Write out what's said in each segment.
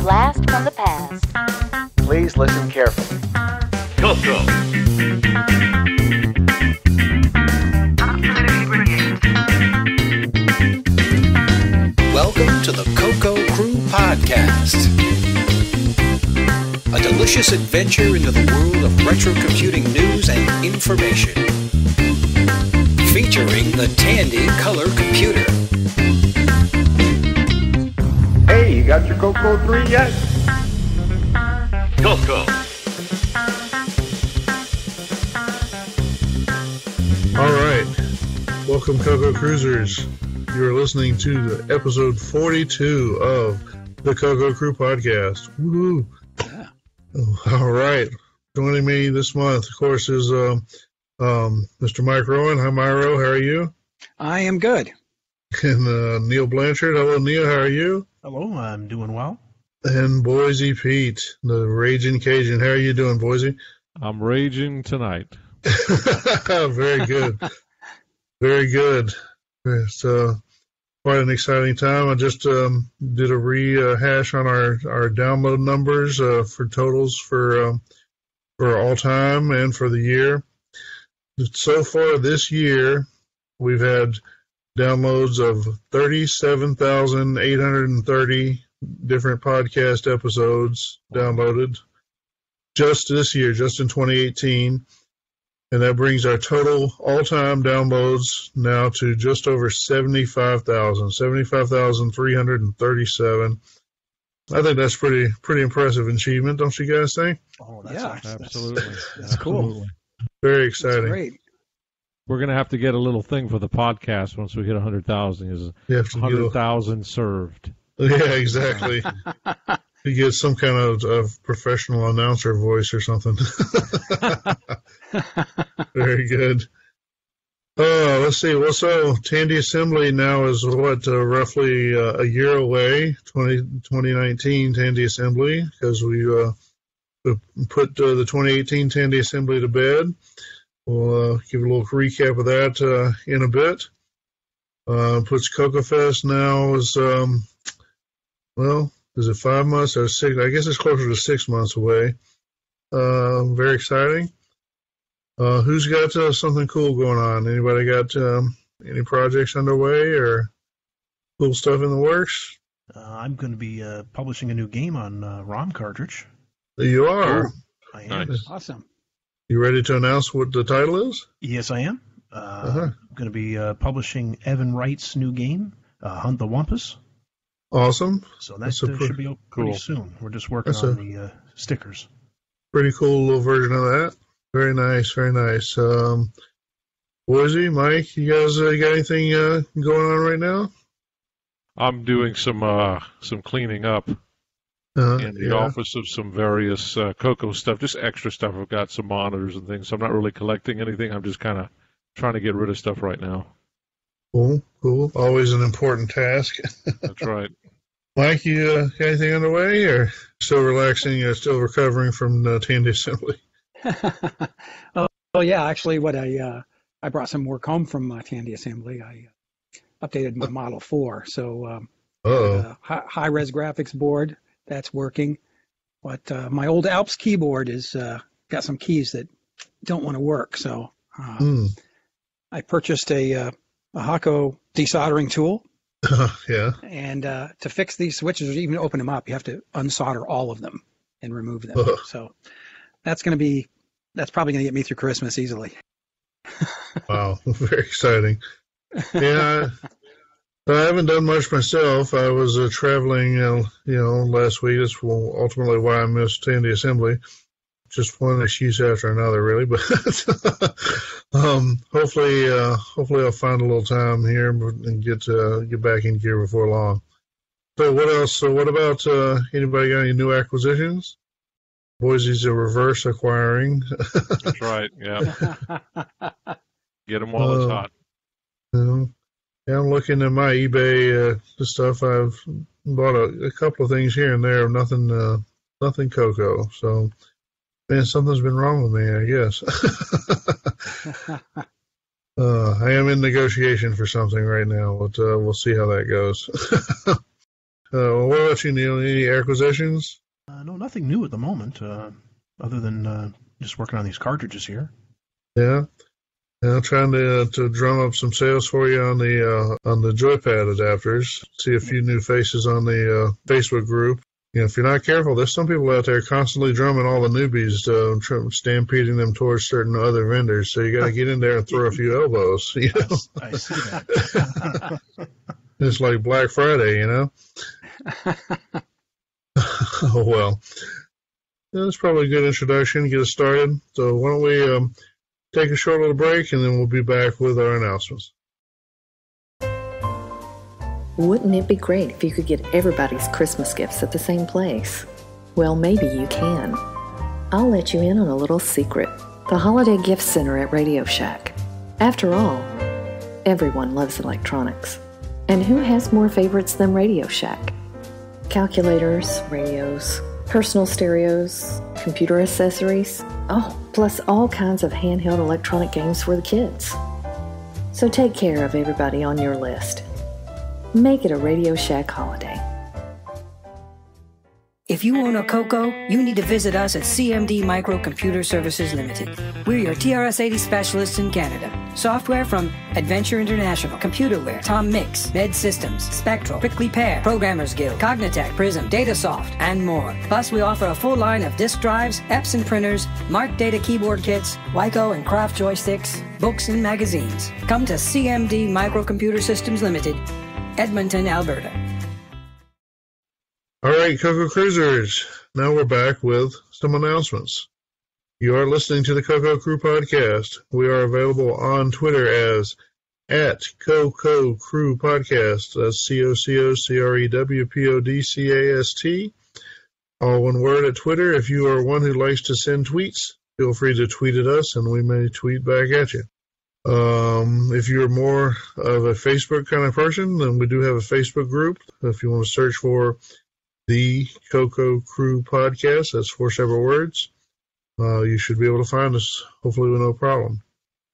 blast from the past. Please listen carefully. CoCo. Welcome to the CoCo Crew Podcast. A delicious adventure into the world of retro computing news and information. Featuring the Tandy Color Computer. Hey, you got your CoCo 3 yet? CoCo. All right. Welcome, CoCo Cruisers. You are listening to the episode 42 of the CoCo Crew Podcast. Woohoo! Yeah. All right. Joining me this month, of course, is Mr. Mike Rowan. Hi, Myro. How are you? I am good. And Neil Blanchard. Hello, Neil. How are you? Hello, I'm doing well. And Boise Pete, the Raging Cajun. How are you doing, Boise? I'm raging tonight. Very good. Very good. It's quite an exciting time. I just did a rehash on our download numbers for totals for all time and for the year. So far this year, we've had downloads of 37,830 different podcast episodes downloaded just this year, just in 2018. And that brings our total all-time downloads now to just over 75,337. I think that's pretty impressive achievement, don't you guys think? Oh, Absolutely. That's cool. Very exciting. That's great. We're going to have to get a little thing for the podcast once we hit 100,000. Is You have to 100,000 served. Yeah, exactly. You get some kind of professional announcer voice or something. Very good. Let's see. Well, so Tandy Assembly now is roughly a year away, 2019 Tandy Assembly, because we put the 2018 Tandy Assembly to bed. We'll give a little recap of that in a bit. Puts CoCo Fest now is, is it 5 months or 6? I guess it's closer to 6 months away. Very exciting. Who's got something cool going on? Anybody got any projects underway or cool stuff in the works? I'm going to be publishing a new game on ROM cartridge. You are. I am. Nice. Awesome. You ready to announce what the title is? Yes, I am. I'm going to be publishing Evan Wright's new game, Hunt the Wampus. Awesome. So that should be out pretty cool. soon. We're just working on the stickers. Pretty cool little version of that. Very nice, very nice. Boise, Mike, you guys got anything going on right now? I'm doing some cleaning up in the office of some various CoCo stuff, just extra stuff. I've got some monitors and things, so I'm not really collecting anything. I'm just kind of trying to get rid of stuff right now. Cool. Always an important task. That's right. Mike, you got anything underway, or still relaxing, still recovering from Tandy Assembly? Oh yeah, actually, I brought some work home from Tandy Assembly. I updated my Model 4, so high-res graphics board that's working. But my old Alps keyboard is got some keys that don't want to work, so I purchased a CoCo desoldering tool. Yeah. And to fix these switches, or even open them up, you have to unsolder all of them and remove them. So that's probably going to get me through Christmas easily. Wow, very exciting. Yeah, I haven't done much myself. I was traveling, last week. That's ultimately why I missed Tandy Assembly. Just one excuse after another, really. But hopefully I'll find a little time here and get back in gear before long. So what else? So what about anybody got any new acquisitions? Boise's a reverse acquiring. That's right. Yeah. Get them while it's hot. Yeah, I'm looking at my eBay stuff. I've bought a couple of things here and there. Nothing CoCo. So, man, something's been wrong with me, I guess. I am in negotiation for something right now, but we'll see how that goes. What about you, Neil? Any acquisitions? No, nothing new at the moment, other than just working on these cartridges here. Yeah. I'm trying to drum up some sales for you on the joypad adapters. See a few new faces on the Facebook group. If you're not careful, there's some people out there constantly drumming all the newbies, stampeding them towards certain other vendors. So you got to get in there and throw a few elbows. I see that. It's like Black Friday, Oh, well. That's probably a good introduction to get us started. So why don't we take a short little break, and then we'll be back with our announcements. Wouldn't it be great if you could get everybody's Christmas gifts at the same place? Well, maybe you can. I'll let you in on a little secret. The Holiday Gift Center at Radio Shack. After all, everyone loves electronics. And who has more favorites than Radio Shack? Calculators, radios, personal stereos, computer accessories, plus all kinds of handheld electronic games for the kids. So take care of everybody on your list. Make it a Radio Shack holiday. If you own a CoCo, you need to visit us at CMD Microcomputer Services Limited. We're your TRS-80 specialists in Canada. Software from Adventure International, Computerware, Tom Mix, Med Systems, Spectral, Prickly Pear, Programmers Guild, Cognitech, Prism, Datasoft, and more. Plus, we offer a full line of disk drives, Epson printers, Mark Data keyboard kits, Wyco and Craft joysticks, books, and magazines. Come to CMD Microcomputer Systems Limited, Edmonton, Alberta. All right, CoCo Cruisers. Now we're back with some announcements. You are listening to the CoCo Crew Podcast. We are available on Twitter as @CoCo Crew Podcast. That's CoCocrewpodcast. All one word at Twitter. If you are one who likes to send tweets, feel free to tweet at us, and we may tweet back at you. If you're more of a Facebook kind of person, then we do have a Facebook group. If you want to search for the CoCo Crew Podcast, that's 4 separate words. You should be able to find us, hopefully with no problem.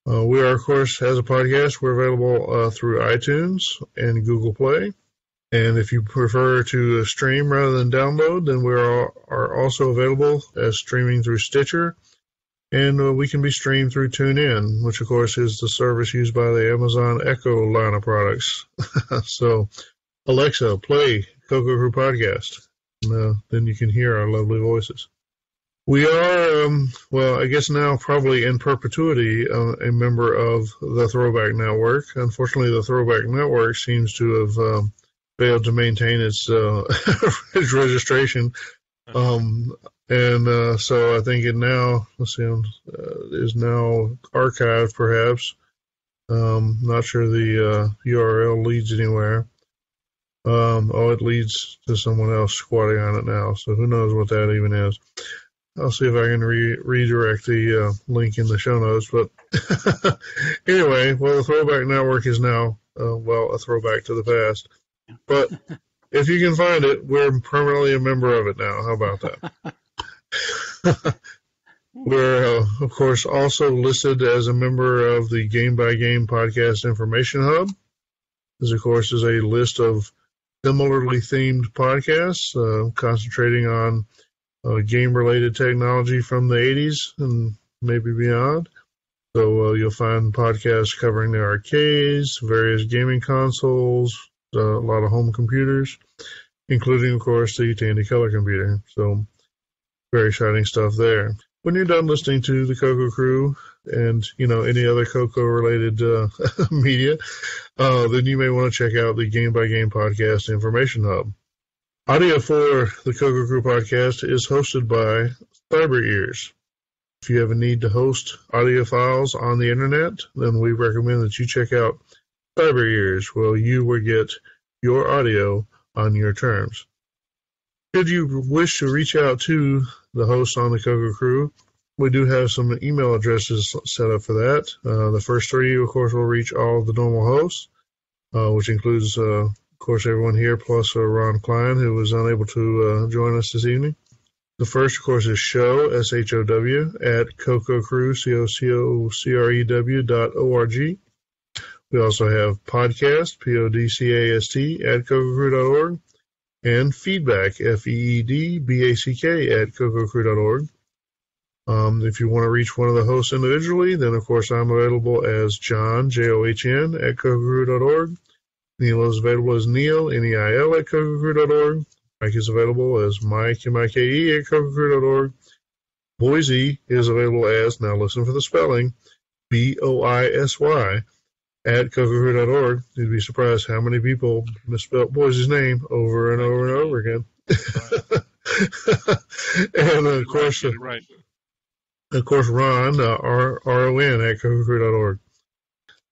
We are, of course, as a podcast, we're available through iTunes and Google Play. And if you prefer to stream rather than download, then we are also available as streaming through Stitcher. And we can be streamed through TuneIn, which, of course, is the service used by the Amazon Echo line of products. So, Alexa, play CoCo Crew Podcast. Then you can hear our lovely voices. We are, I guess now probably in perpetuity, a member of the Throwback Network. Unfortunately, the Throwback Network seems to have failed to maintain its registration. So I think it now, is now archived, perhaps. Not sure the URL leads anywhere. It leads to someone else squatting on it now, so who knows what that even is. I'll see if I can redirect the link in the show notes. But anyway, the Throwback Network is now, a throwback to the past. But if you can find it, we're permanently a member of it now. How about that? We're, of course, also listed as a member of the Game by Game Podcast Information Hub. This, of course, is a list of similarly themed podcasts concentrating on game-related technology from the 80s and maybe beyond. So you'll find podcasts covering the arcades, various gaming consoles, a lot of home computers, including, of course, the Tandy Color computer. So very exciting stuff there. When you're done listening to the CoCo Crew and, any other CoCo-related media, then you may want to check out the Game by Game Podcast Information Hub. Audio for the CoCo Crew Podcast is hosted by Cyber Ears. If you have a need to host audio files on the internet, then we recommend that you check out Cyber Ears, where you will get your audio on your terms. Should you wish to reach out to the hosts on the CoCo Crew, we do have some email addresses set up for that. The first 3, of course, will reach all of the normal hosts, which includes, of course, everyone here, plus Ron Klein, who was unable to join us this evening. The first, of course, is show, SHOW, at CoCoCrew, CoCocrew.org. We also have podcast, PODCAST, at CoCoCrew.org. and feedback, FEEDBACK, at CoCoCrew.org. If you want to reach one of the hosts individually, then of course I'm available as John, JOHN, at CoCoCrew.org. Neil is available as Neil, NEIL, at CoCoCrew.org. Mike is available as Mike, MIKE, at CoCoCrew.org. Boise is available as, now listen for the spelling, BOISY, at CoCoCrew.org. You'd be surprised how many people misspelled Boise's name over and over and over again. And of course, Ron, RON, at CoCoCrew.org.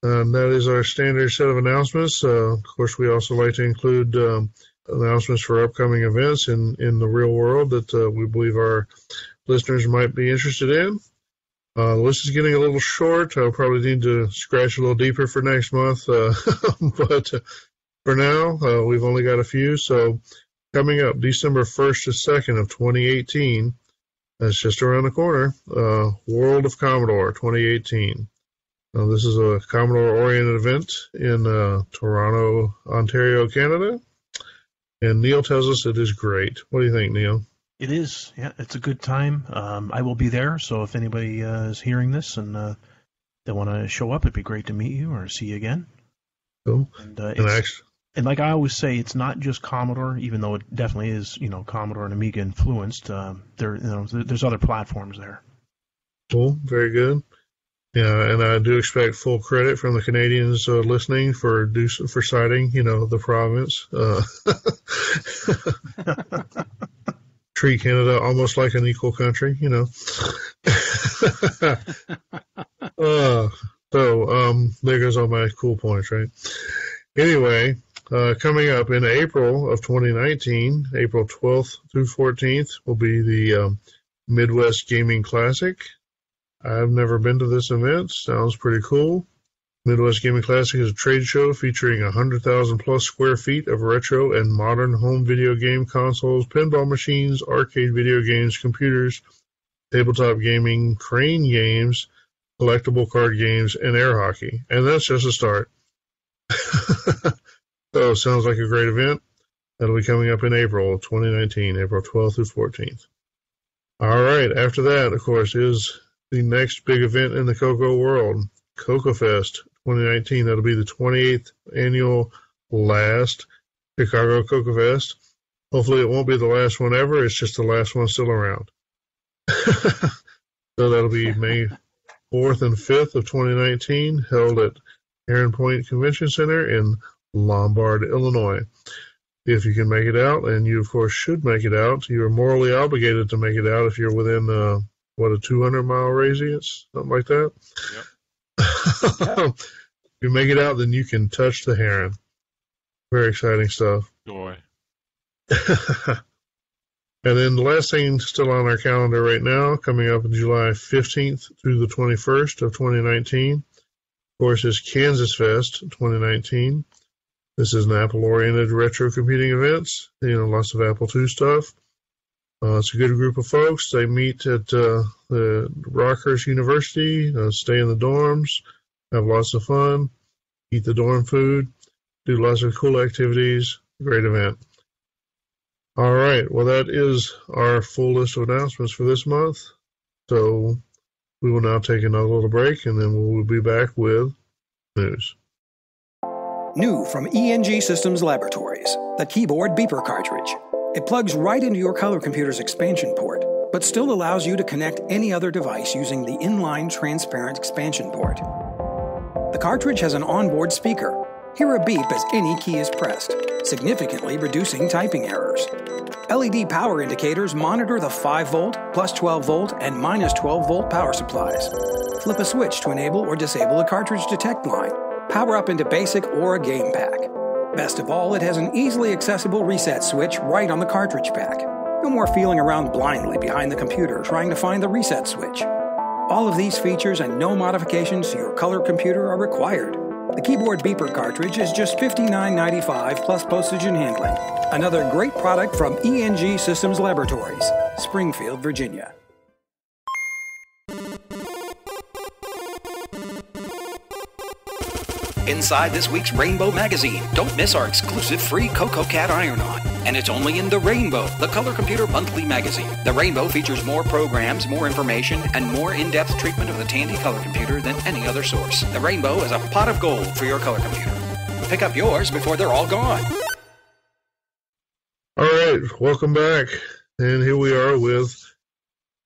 That is our standard set of announcements. Of course, we also like to include announcements for upcoming events in the real world that we believe our listeners might be interested in. The list is getting a little short. I'll probably need to scratch a little deeper for next month. But for now, we've only got a few. So coming up December 1st to 2nd of 2018, that's just around the corner, World of Commodore 2018. This is a Commodore-oriented event in Toronto, Ontario, Canada. And Neil tells us it is great. What do you think, Neil? It is. Yeah, it's a good time. I will be there, so if anybody is hearing this and they want to show up, it'd be great to meet you or see you again. Cool. And like I always say, it's not just Commodore, even though it definitely is, Commodore and Amiga influenced. There's other platforms there. Cool. Very good. Yeah, and I do expect full credit from the Canadians listening for citing, the province. Treat Canada almost like an equal country, So there goes all my cool points, right? Anyway, coming up in April of 2019, April 12th through 14th, will be the Midwest Gaming Classic. I've never been to this event. Sounds pretty cool. Midwest Gaming Classic is a trade show featuring 100,000 plus square feet of retro and modern home video game consoles, pinball machines, arcade video games, computers, tabletop gaming, crane games, collectible card games, and air hockey. And that's just a start. So, sounds like a great event. That'll be coming up in April 2019, April 12th through 14th. All right, after that, of course, is the next big event in the CoCo world, CoCo Fest 2019. That'll be the 28th annual last Chicago CoCo Fest. Hopefully it won't be the last one ever. It's just the last one still around. So that'll be May 4th and 5th of 2019, held at Heron Point Convention Center in Lombard, Illinois. If you can make it out, and you, of course, should make it out, you are morally obligated to make it out if you're within, a 200-mile radius, something like that? Yep. If you make it out, then you can touch the heron. Very exciting stuff. Joy. And then the last thing still on our calendar right now, coming up July 15th through the 21st of 2019, of course, is Kansas Fest 2019. This is an Apple-oriented retro computing event. Lots of Apple II stuff. It's a good group of folks. They meet at the Rockhurst University, stay in the dorms, have lots of fun, eat the dorm food, do lots of cool activities. Great event. All right. Well, that is our full list of announcements for this month. So we will now take another little break, and then we'll be back with news. New from ENG Systems Laboratories, the keyboard beeper cartridge. It plugs right into your color computer's expansion port, but still allows you to connect any other device using the inline transparent expansion port. The cartridge has an onboard speaker. Hear a beep as any key is pressed, significantly reducing typing errors. LED power indicators monitor the 5-volt, plus 12-volt, and minus 12-volt power supplies. Flip a switch to enable or disable a cartridge detect line. Power up into basic or a game pack. Best of all, it has an easily accessible reset switch right on the cartridge pack. No more feeling around blindly behind the computer trying to find the reset switch. All of these features and no modifications to your color computer are required. The keyboard beeper cartridge is just $59.95 plus postage and handling. Another great product from ENG Systems Laboratories, Springfield, Virginia. Inside this week's Rainbow Magazine, don't miss our exclusive free CoCo Cat Iron-On. And it's only in The Rainbow, the Color Computer Monthly magazine. The Rainbow features more programs, more information, and more in-depth treatment of the Tandy color computer than any other source. The Rainbow is a pot of gold for your color computer. Pick up yours before they're all gone. All right, welcome back. And here we are with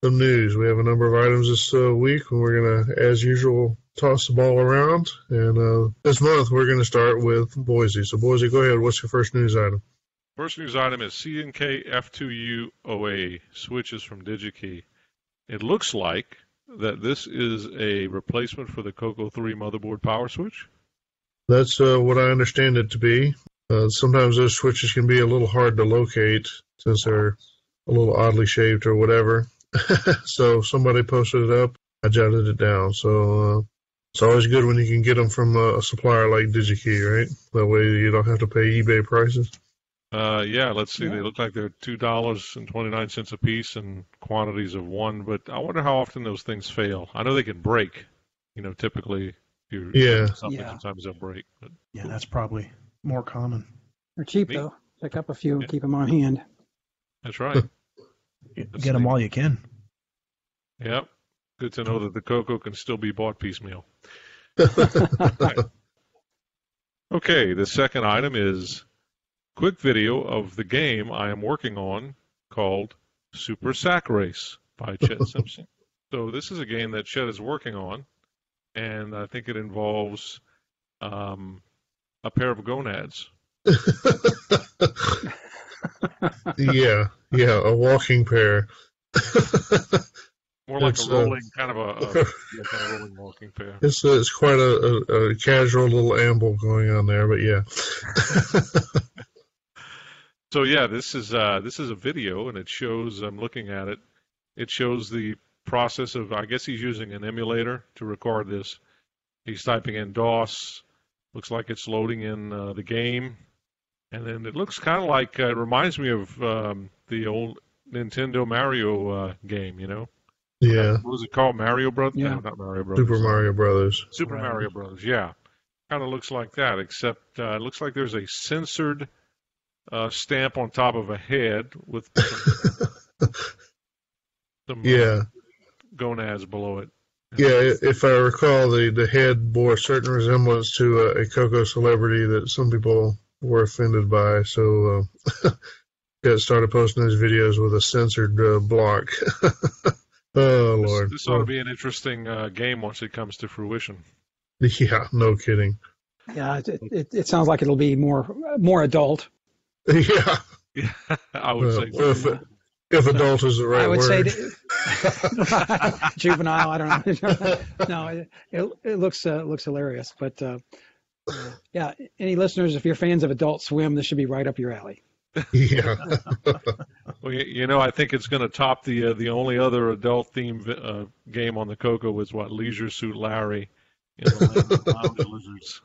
some news. We have a number of items this week, and we're going to, as usual, toss the ball around. And this month, we're going to start with Boise. So, Boise, go ahead. What's your first news item? First news item is C&K F2U OA switches from DigiKey. It looks like that this is a replacement for the CoCo 3 motherboard power switch. That's what I understand it to be. Sometimes those switches can be a little hard to locate since they're a little oddly shaped or whatever. So somebody posted it up. I jotted it down. So it's always good when you can get them from a supplier like DigiKey, right? That way you don't have to pay eBay prices. Yeah, let's see. Yeah. They look like they're $2.29 a piece in quantities of one, but I wonder how often those things fail. I know they can break, typically. Sometimes they'll break. But. Yeah, that's probably more common. They're cheap, though. Pick up a few and keep them on hand. That's right. Get them while you can. Yep. Good to know that the CoCo can still be bought piecemeal. Right. Okay, the second item is quick video of the game I am working on called Super Sack Race by Chet Simpson. So this is a game that Chet is working on, and I think it involves a pair of gonads. Yeah, a walking pair. More like a rolling, kind of a rolling walking pair. It's quite a casual little amble going on there, but yeah. So yeah, this is a video, and it shows. I'm looking at it. It shows the process of. I guess he's using an emulator to record this. He's typing in DOS. Looks like it's loading in the game, and then it looks kind of like it reminds me of the old Nintendo Mario game. Yeah. What was it called? Mario Brothers? Yeah. No, not Mario Brothers. Super Mario Brothers. Super Mario Brothers. Yeah. Kind of looks like that, except it looks like there's a censored stamp on top of a head with some gonads below it. Yeah, if I recall, the head bore a certain resemblance to a CoCo celebrity that some people were offended by. So started posting those videos with a censored block. Oh, Lord. This ought to be an interesting game once it comes to fruition. Yeah, no kidding. Yeah, it sounds like it'll be more adult. Yeah. I would say so. If adult is the right word. I would say juvenile. I don't know. No, it looks hilarious. But yeah, any listeners, if you're fans of Adult Swim, this should be right up your alley. Yeah. Well, I think it's going to top the only other adult themed game on the CoCo was Leisure Suit Larry in the Land of Lounge Lizards.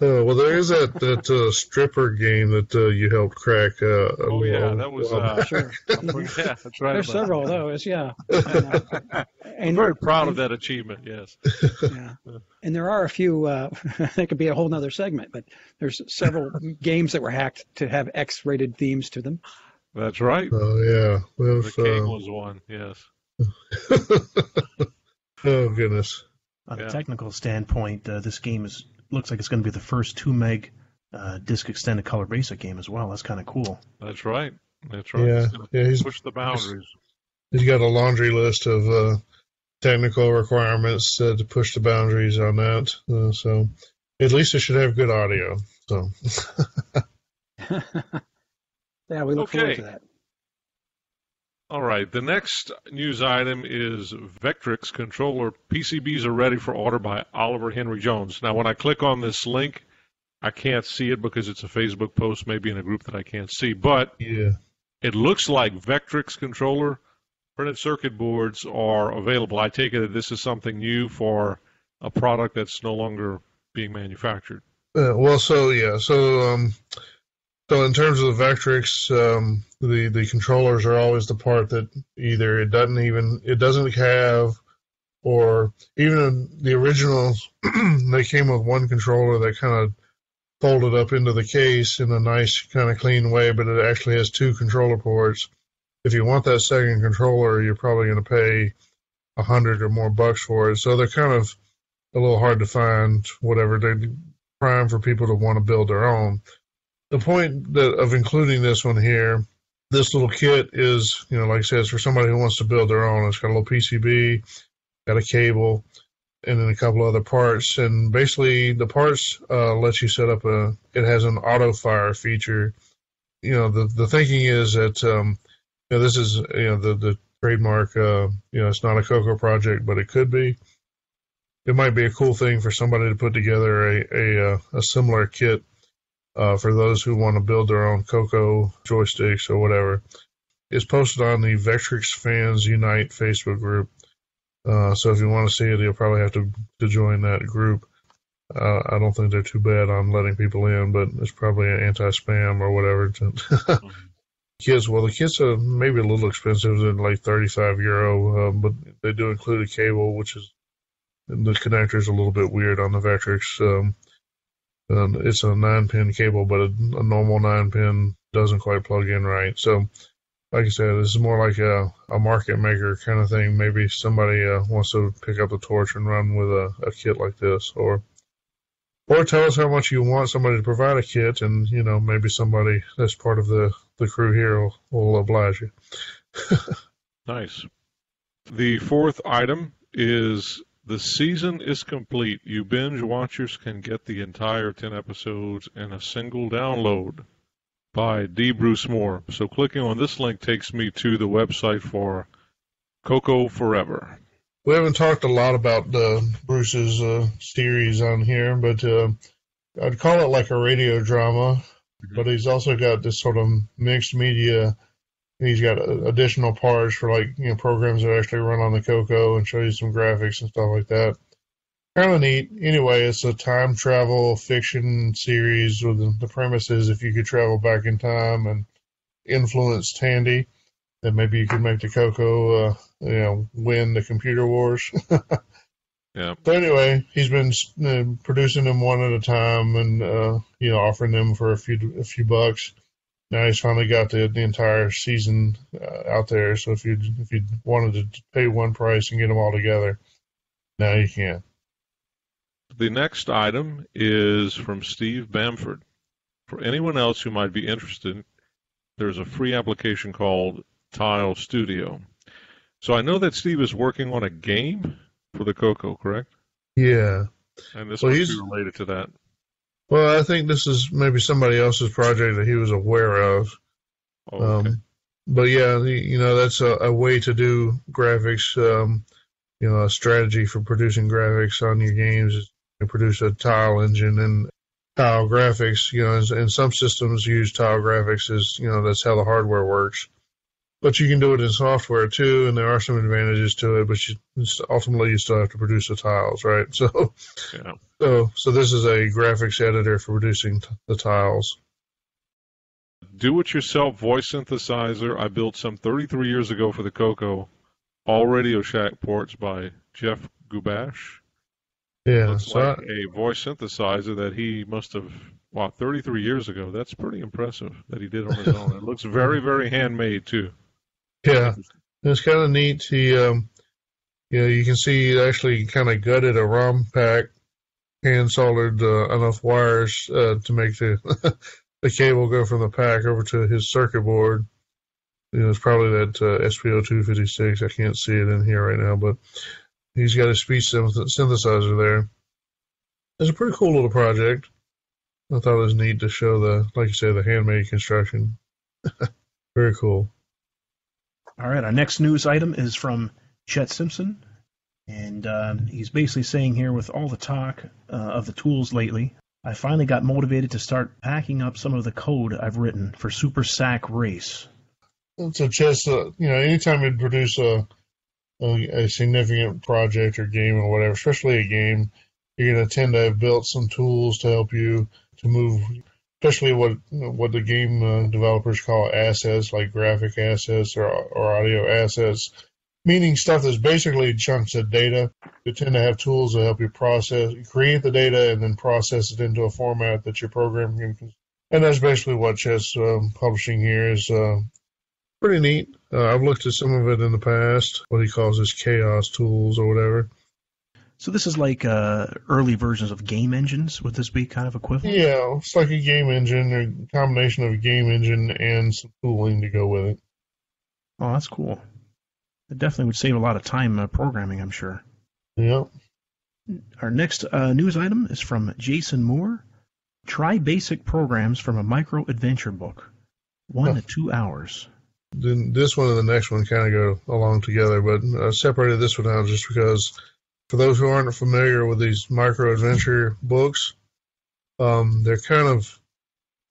Well, there is that stripper game that you helped crack. That was sure. Yeah, that's right. There's several of those, yeah. I'm very proud of that achievement. Yes. Yeah, and there are a few. That could be a whole nother segment, but there's several games that were hacked to have X-rated themes to them. That's right. Oh yeah, the King was one. Yes. Oh goodness. On a technical standpoint, this game looks like it's going to be the first 2 meg disc extended color basic game as well. That's kind of cool. That's right. Yeah, he's push the boundaries. He's got a laundry list of technical requirements to push the boundaries on that. So at least it should have good audio. So yeah, we look forward to that. All right. The next news item is Vectrix controller PCBs are ready for order by Oliver Henry Jones. Now, when I click on this link, I can't see it because it's a Facebook post, maybe in a group that I can't see. But it looks like Vectrix controller printed circuit boards are available. I take it that this is something new for a product that's no longer being manufactured. So in terms of the Vectrix, the controllers are always the part that either it doesn't have, or even the originals, they came with one controller that kind of folded up into the case in a nice kind of clean way, but it actually has 2 controller ports. If you want that second controller, you're probably going to pay $100 or more for it. So they're kind of a little hard to find, whatever. They're prime for people to want to build their own. The point of including this one here, this little kit is, like I said, it's for somebody who wants to build their own. It's got a little PCB, got a cable, and then a couple other parts. And basically, the parts let you set up it has an auto fire feature. The thinking is that, this is, the trademark, it's not a CoCo project, but it could be. It might be a cool thing for somebody to put together a similar kit for those who want to build their own CoCo joysticks or whatever. It's posted on the Vectrix Fans Unite Facebook group. So if you want to see it, you'll probably have to join that group. I don't think they're too bad on letting people in, but it's probably an anti-spam or whatever. Kits, well, the kits are maybe a little expensive. They're like €35, but they do include a cable, which is the connector's a little bit weird on the Vectrix. It's a 9-pin cable, but a normal 9-pin doesn't quite plug in right. So, like I said, this is more like a market maker kind of thing. Maybe somebody wants to pick up the torch and run with a kit like this, or tell us how much you want somebody to provide a kit, and maybe somebody that's part of the crew here will oblige you. Nice. The fourth item is the season is complete. You binge watchers can get the entire 10 episodes in a single download by D. Bruce Moore. So clicking on this link takes me to the website for CoCo Forever. We haven't talked a lot about Bruce's series on here, but I'd call it like a radio drama. Mm-hmm. But he's also got this sort of mixed media. He's got additional parts for programs that actually run on the CoCo and show you some graphics and stuff like that. Kind of neat. Anyway, it's a time travel fiction series with the premise is if you could travel back in time and influence Tandy, then maybe you could make the CoCo, win the computer wars. Yeah. So anyway, he's been producing them one at a time and offering them for a few bucks. Now he's finally got the entire season out there. So if you wanted to pay one price and get them all together, now you can. The next item is from Steve Bamford. For anyone else who might be interested, there's a free application called Tile Studio. So I know that Steve is working on a game for the CoCo, correct? Yeah. And this must be related to that. Well, I think this is maybe somebody else's project that he was aware of. Oh, okay. But yeah, that's a way to do graphics. A strategy for producing graphics on your games is to produce a tile engine and tile graphics. And some systems use tile graphics as that's how the hardware works. But you can do it in software too, and there are some advantages to it. But ultimately, you still have to produce the tiles, right? So, yeah. So this is a graphics editor for producing the tiles. Do-it-yourself voice synthesizer I built some 33 years ago for the CoCo. All Radio Shack ports by Jeff Gubash. Yeah, Looks like a voice synthesizer that he must have 33 years ago. That's pretty impressive that he did on his own. It looks very, very handmade too. Yeah, it's kind of neat. He, you can see he actually kind of gutted a ROM pack, hand soldered enough wires to make the cable go from the pack over to his circuit board. It's probably that SPO256. I can't see it in here right now, but he's got a speech synthesizer there. It's a pretty cool little project. I thought it was neat to show like you say, the handmade construction. Very cool. All right, our next news item is from Chet Simpson, and he's basically saying here, with all the talk of the tools lately, I finally got motivated to start packing up some of the code I've written for Super Sack Race. So, Chet, anytime you produce a significant project or game or whatever, especially a game, you're going to tend to have built some tools to help you to move, especially what the game developers call assets, like graphic assets or audio assets. meaning stuff that's basically chunks of data. You tend to have tools that help you create the data, and then process it into a format that your program can consume. And that's basically what Chet's publishing here is pretty neat. I've looked at some of it in the past, what he calls his chaos tools or whatever. So this is like early versions of game engines. Would this be kind of equivalent? Yeah, it's like a game engine, or a combination of a game engine and some tooling to go with it. Oh, that's cool. It definitely would save a lot of time programming, I'm sure. Yeah. Our next news item is from Jason Moore. Try basic programs from a micro adventure book. 1 to 2 hours. Then this one and the next one kind of go along together, but I separated this one out just because for those who aren't familiar with these micro adventure books, they're kind of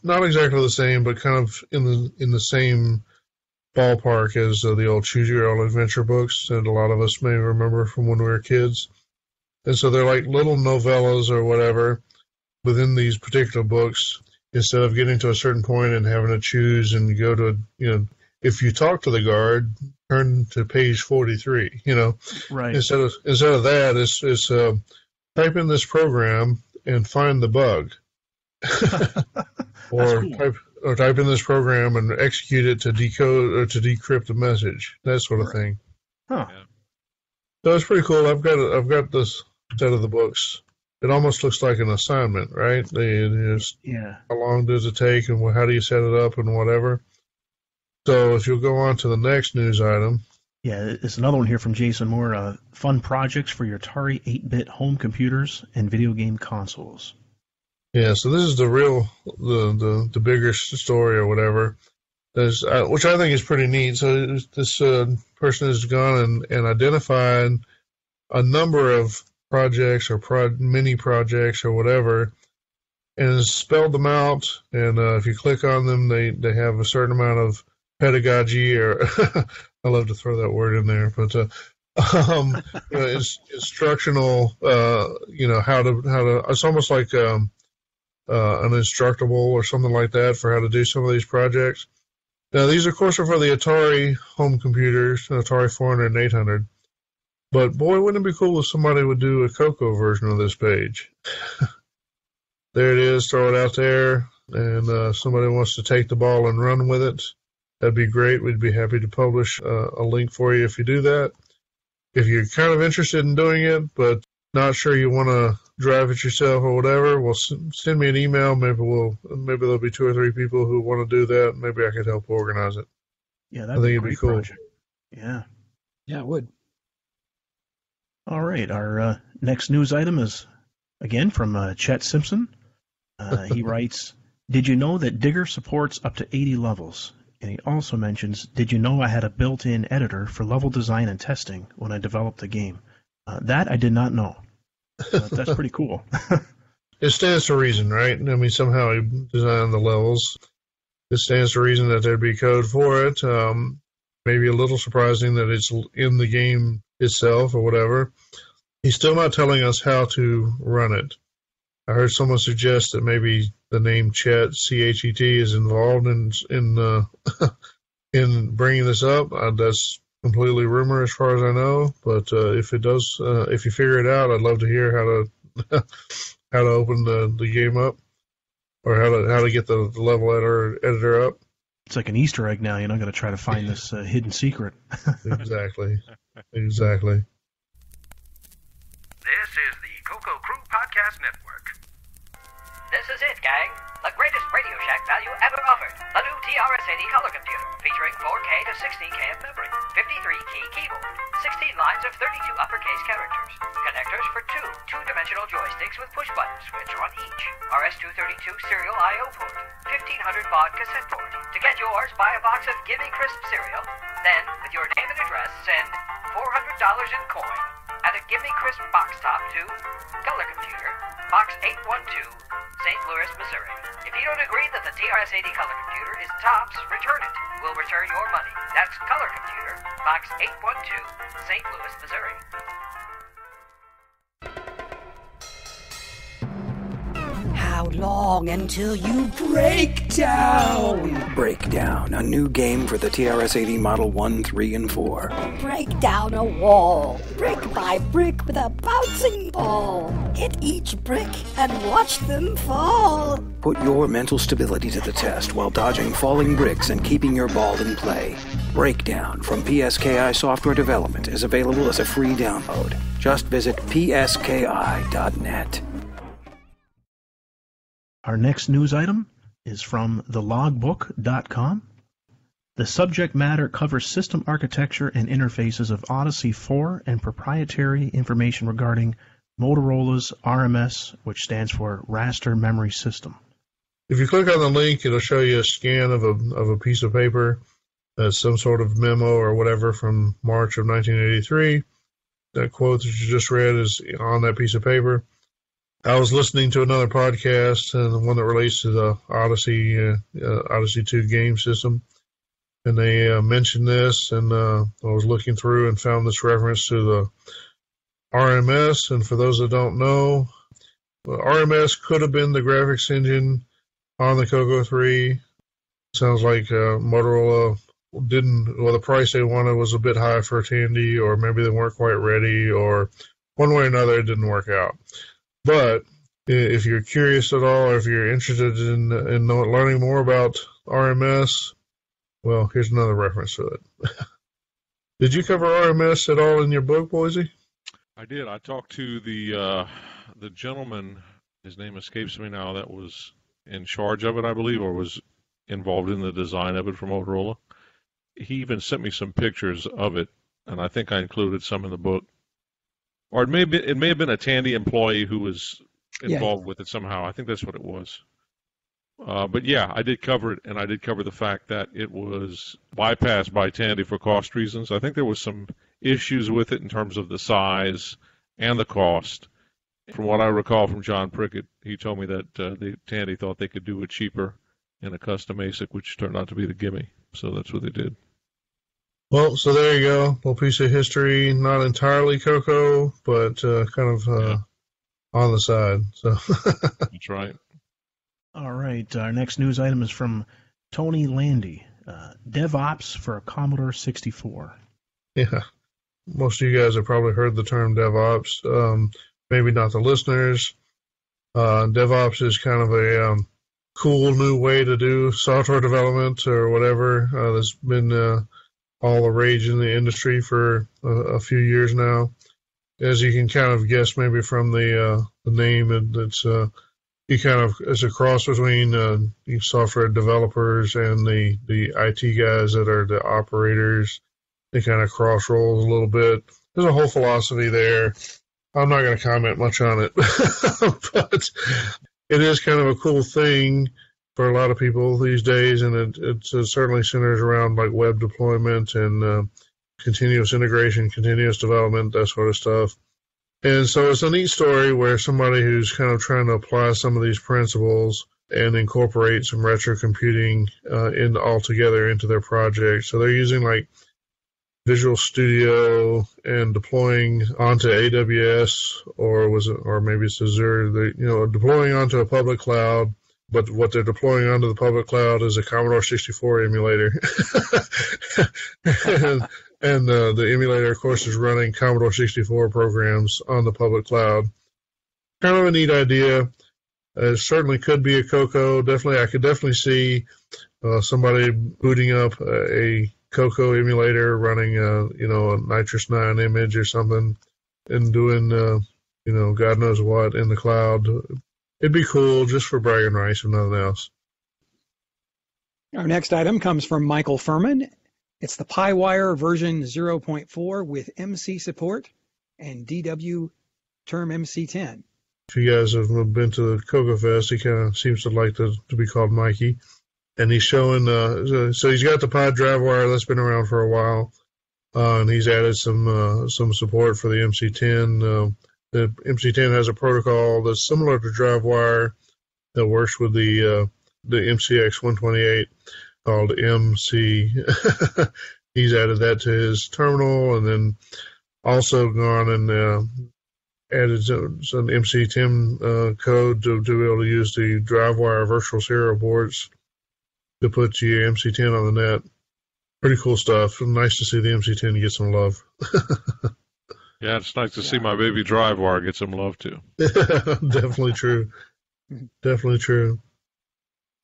not exactly the same, but kind of in the same ballpark as the old Choose Your Own Adventure books that a lot of us may remember from when we were kids. And so they're like little novellas or whatever within these particular books. Instead of getting to a certain point and having to choose and go to, if you talk to the guard, turn to page 43, Right. Instead of that, it's type in this program and find the bug. Or cool. Type in this program and execute it to decode or to decrypt a message, that sort of thing. Huh. So it's pretty cool. I've got this set of the books. It almost looks like an assignment, right? How long does it take, and how do you set it up, and whatever. So if you'll go on to the next news item. Yeah, it's another one here from Jason Moore. Fun projects for your Atari 8-bit home computers and video game consoles. Yeah, so this is the bigger story or whatever, which I think is pretty neat. So this person has gone and identified a number of projects or mini projects or whatever, and has spelled them out. And if you click on them, they have a certain amount of pedagogy, or I love to throw that word in there, but instructional. How to. It's almost like an instructable or something like that for how to do some of these projects. Now, these, of course, are for the Atari home computers, Atari 400 and 800. But, boy, wouldn't it be cool if somebody would do a CoCo version of this page. There it is, throw it out there, and somebody wants to take the ball and run with it. That'd be great. We'd be happy to publish a link for you if you do that. If you're kind of interested in doing it, but not sure you want to drive it yourself or whatever, well, send me an email. Maybe there'll be 2 or 3 people who want to do that. Maybe I could help organize it. Yeah, that'd be a great cool project. Yeah. Yeah, it would. All right, our next news item is, again, from Chet Simpson. He writes, did you know that Digger supports up to 80 levels? And he also mentions, did you know I had a built-in editor for level design and testing when I developed the game? That I did not know. That's pretty cool. It stands to reason, right? I mean, somehow he designed the levels. It stands to reason that there'd be code for it. Maybe a little surprising that it's in the game itself or whatever. He's still not telling us how to run it. I heard someone suggest that maybe the name Chet, C-H-E-T, is involved in in bringing this up. That's completely rumor as far as I know. But if it does, if you figure it out, I'd love to hear how to open the game up, or how to get the level editor up. It's like an Easter egg now. You're not going to try to find this hidden secret. Exactly. This is the CoCo Crew Podcast Network. This is it, gang. The greatest Radio Shack value ever offered. The new TRS-80 color computer, featuring 4K to 16K of memory, 53-key keyboard, 16 lines of 32 uppercase characters, connectors for 2 two-dimensional joysticks with push-button switch on each, RS-232 serial I/O port, 1500 baud cassette port. To get yours, buy a box of Gimme Crisp cereal. Then, with your name and address, send $400 in coin and a Gimme Crisp box top to Color Computer, Box 812, St. Louis, Missouri. If you don't agree that the TRS-80 color computer is tops, return it. We'll return your money. That's Color Computer, Box 812, St. Louis, Missouri. How how long until you break down? Breakdown, a new game for the TRS-80 Model 1, 3, and 4. Break down a wall, brick by brick with a bouncing ball. Hit each brick and watch them fall. Put your mental stability to the test while dodging falling bricks and keeping your ball in play. Breakdown from PSKI Software Development is available as a free download. Just visit pski.net. Our next news item is from thelogbook.com. The subject matter covers system architecture and interfaces of Odyssey 4 and proprietary information regarding Motorola's RMS, which stands for Raster Memory System. If you click on the link, it'll show you a scan of a piece of paper, some sort of memo or whatever from March of 1983. That quote that you just read is on that piece of paper. I was listening to another podcast, the one that relates to the Odyssey 2 game system, and they mentioned this, and I was looking through and found this reference to the RMS. And for those that don't know, the RMS could have been the graphics engine on the CoCo 3. Sounds like Motorola the price they wanted was a bit high for Tandy, or maybe they weren't quite ready, or one way or another it didn't work out. But if you're curious at all, or if you're interested in learning more about RMS, well, here's another reference to it. Did you cover RMS at all in your book, Boise? I did. I talked to the gentleman, his name escapes me now, that was in charge of it, I believe, or was involved in the design of it for Motorola. He even sent me some pictures of it, and I think I included some in the book. Or it may have been a Tandy employee who was involved with it somehow. I think that's what it was. But yeah, I did cover it, and I did cover the fact that it was bypassed by Tandy for cost reasons. I think there was some issues with it in terms of the size and the cost. From what I recall from John Prickett, he told me that Tandy thought they could do it cheaper in a custom ASIC, which turned out to be the gimme. So that's what they did. Well, so there you go. A little piece of history, not entirely CoCo, but kind of on the side. So that's right. All right. Our next news item is from Tony Landy, DevOps for a Commodore 64. Yeah. Most of you guys have probably heard the term DevOps. Maybe not the listeners. DevOps is kind of a cool new way to do software development or whatever. That's been all the rage in the industry for a few years now. As you can kind of guess, maybe from the name, it's it's a cross between software developers and the IT guys that are the operators. They kind of cross roles a little bit. There's a whole philosophy there. I'm not going to comment much on it, but it is kind of a cool thing for a lot of people these days, and it certainly centers around like web deployment and continuous integration, continuous development, that sort of stuff. And so it's a neat story where somebody who's kind of trying to apply some of these principles and incorporate some retro computing altogether into their project. So they're using like Visual Studio and deploying onto AWS, or maybe it's Azure. They're deploying onto a public cloud. But what they're deploying onto the public cloud is a Commodore 64 emulator. and the emulator, of course, is running Commodore 64 programs on the public cloud. Kind of a neat idea. It certainly could be a CoCo. I could definitely see somebody booting up a CoCo emulator, running a Nitrous 9 image or something, and doing God knows what in the cloud. It'd be cool just for bragging rights and nothing else. Our next item comes from Michael Furman. It's the PyWire version 0.4 with MC support and DW term MC10. If you guys have been to the CoCo Fest, he kind of seems to like to be called Mikey. And he's showing, so he's got the Pi DriveWire that's been around for a while. And he's added some support for the MC10. The MC10 has a protocol that's similar to DriveWire that works with the MCX 128 called MC. He's added that to his terminal, and then also gone and added some MC10 code to be able to use the DriveWire virtual serial boards to put the MC10 on the net. Pretty cool stuff. Nice to see the MC10 get some love. Yeah, it's nice to see my baby DriveWire get some love too. Definitely true. Definitely true.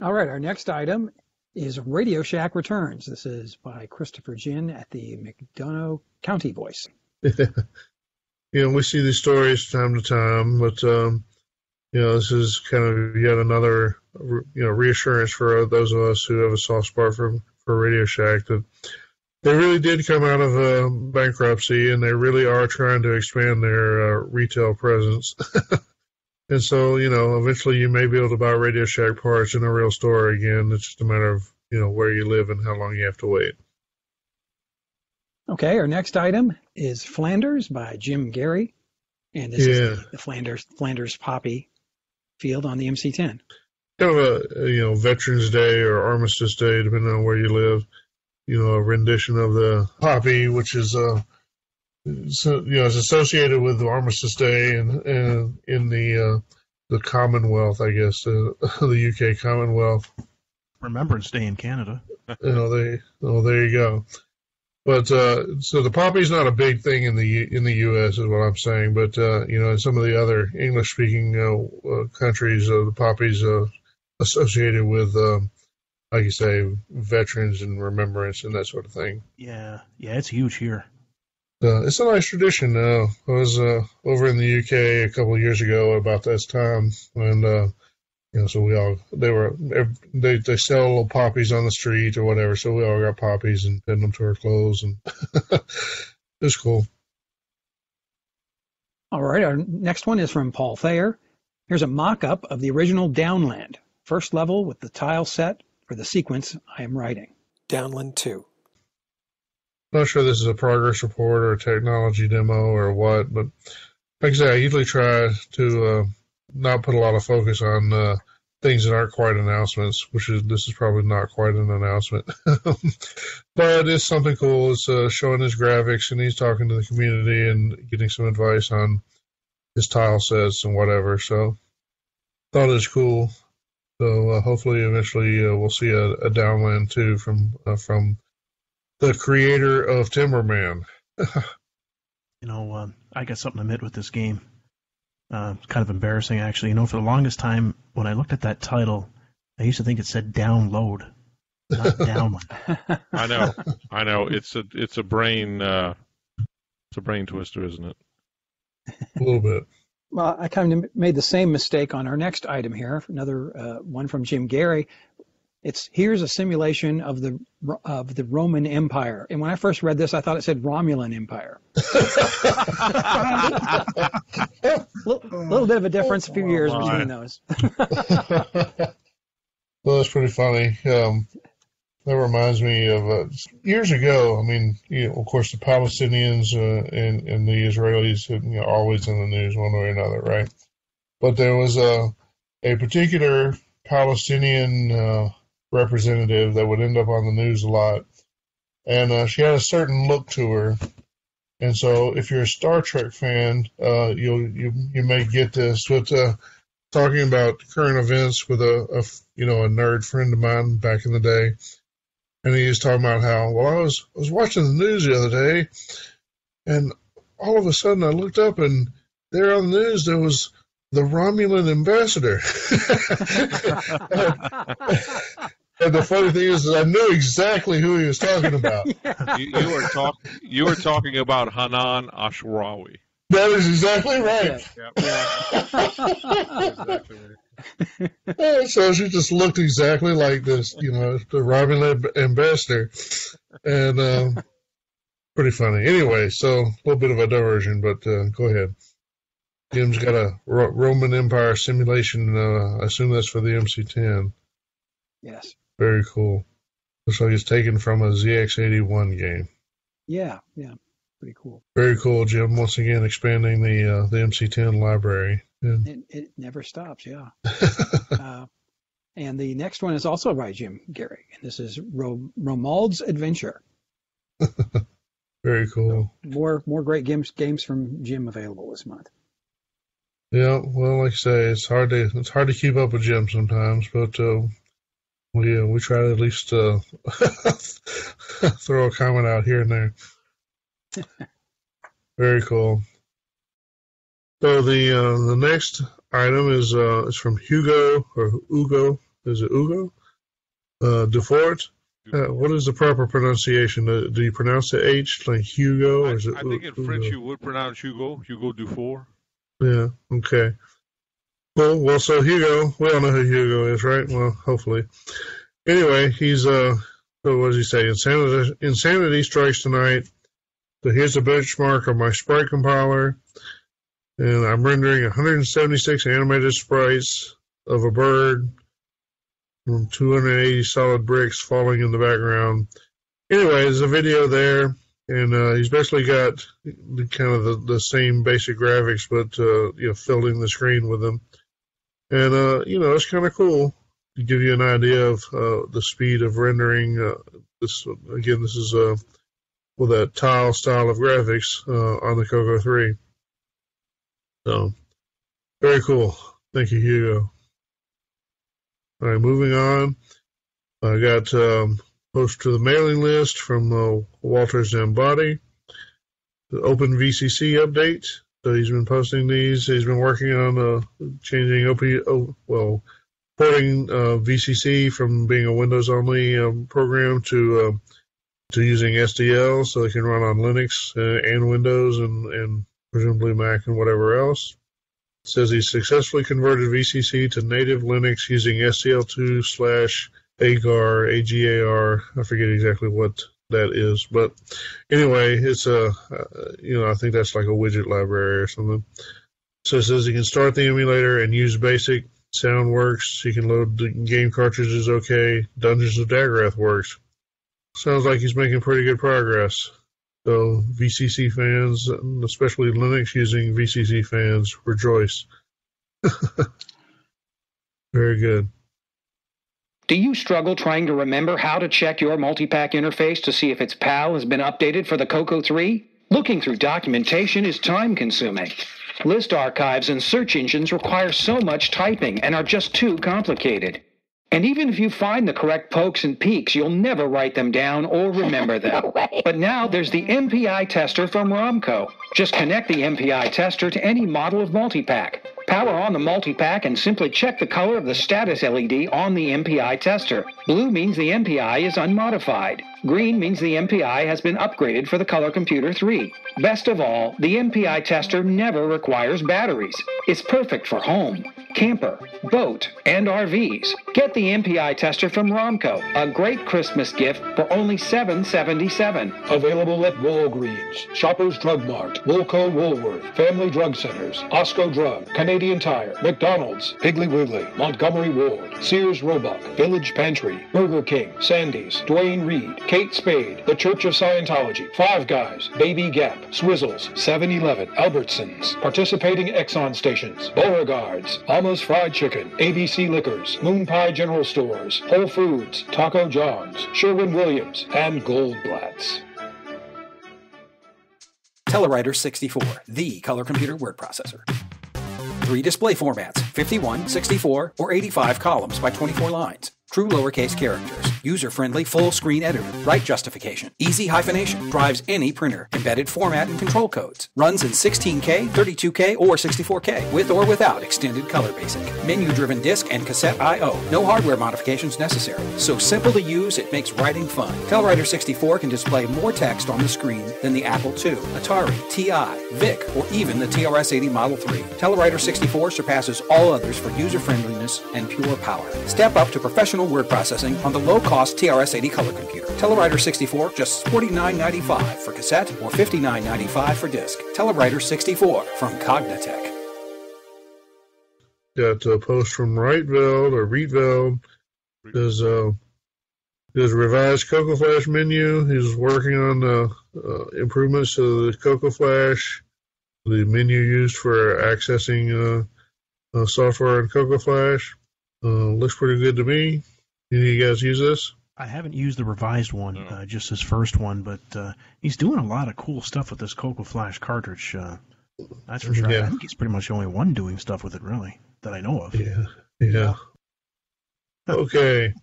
All right, our next item is Radio Shack Returns. This is by Christopher Ginn at the McDonough County Voice. We see these stories time to time, but this is kind of yet another reassurance for those of us who have a soft spot for Radio Shack that they really did come out of bankruptcy, and they really are trying to expand their retail presence. And so, eventually you may be able to buy Radio Shack parts in a real store again. It's just a matter of, where you live and how long you have to wait. Okay, our next item is Flanders by Jim Gary. And this is the Flanders Poppy field on the MC10. Kind of a, Veterans Day or Armistice Day, depending on where you live. A rendition of the Poppy, which is is associated with the Armistice Day and in the Commonwealth, I guess, the UK Commonwealth. Remembrance Day in Canada. There you go. But so the poppy's not a big thing in the U.S. is what I'm saying. But in some of the other English-speaking countries, the poppy's associated with, like you say, veterans and remembrance and that sort of thing. Yeah, it's huge here. It's a nice tradition. I was over in the UK a couple of years ago about this time, and so they sell little poppies on the street or whatever. So we all got poppies and pinned them to our clothes, and it was cool. All right, our next one is from Paul Thayer. Here's a mock-up of the original Downland, first level with the tile set for the sequence I am writing. Downland 2. Not sure this is a progress report or a technology demo or what, but like I say, I usually try to not put a lot of focus on things that aren't quite announcements, this is probably not quite an announcement. But it's something cool. It's showing his graphics, and he's talking to the community and getting some advice on his tile sets and whatever. So thought it was cool. So hopefully eventually we'll see a Downland 2 from the creator of Timberman. I got something to admit with this game. It's kind of embarrassing, actually. For the longest time, when I looked at that title, I used to think it said download, not download. I know. It's a brain twister, isn't it? A little bit. Well, I kind of made the same mistake on our next item here. Another one from Jim Gary. Here's a simulation of the Roman Empire. And when I first read this, I thought it said Romulan Empire. A little bit of a difference, a few years between those. Well, that's pretty funny. That reminds me of years ago. I mean, of course, the Palestinians and the Israelis are always in the news one way or another, right? But there was a particular Palestinian representative that would end up on the news a lot, and she had a certain look to her. And so, if you're a Star Trek fan, you may get this. But talking about current events with a nerd friend of mine back in the day, and he was talking about how I was watching the news the other day, and all of a sudden I looked up, and there on the news there was the Romulan ambassador. And the funny thing is that I knew exactly who he was talking about. You were talking about Hanan Ashrawi. That is exactly right. Yeah. So she just looked exactly like this, the Romulan ambassador, and pretty funny. Anyway, so a little bit of a diversion, but go ahead. Jim's got a Roman Empire simulation. I assume that's for the MC10. Yes. Very cool. Looks like it's taken from a ZX81 game. Yeah, pretty cool. Very cool, Jim. Once again, expanding the MC10 library. Yeah. It never stops, yeah. And the next one is also by Jim Gary, and this is Romuald's Adventure. Very cool. So more great games from Jim available this month. Yeah, well, like I say, it's hard to keep up with Jim sometimes, but we try to at least throw a comment out here and there. Very cool. So the next item is from Hugo or Ugo. Is it Ugo? Dufort. What is the proper pronunciation? Do you pronounce the H like Hugo? Or is it I think in French you would pronounce Hugo Dufort. Yeah, okay. Cool. Well, so Hugo, we all know who Hugo is, right? Well, hopefully. Anyway, he's, so what does he say? Insanity strikes tonight. So here's the benchmark of my sprite compiler. And I'm rendering 176 animated sprites of a bird from 280 solid bricks falling in the background. Anyway, there's a video there, and he's basically got the same basic graphics, but filling the screen with them. And it's kind of cool to give you an idea of the speed of rendering. This is with that tile style of graphics on the CoCo 3. So, very cool. Thank you, Hugo. All right, moving on. I got post to the mailing list from Walter Zambati, the Open VCC update. So he's been posting these. He's been working on changing porting VCC from being a Windows-only program to using SDL, so it can run on Linux and Windows and presumably Mac and whatever else. It says he successfully converted VCC to native Linux using SDL2/AGAR, AGAR. I forget exactly what that is, but anyway, it's I think that's like a widget library or something. So it says he can start the emulator and use basic. Sound works. He can load the game cartridges okay. Dungeons of Daggerath works. Sounds like he's making pretty good progress. So VCC fans, especially Linux using VCC fans, rejoice. Very good. Do you struggle trying to remember how to check your multipack interface to see if its PAL has been updated for the CoCo 3? Looking through documentation is time-consuming. List archives and search engines require so much typing and are just too complicated. And even if you find the correct pokes and peaks, you'll never write them down or remember them. But now there's the MPI tester from Romco. Just connect the MPI tester to any model of multipack. Power on the multipack and simply check the color of the status LED on the MPI tester. Blue means the MPI is unmodified. Green means the MPI has been upgraded for the Color Computer 3. Best of all, the MPI tester never requires batteries. It's perfect for home, camper, boat, and RVs. Get the MPI tester from Romco, a great Christmas gift for only $7.77. Available at Walgreens, Shoppers Drug Mart, Woolco Woolworth, Family Drug Centers, Osco Drug, Canadian Tire, McDonald's, Piggly Wiggly, Montgomery Ward, Sears Roebuck, Village Pantry, Burger King, Sandy's, Duane Reade, Kate Spade, The Church of Scientology, Five Guys, Baby Gap, Swizzles, 7-Eleven, Albertsons, participating Exxon stations, Beauregard's, Mama's Fried Chicken, ABC Liquors, Moon Pie General Stores, Whole Foods, Taco John's, Sherwin-Williams, and Goldblatt's. Telewriter 64, the color computer word processor. 3 display formats, 51, 64, or 85 columns by 24 lines. True lowercase characters. User-friendly full-screen editor. Right justification. Easy hyphenation. Drives any printer. Embedded format and control codes. Runs in 16K, 32K, or 64K. With or without extended color basic. Menu-driven disk and cassette I/O. No hardware modifications necessary. So simple to use, it makes writing fun. Telewriter 64 can display more text on the screen than the Apple II, Atari, TI, VIC, or even the TRS-80 Model 3. Telewriter 64 surpasses all others for user-friendliness and pure power. Step up to professional word processing on the low-cost TRS-80 color computer. Telewriter 64, just $49.95 for cassette or $59.95 for disc. Telewriter 64 from Cognitech. Got a post from Rietveld. There's revised CoCo Flash menu. He's working on improvements to the CoCo Flash, the menu used for accessing software in CoCo Flash. Looks pretty good to me. Any of you guys use this? I haven't used the revised one, just his first one, but he's doing a lot of cool stuff with this CoCo Flash cartridge. That's for sure. Yeah. I think he's pretty much the only one doing stuff with it, really, that I know of. Yeah. Okay.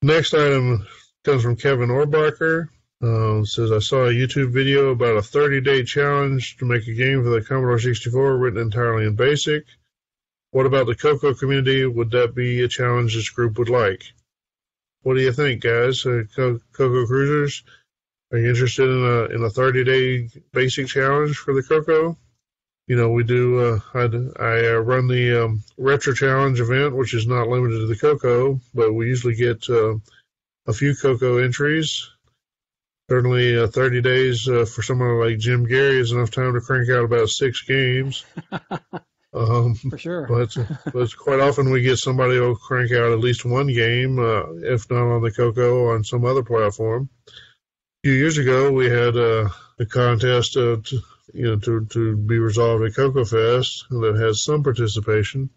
Next item comes from Kevin Orbacher. Says, I saw a YouTube video about a 30-day challenge to make a game for the Commodore 64 written entirely in BASIC. What about the CoCo community? Would that be a challenge this group would like? What do you think, guys? CoCo Cruisers? Are you interested in a 30-day BASIC challenge for the CoCo? You know, we do. I run the Retro Challenge event, which is not limited to the CoCo, but we usually get a few CoCo entries. Certainly, 30 days for someone like Jim Gary is enough time to crank out about 6 games. For sure. But quite often we get somebody who will crank out at least one game, if not on the CoCo, on some other platform. A few years ago, we had a contest to be resolved at CoCo Fest that has some participation.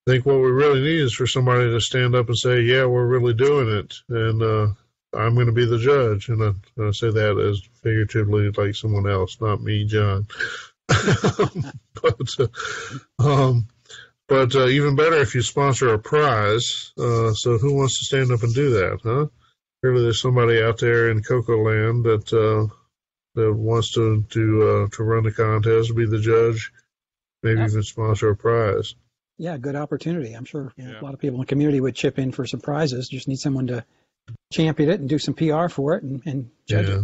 I think what we really need is for somebody to stand up and say, yeah, we're really doing it, and I'm going to be the judge. And I say that as figuratively like someone else, not me, John. But even better if you sponsor a prize. So who wants to stand up and do that, huh? Clearly there's somebody out there in CoCo land that wants to run the contest, be the judge, maybe even sponsor a prize. Yeah, good opportunity. I'm sure a lot of people in the community would chip in for some prizes. Just need someone to champion it and do some PR for it and judge it.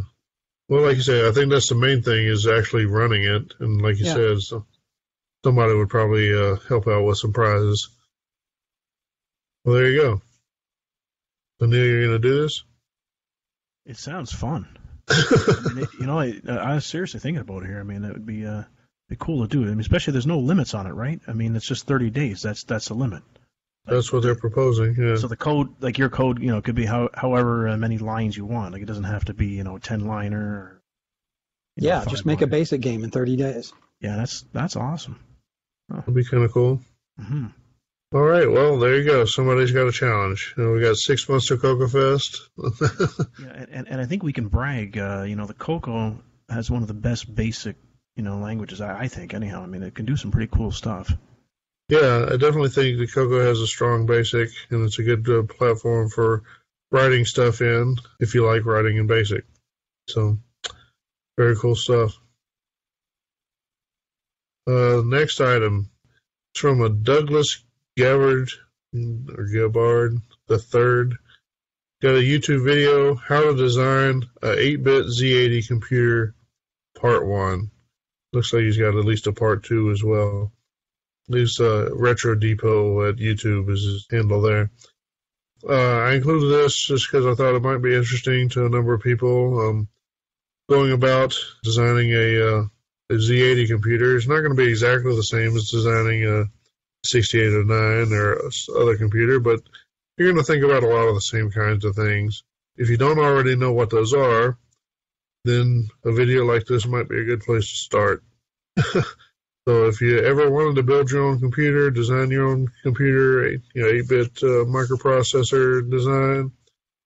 Well, like you say, I think that's the main thing is actually running it. And like you said, somebody would probably help out with some prizes. Well, there you go. So, Neil, you're going to do this? It sounds fun. I was seriously thinking about it here. I mean, that would be cool to do. I mean, especially there's no limits on it, right? I mean, it's just 30 days. That's the limit. That's what they're proposing, yeah. So the code, like your code, could be however many lines you want. Like it doesn't have to be, 10-liner. Just make a basic game in 30 days. Yeah, that's awesome. That'd be kind of cool. Mm-hmm. All right, well, there you go. Somebody's got a challenge. We got 6 months to CoCo Fest. and I think we can brag. The CoCo has one of the best basic, languages. I think, anyhow. I mean, it can do some pretty cool stuff. Yeah, I definitely think the CoCo has a strong BASIC, and it's a good platform for writing stuff in if you like writing in BASIC. So, very cool stuff. Next item is from a Douglas Gabbard the third. Got a YouTube video, How to Design a 8-bit Z80 Computer, Part 1. Looks like he's got at least a Part 2 as well. At least Retro Depot at YouTube is his handle there. I included this just because I thought it might be interesting to a number of people. Going about designing a Z80 computer is not going to be exactly the same as designing a 6809 or other computer, but you're going to think about a lot of the same kinds of things. If you don't already know what those are, then a video like this might be a good place to start. So if you ever wanted to build your own computer, design your own computer, 8-bit microprocessor design,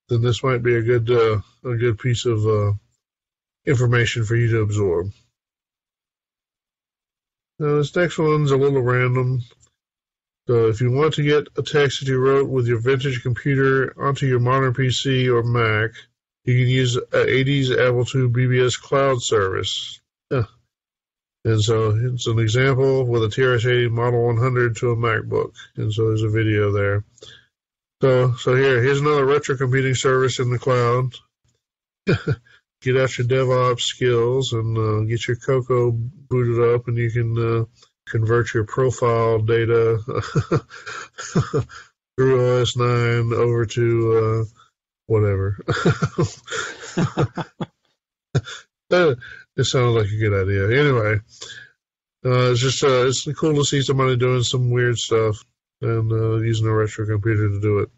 then this might be a good piece of information for you to absorb. Now, this next one's a little random. So if you want to get a text that you wrote with your vintage computer onto your modern PC or Mac, you can use an 80s Apple II BBS cloud service. And so it's an example with a TRS-80 Model 100 to a MacBook. And so there's a video there. So here's another retro computing service in the cloud. Get out your DevOps skills and get your CoCo booted up, and you can convert your profile data through OS 9 over to whatever. It sounded like a good idea. Anyway, it's cool to see somebody doing some weird stuff and using a retro computer to do it.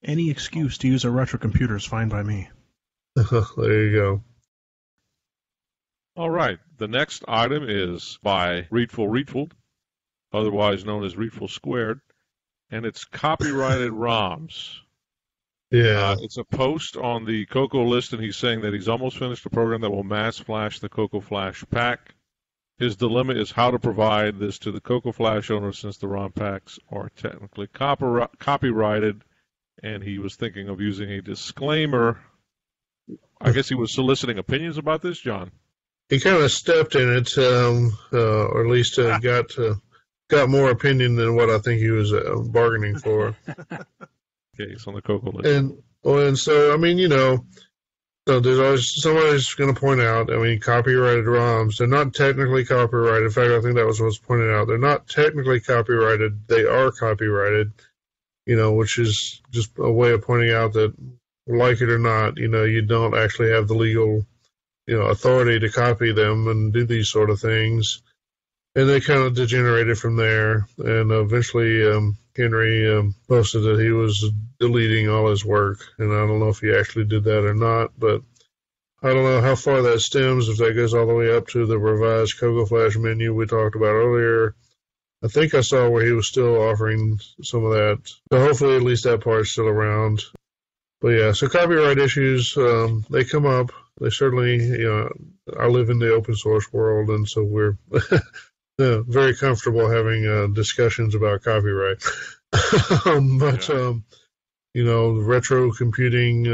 Any excuse to use a retro computer is fine by me. There you go. All right. The next item is by Readful, otherwise known as Readful Squared, and it's copyrighted ROMs. Yeah. It's a post on the CoCo list, and he's saying that he's almost finished a program that will mass flash the CoCo Flash pack. His dilemma is how to provide this to the CoCo Flash owner since the ROM packs are technically copyrighted, and he was thinking of using a disclaimer. I guess he was soliciting opinions about this, John. He kind of stepped in it, or at least got more opinion than what I think he was bargaining for. Okay, he's on the CoCo list. And so, I mean, so there's always somebody's going to point out, I mean, copyrighted ROMs, they're not technically copyrighted. In fact, I think that was what's pointed out. They're not technically copyrighted. They are copyrighted, which is just a way of pointing out that, like it or not, you don't actually have the legal, authority to copy them and do these sort of things. And they kind of degenerated from there. And eventually, Henry posted that he was deleting all his work. And I don't know if he actually did that or not, but I don't know how far that stems, if that goes all the way up to the revised CoCo Flash menu we talked about earlier. I think I saw where he was still offering some of that. So hopefully at least that part's still around. But yeah, so copyright issues, they come up. They certainly, I live in the open source world, and so we're very comfortable having discussions about copyright. Retro computing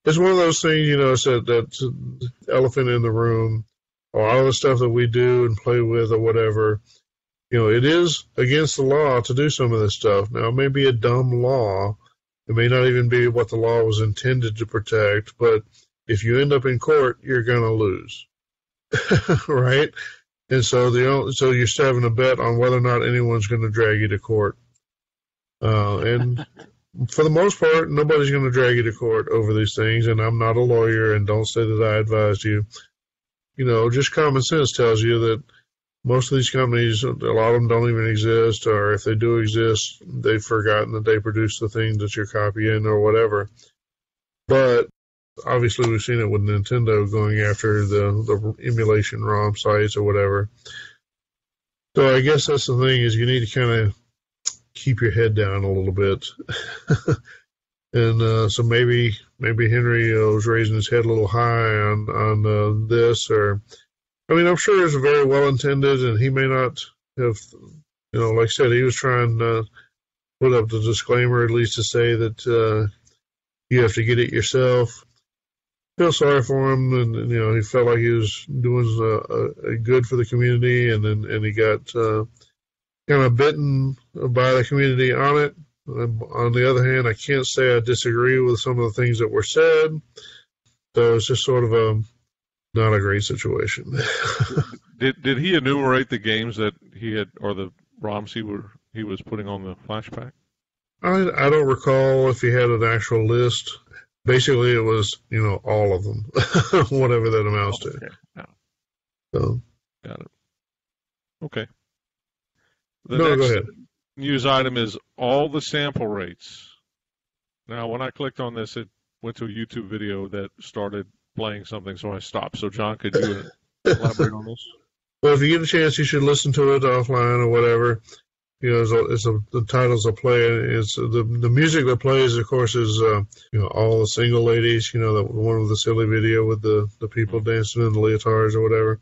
is one of those things, so that's elephant in the room. A lot of the stuff that we do and play with or whatever, it is against the law to do some of this stuff. Now, it may be a dumb law. It may not even be what the law was intended to protect, but if you end up in court, you're going to lose, right? And so you're still having a bet on whether or not anyone's going to drag you to court. And for the most part, nobody's going to drag you to court over these things, and I'm not a lawyer, and don't say that I advised you. Just common sense tells you that most of these companies, a lot of them don't even exist, or if they do exist, they've forgotten that they produce the thing that you're copying or whatever. But obviously, we've seen it with Nintendo going after the emulation ROM sites or whatever. So I guess that's the thing, is you need to kind of keep your head down a little bit. And so maybe Henry was raising his head a little high on this, or I mean, I'm sure it's very well intended, and he may not have, like I said, he was trying to put up the disclaimer at least to say that you have to get it yourself. Feel sorry for him, and he felt like he was doing a good for the community, and he got kind of bitten by the community on it. On the other hand, I can't say I disagree with some of the things that were said, so it's just sort of not a great situation. Did he enumerate the games that he had, or the ROMs he was putting on the flash pack? I don't recall if he had an actual list. Basically, it was all of them, whatever that amounts to. Okay. Yeah. So got it. Okay. Go ahead. News item is all the sample rates. Now, when I clicked on this, it went to a YouTube video that started playing something, so I stopped. So, John, could you elaborate on this? Well, if you get a chance, you should listen to it offline or whatever. The titles of play. It's the music that plays, of course, is all the single ladies. The one with the silly video with the people dancing in the leotards or whatever.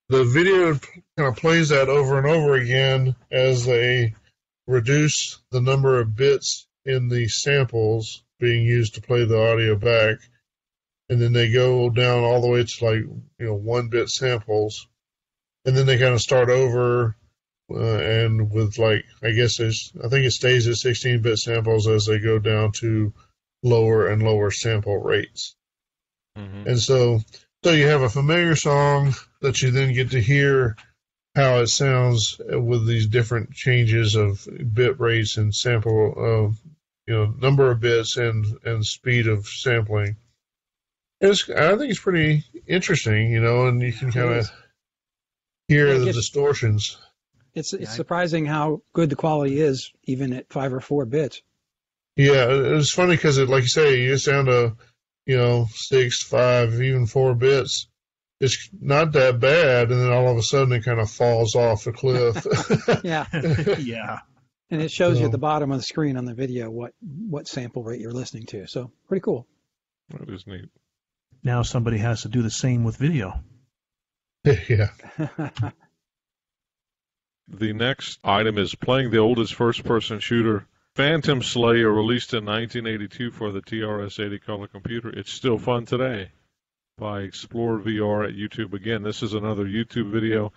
The video kind of plays that over and over again as they reduce the number of bits in the samples being used to play the audio back, and then they go down all the way to 1-bit samples, and then they kind of start over, and with I think it stays at 16-bit samples as they go down to lower and lower sample rates. Mm-hmm. And so you have a familiar song that you then get to hear how it sounds with these different changes of bit rates and sample, number of bits and speed of sampling. I think it's pretty interesting, and you can kind of hear the distortions. It's surprising how good the quality is, even at 5 or 4 bits. Yeah, it's funny because, like you say, you get down to 6, 5, even 4 bits. It's not that bad, and then all of a sudden it kind of falls off the cliff. Yeah. Yeah. And it shows you at the bottom of the screen on the video what sample rate you're listening to. So pretty cool. That is neat. Now somebody has to do the same with video. Yeah. The next item is playing the oldest first-person shooter, Phantom Slayer, released in 1982 for the TRS-80 color computer. It's still fun today, by Explore VR at YouTube. Again, this is another YouTube video.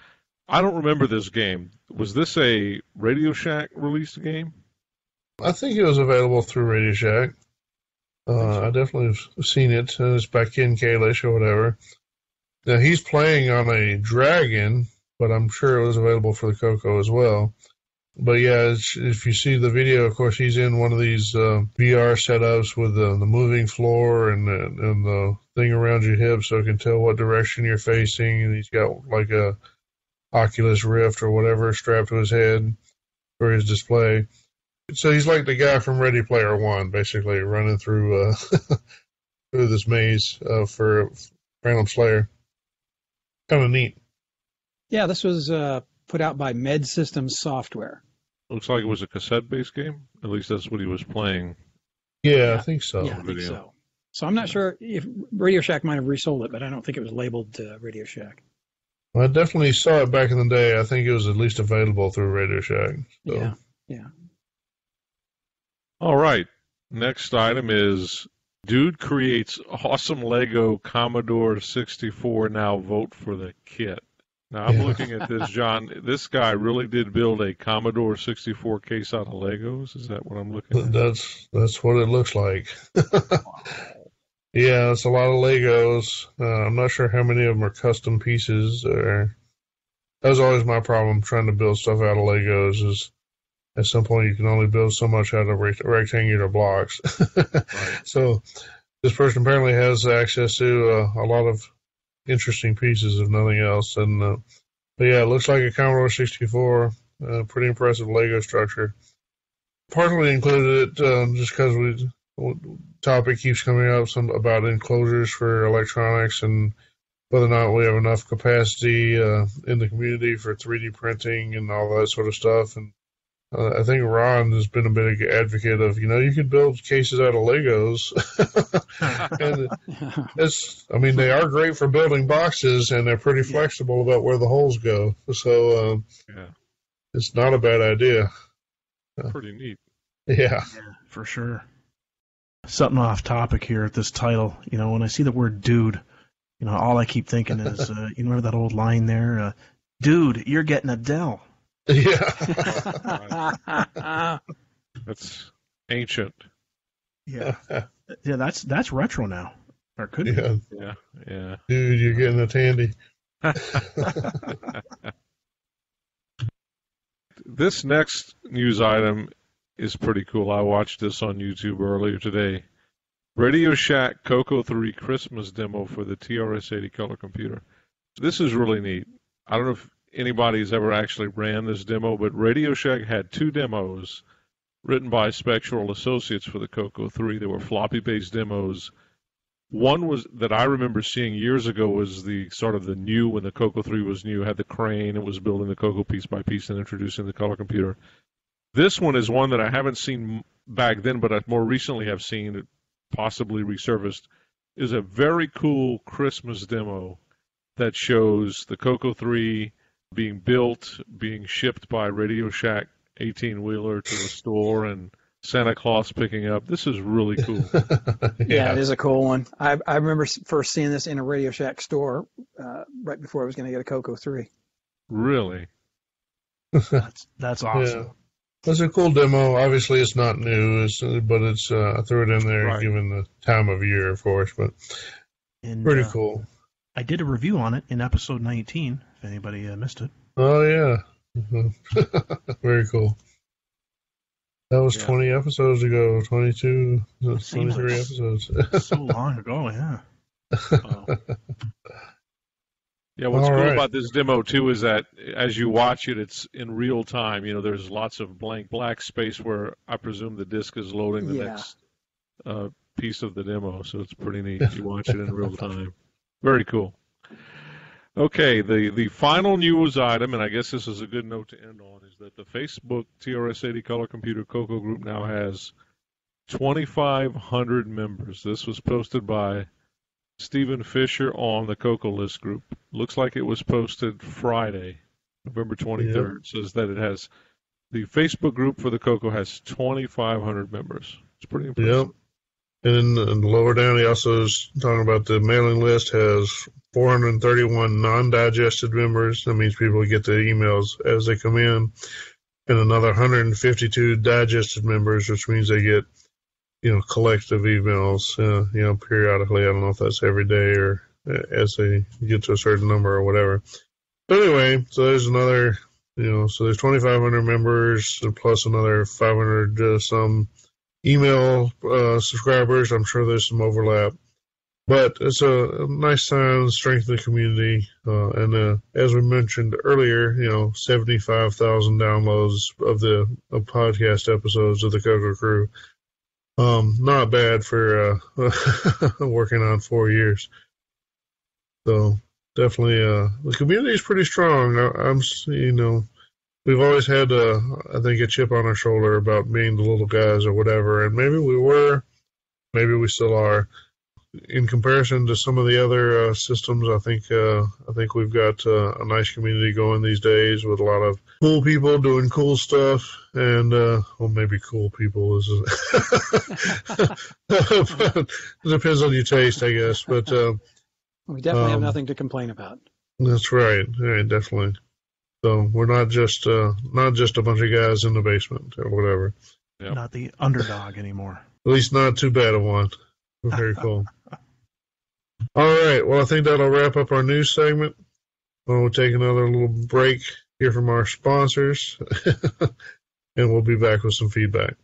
I don't remember this game. Was this a Radio Shack released game? I think it was available through Radio Shack. I definitely have seen it. It's by Ken Kalish or whatever. Now, he's playing on a dragon, but I'm sure it was available for the CoCo as well. But yeah, if you see the video, of course, he's in one of these VR setups with the moving floor and the thing around your hip so it can tell what direction you're facing. And he's got like a Oculus Rift or whatever strapped to his head for his display. So he's like the guy from Ready Player One, basically, running through through this maze for Phantom Slayer. Kind of neat. Yeah, this was put out by Med Systems Software. Looks like it was a cassette-based game. At least that's what he was playing. Yeah, I think so. Yeah, I think so. So I'm not sure if Radio Shack might have resold it, but I don't think it was labeled Radio Shack. Well, I definitely saw it back in the day. I think it was at least available through Radio Shack. So. Yeah. All right. Next item is dude creates awesome Lego Commodore 64. Now vote for the kit. Now, I'm looking at this, John. This guy really did build a Commodore 64 case out of Legos. Is that what I'm looking at? That's what it looks like. Yeah, it's a lot of Legos. I'm not sure how many of them are custom pieces. That was always my problem trying to build stuff out of Legos. Is at some point you can only build so much out of rectangular blocks. Right. So this person apparently has access to a lot of interesting pieces, if nothing else. And but yeah, it looks like a Commodore 64. Pretty impressive Lego structure. Partly included it just because topic keeps coming up about enclosures for electronics and whether or not we have enough capacity in the community for 3D printing and all that sort of stuff. And I think Ron has been a big advocate of, you could build cases out of Legos. And they are great for building boxes, and they're pretty flexible about where the holes go. So it's not a bad idea. Pretty neat. Yeah, for sure. Something off topic here at this title. When I see the word dude, all I keep thinking is, you remember that old line there? Dude, you're getting a Dell. Yeah. That's ancient. Yeah. Yeah, that's retro now. Or could be. Yeah. Dude, you're getting a Tandy. This next news item is pretty cool. I watched this on YouTube earlier today. Radio Shack CoCo 3 Christmas demo for the TRS-80 color computer. This is really neat. I don't know if anybody's ever actually ran this demo, but Radio Shack had two demos written by Spectral Associates for the CoCo 3. They were floppy-based demos. One was that I remember seeing years ago was the sort of the new, when the CoCo 3 was new, had the crane, it was building the CoCo piece by piece and introducing the color computer. This one is one that I haven't seen back then, but I more recently have seen it possibly resurfaced, is a very cool Christmas demo that shows the CoCo 3 being built, being shipped by Radio Shack 18-wheeler to the store, and Santa Claus picking up. This is really cool. Yeah, it is a cool one. I remember first seeing this in a Radio Shack store right before I was going to get a CoCo 3. Really? That's awesome. Yeah. It's a cool demo. Obviously, it's not new, but it's I threw it in there given the time of year, of course. But pretty cool. I did a review on it in episode 19, if anybody missed it. Oh, yeah. Very cool. That was 20 episodes ago, 22, 23 episodes. So long ago, yeah. Yeah, what's cool about this demo, too, is that as you watch it, it's in real time. There's lots of blank black space where I presume the disc is loading the next piece of the demo, so it's pretty neat. You watch it in real time. Very cool. Okay, the final news item, and I guess this is a good note to end on, is that the Facebook TRS-80 Color Computer CoCo group now has 2,500 members. This was posted by Stephen Fisher on the CoCo list group. Looks like it was posted Friday, November 23rd. Yep. Says that it has the Facebook group for the CoCo has 2,500 members. It's pretty impressive. Yep. And then lower down, he also is talking about the mailing list has 431 non-digested members. That means people get the emails as they come in. And another 152 digested members, which means they get, collective emails, periodically. I don't know if that's every day or as they get to a certain number or whatever. But anyway, so there's another, so there's 2,500 members plus another 500 some email subscribers. I'm sure there's some overlap. But it's a nice sign, strength of the community. And as we mentioned earlier, 75,000 downloads of the podcast episodes of the CoCo Crew. Not bad for working on 4 years. So definitely, the community is pretty strong. We've always had, I think, a chip on our shoulder about being the little guys or whatever, and maybe we were, maybe we still are. In comparison to some of the other systems, I think we've got a nice community going these days with a lot of cool people doing cool stuff, and maybe cool people is it depends on your taste, I guess. But we definitely have nothing to complain about. That's right, definitely. So we're not just a bunch of guys in the basement or whatever. Yep. Not the underdog anymore. At least not too bad of one. Very cool. All right. Well, I think that'll wrap up our news segment. We'll take another little break here from our sponsors, and we'll be back with some feedback.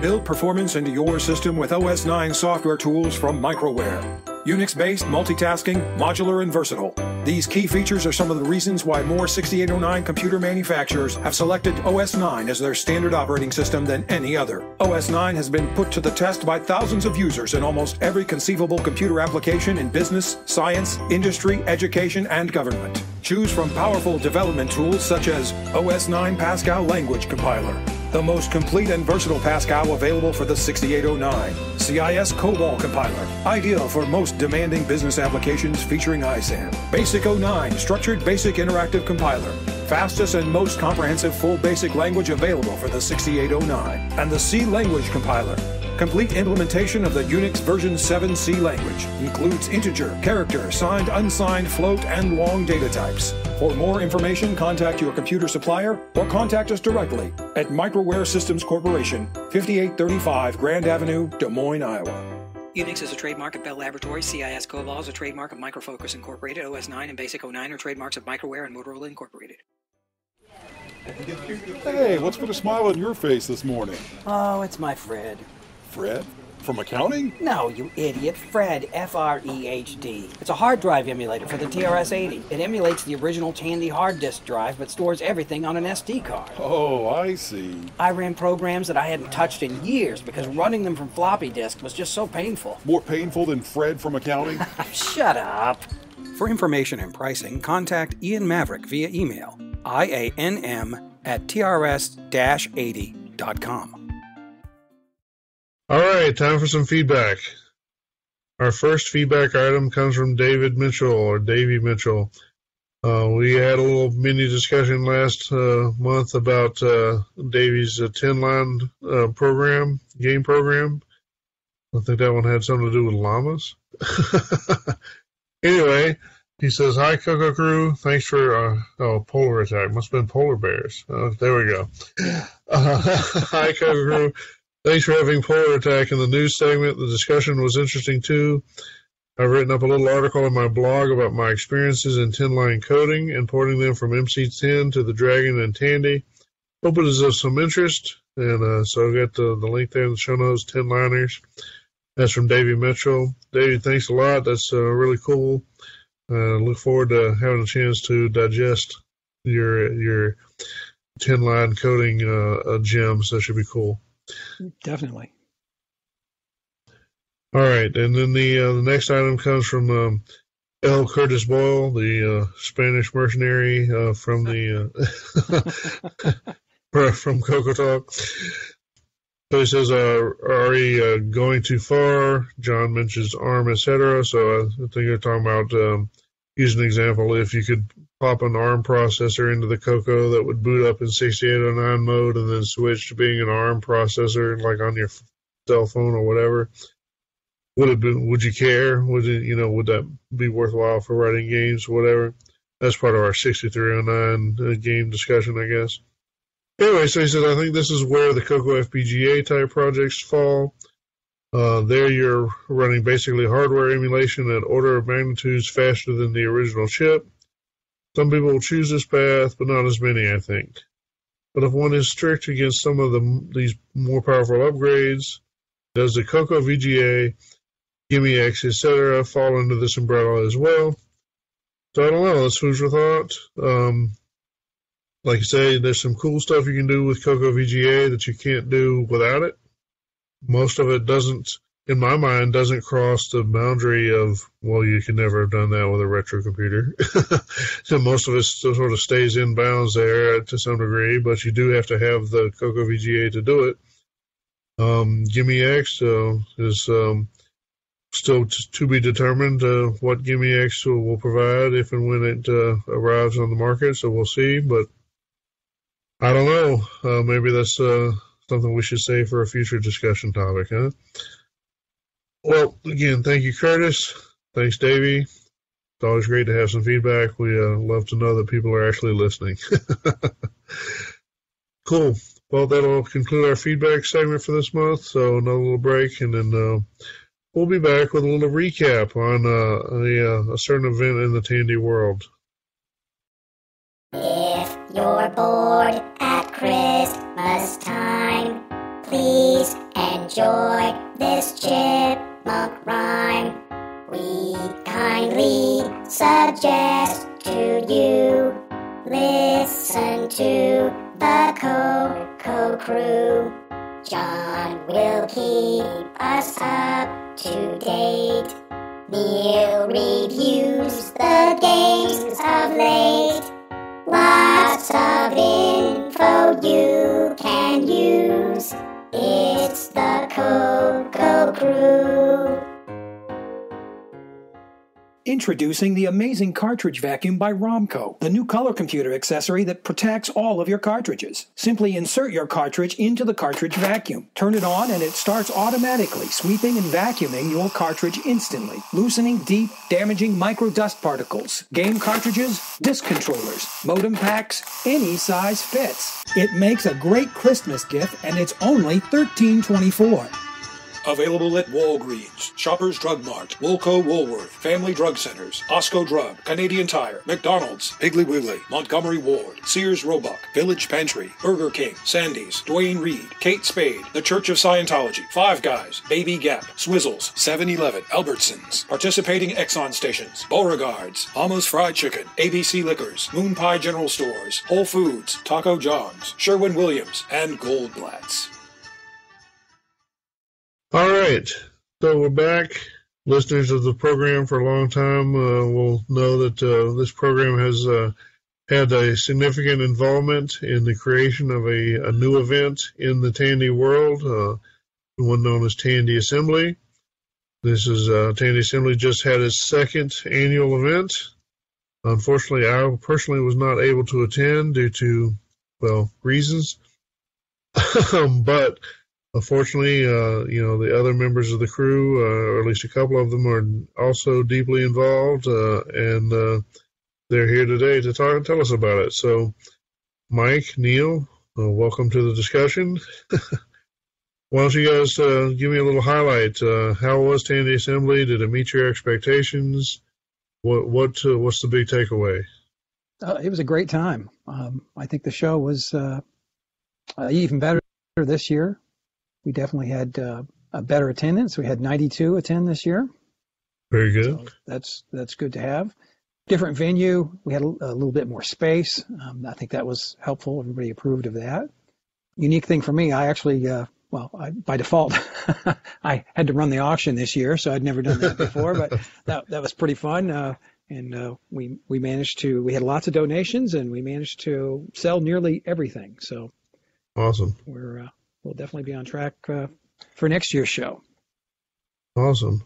Build performance into your system with OS 9 software tools from Microware. Unix-based, multitasking, modular, and versatile. These key features are some of the reasons why more 6809 computer manufacturers have selected OS 9 as their standard operating system than any other. OS 9 has been put to the test by thousands of users in almost every conceivable computer application in business, science, industry, education, and government. Choose from powerful development tools such as OS 9 Pascal Language Compiler, the most complete and versatile Pascal available for the 6809. CIS COBOL Compiler, ideal for most demanding business applications featuring ISAM. Basic 09 Structured Basic Interactive Compiler, fastest and most comprehensive full basic language available for the 6809. And the C Language Compiler, complete implementation of the Unix version 7 C language, includes integer, character, signed, unsigned, float, and long data types. For more information, contact your computer supplier or contact us directly at Microware Systems Corporation, 5835 Grand Avenue, Des Moines, Iowa. Unix is a trademark of Bell Laboratories. CIS COBOL is a trademark of Microfocus Incorporated. OS 9 and Basic 09 are trademarks of Microware and Motorola Incorporated. Hey, what's put a smile on your face this morning? Oh, it's my Fred. Fred? From accounting? No, you idiot. Fred, F-R-E-H-D. It's a hard drive emulator for the TRS-80. It emulates the original Tandy hard disk drive, but stores everything on an SD card. Oh, I see. I ran programs that I hadn't touched in years because running them from floppy disk was just so painful. More painful than Fred from accounting? Shut up. For information and pricing, contact Ian Maverick via email, ianm@trs-80.com. All right, time for some feedback. Our first feedback item comes from David Mitchell, or Davey Mitchell. We had a little mini discussion last month about Davey's 10-line game program. I think that one had something to do with llamas. Anyway, he says, "Hi, CoCo Crew. Thanks for polar attack. Must have been polar bears. There we go. Hi, CoCo Crew. Thanks for having Polar Attack in the news segment. The discussion was interesting, too. I've written up a little article on my blog about my experiences in 10-line coding and porting them from MC10 to the Dragon and Tandy. Hope it is of some interest. And so I've got the link there in the show notes, 10-liners. That's from Davey Mitchell. Davey, thanks a lot. That's really cool. Look forward to having a chance to digest your 10-line coding gems. That should be cool. Definitely. All right, and then the next item comes from L. Curtis Boyle, the Spanish mercenary from the from CoCo Talk. So he says, are going too far? John mentions ARM, etc. So I think you're talking about, use an example, if you could pop an ARM processor into the CoCo that would boot up in 6809 mode and then switch to being an ARM processor, like on your cell phone or whatever. Would you care? Would that be worthwhile for writing games or whatever? That's part of our 6309 game discussion, I guess. Anyway, so he says, I think this is where the CoCo FPGA type projects fall. There you're running basically hardware emulation at order of magnitudes faster than the original chip. Some people will choose this path, but not as many, I think. But if one is strict against some of these more powerful upgrades, does the CoCo VGA, Gimme X, etc. fall under this umbrella as well? So I don't know. That's food for thought. Like I say, there's some cool stuff you can do with CoCo VGA that you can't do without it. Most of it doesn't, in my mind, doesn't cross the boundary of, well, you can never have done that with a retro computer. So most of it still sort of stays in bounds there to some degree, but you do have to have the CoCo VGA to do it. Gimme X is still to be determined what Gimme X will provide if and when it arrives on the market, so we'll see, but I don't know. Maybe that's something we should say for a future discussion topic, huh? Well, again, thank you, Curtis. Thanks, Davey. It's always great to have some feedback. We love to know that people are actually listening. Cool. Well, that'll conclude our feedback segment for this month, so another little break, and then we'll be back with a little recap on a certain event in the Tandy world. If you're bored at Christmas time, please enjoy this chipmunk rhyme. We kindly suggest to you, listen to the CoCo crew. John will keep us up to date. Neil reviews the games of late. Lots of info you can use. It's the CoCo crew. Introducing the amazing cartridge vacuum by Romco, the new color computer accessory that protects all of your cartridges. Simply insert your cartridge into the cartridge vacuum. Turn it on and it starts automatically, sweeping and vacuuming your cartridge instantly, loosening deep, damaging micro dust particles. Game cartridges, disc controllers, modem packs, any size fits. It makes a great Christmas gift and it's only $13.24. Available at Walgreens, Shoppers Drug Mart, Woolco Woolworth, Family Drug Centers, Osco Drug, Canadian Tire, McDonald's, Piggly Wiggly, Montgomery Ward, Sears Roebuck, Village Pantry, Burger King, Sandy's, Duane Reade, Kate Spade, The Church of Scientology, Five Guys, Baby Gap, Swizzles, 7-Eleven, Albertsons, participating Exxon stations, Beauregard's, Almost Fried Chicken, ABC Liquors, Moon Pie General Stores, Whole Foods, Taco John's, Sherwin-Williams, and Goldblatt's. All right, so we're back. Listeners of the program for a long time will know that this program has had a significant involvement in the creation of a new event in the Tandy world, one known as Tandy Assembly. This is Tandy Assembly just had its second annual event. Unfortunately, I personally was not able to attend due to, well, reasons, but unfortunately, the other members of the crew, or at least a couple of them, are also deeply involved, and they're here today to tell us about it. So, Mike, Neil, welcome to the discussion. Why don't you guys give me a little highlight? How was Tandy Assembly? Did it meet your expectations? What's the big takeaway? It was a great time. I think the show was even better this year. We definitely had a better attendance. We had 92 attend this year. Very good. So that's good to have. Different venue. We had a little bit more space. I think that was helpful. Everybody approved of that. Unique thing for me, I actually, by default, I had to run the auction this year, so I'd never done that before. But that was pretty fun. And we managed to. We had lots of donations, and we managed to sell nearly everything. So awesome. we'll definitely be on track for next year's show. Awesome.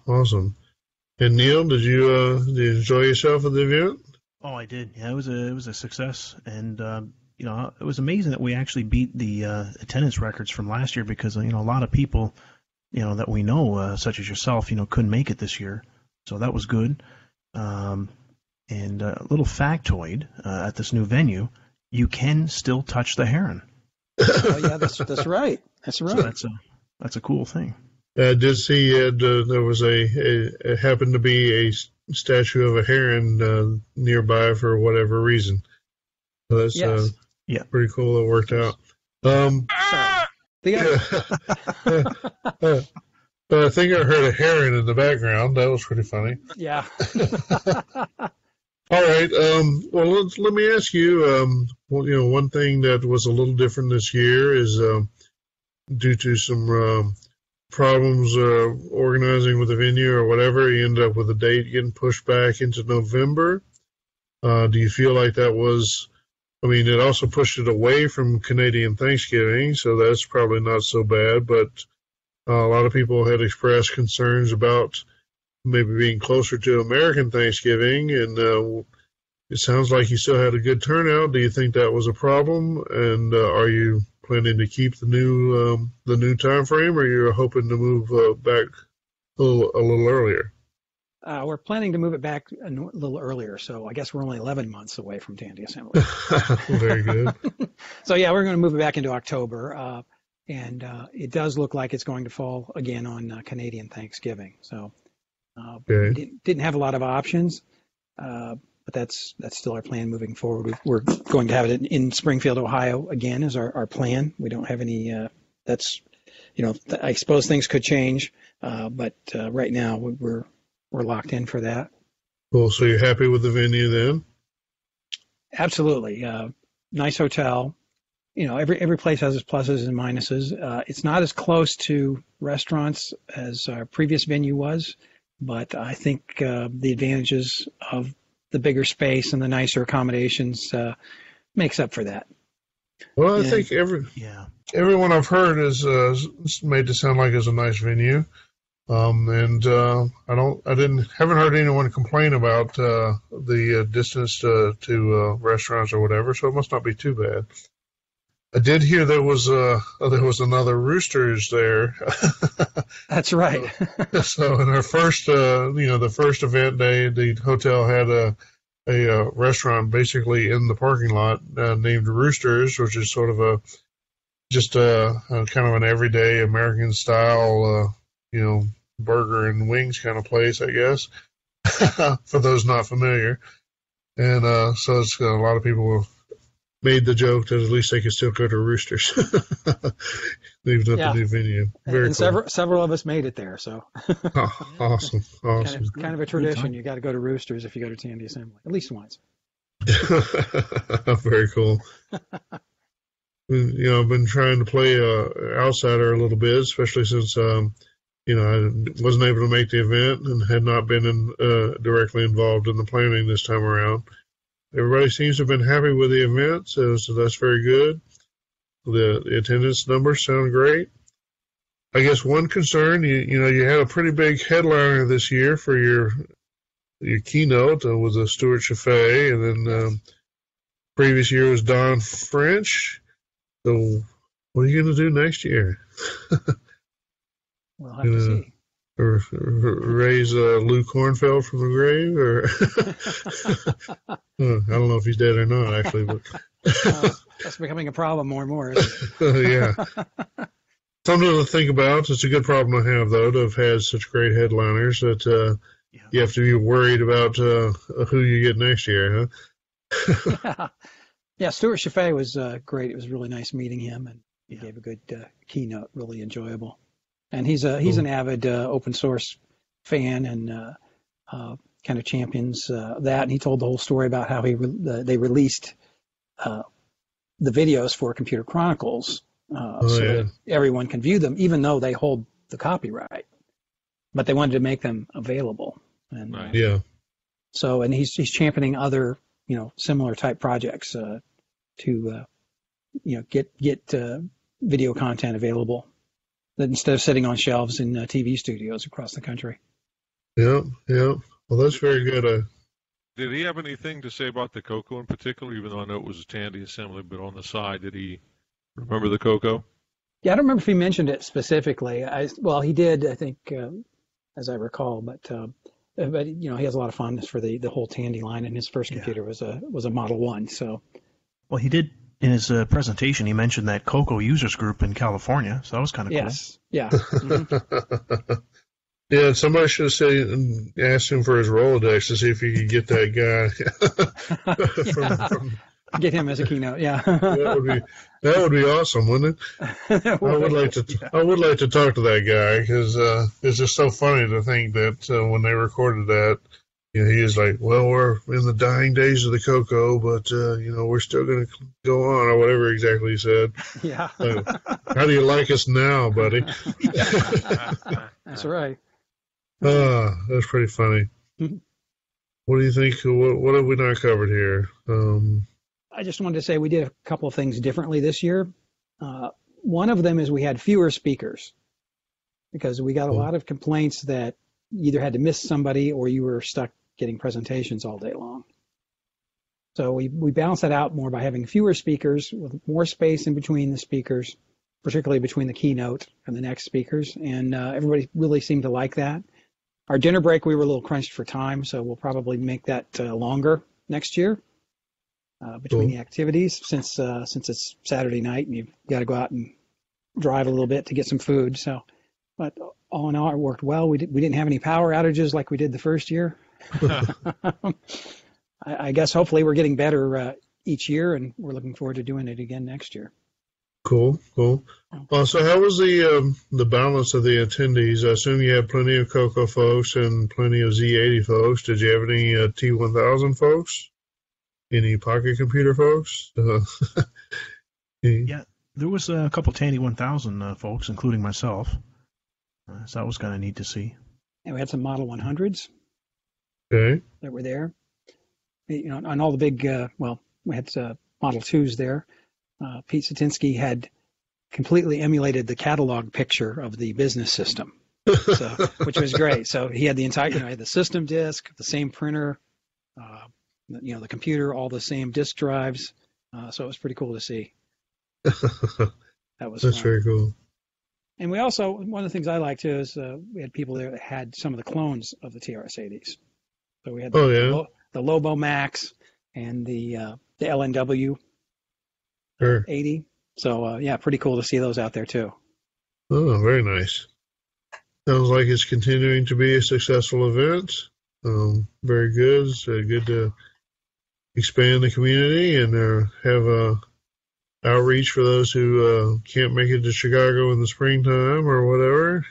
And Neil, did you enjoy yourself at the event? Oh, I did. Yeah, it was a success, and it was amazing that we actually beat the attendance records from last year because a lot of people that we know, such as yourself, couldn't make it this year, so that was good. And a little factoid at this new venue, you can still touch the heron. Oh yeah, that's right. That's right. So that's a cool thing. I did see there was it happened to be a statue of a heron nearby for whatever reason. So that's yes. Pretty cool. It worked out. I think I heard a heron in the background. That was pretty funny. Yeah. All right. Well, let me ask you. One thing that was a little different this year is due to some problems organizing with the venue or whatever, you end up with a date getting pushed back into November. Do you feel like that was? I mean, it also pushed it away from Canadian Thanksgiving, so that's probably not so bad. But a lot of people had expressed concerns about maybe being closer to American Thanksgiving, and it sounds like you still had a good turnout. Do you think that was a problem? And are you planning to keep the new time frame, or you're hoping to move back a little earlier? We're planning to move it back a little earlier, so I guess we're only 11 months away from Tandy Assembly. Very good. So yeah, we're going to move it back into October, and it does look like it's going to fall again on Canadian Thanksgiving. So we didn't have a lot of options, but that's still our plan moving forward. We're going to have it in Springfield, Ohio again is our plan. We don't have any. I suppose things could change, but right now we're locked in for that. Cool. So you're happy with the venue then? Absolutely. Nice hotel. Every place has its pluses and minuses. It's not as close to restaurants as our previous venue was, but I think the advantages of the bigger space and the nicer accommodations makes up for that. Well, I think everyone I've heard is made to sound like it's a nice venue. And haven't heard anyone complain about the distance to restaurants or whatever, so it must not be too bad. I did hear there was another Roosters there. That's right. So in our first, the first event day, the hotel had a restaurant basically in the parking lot named Roosters, which is sort of a kind of an everyday American style, burger and wings kind of place, I guess, for those not familiar. And so it's a lot of people made the joke that at least they could still go to Roosters, leaving up the new venue. Very cool. Several of us made it there, so. Awesome. Kind of a tradition. You got to go to Roosters if you go to Tandy Assembly, at least once. Very cool. I've been trying to play outsider a little bit, especially since I wasn't able to make the event and had not been directly involved in the planning this time around. Everybody seems to have been happy with the event, so that's very good. The attendance numbers sound great. I guess one concern, you had a pretty big headliner this year for your keynote with Stuart Chaffee, and then previous year was Don French. So what are you going to do next year? We'll have to see. Or raise Lou Kornfeld from the grave, or I don't know if he's dead or not, actually. But that's becoming a problem more and more. Yeah, something to think about. It's a good problem to have, though, to have had such great headliners that you have to be worried about who you get next year, huh? Yeah, Stuart Chaffee was great. It was really nice meeting him, and he gave a good keynote, really enjoyable. And he's an avid open source fan and kind of champions that. And he told the whole story about how they released the videos for Computer Chronicles that everyone can view them, even though they hold the copyright. But they wanted to make them available. And so, and he's championing other similar type projects to get video content available instead of sitting on shelves in TV studios across the country. Yep. Well, that's very good. Did he have anything to say about the CoCo in particular, even though I know it was a Tandy assembly, but on the side, did he remember the CoCo? Yeah, I don't remember if he mentioned it specifically. Well, he did, I think, as I recall, but he has a lot of fondness for the whole Tandy line, and his first computer was a Model 1. So, well, he did in his presentation. He mentioned that CoCo users group in California, so that was kind of cool. Yes, yeah. Mm-hmm. Yeah, somebody should have asked him for his Rolodex to see if he could get that guy from Get him as a keynote, yeah. That would be awesome, wouldn't it? I would like to talk to that guy because it's just so funny to think that when they recorded that, he was like, "Well, we're in the dying days of the CoCo, but we're still going to go on," or whatever exactly he said. Yeah. How do you like us now, buddy? That's right. That's pretty funny. What do you think? What have we not covered here? I just wanted to say we did a couple of things differently this year. One of them is we had fewer speakers because we got a lot of complaints that you either had to miss somebody or you were stuck getting presentations all day long. So we balanced that out more by having fewer speakers with more space in between the speakers, particularly between the keynote and the next speakers. And everybody really seemed to like that. Our dinner break, we were a little crunched for time, so we'll probably make that longer next year. Between the activities, since it's Saturday night and you've got to go out and drive a little bit to get some food. So, but all in all, it worked well. We didn't have any power outages like we did the first year. I guess hopefully we're getting better each year, and we're looking forward to doing it again next year. Cool. So how was the balance of the attendees? I assume you had plenty of CoCo folks and plenty of Z80 folks. Did you have any T1000 folks? Any pocket computer folks? Yeah, there was a couple Tandy 1000 folks, including myself. So that was kind of neat to see. And we had some Model 100s. Okay. That were there. On all the big, we had Model 2s there. Pete Satinsky had completely emulated the catalog picture of the business system, which was great. So he had the entire, the system disk, the same printer, the computer, all the same disk drives. So it was pretty cool to see. That's fun. Very cool. And we also, one of the things I liked too is we had people there that had some of the clones of the TRS-80s. So we had the Lobo Max and the LNW 80. So pretty cool to see those out there too. Oh, very nice. Sounds like it's continuing to be a successful event. Very good. It's good to expand the community and have outreach for those who can't make it to Chicago in the springtime or whatever.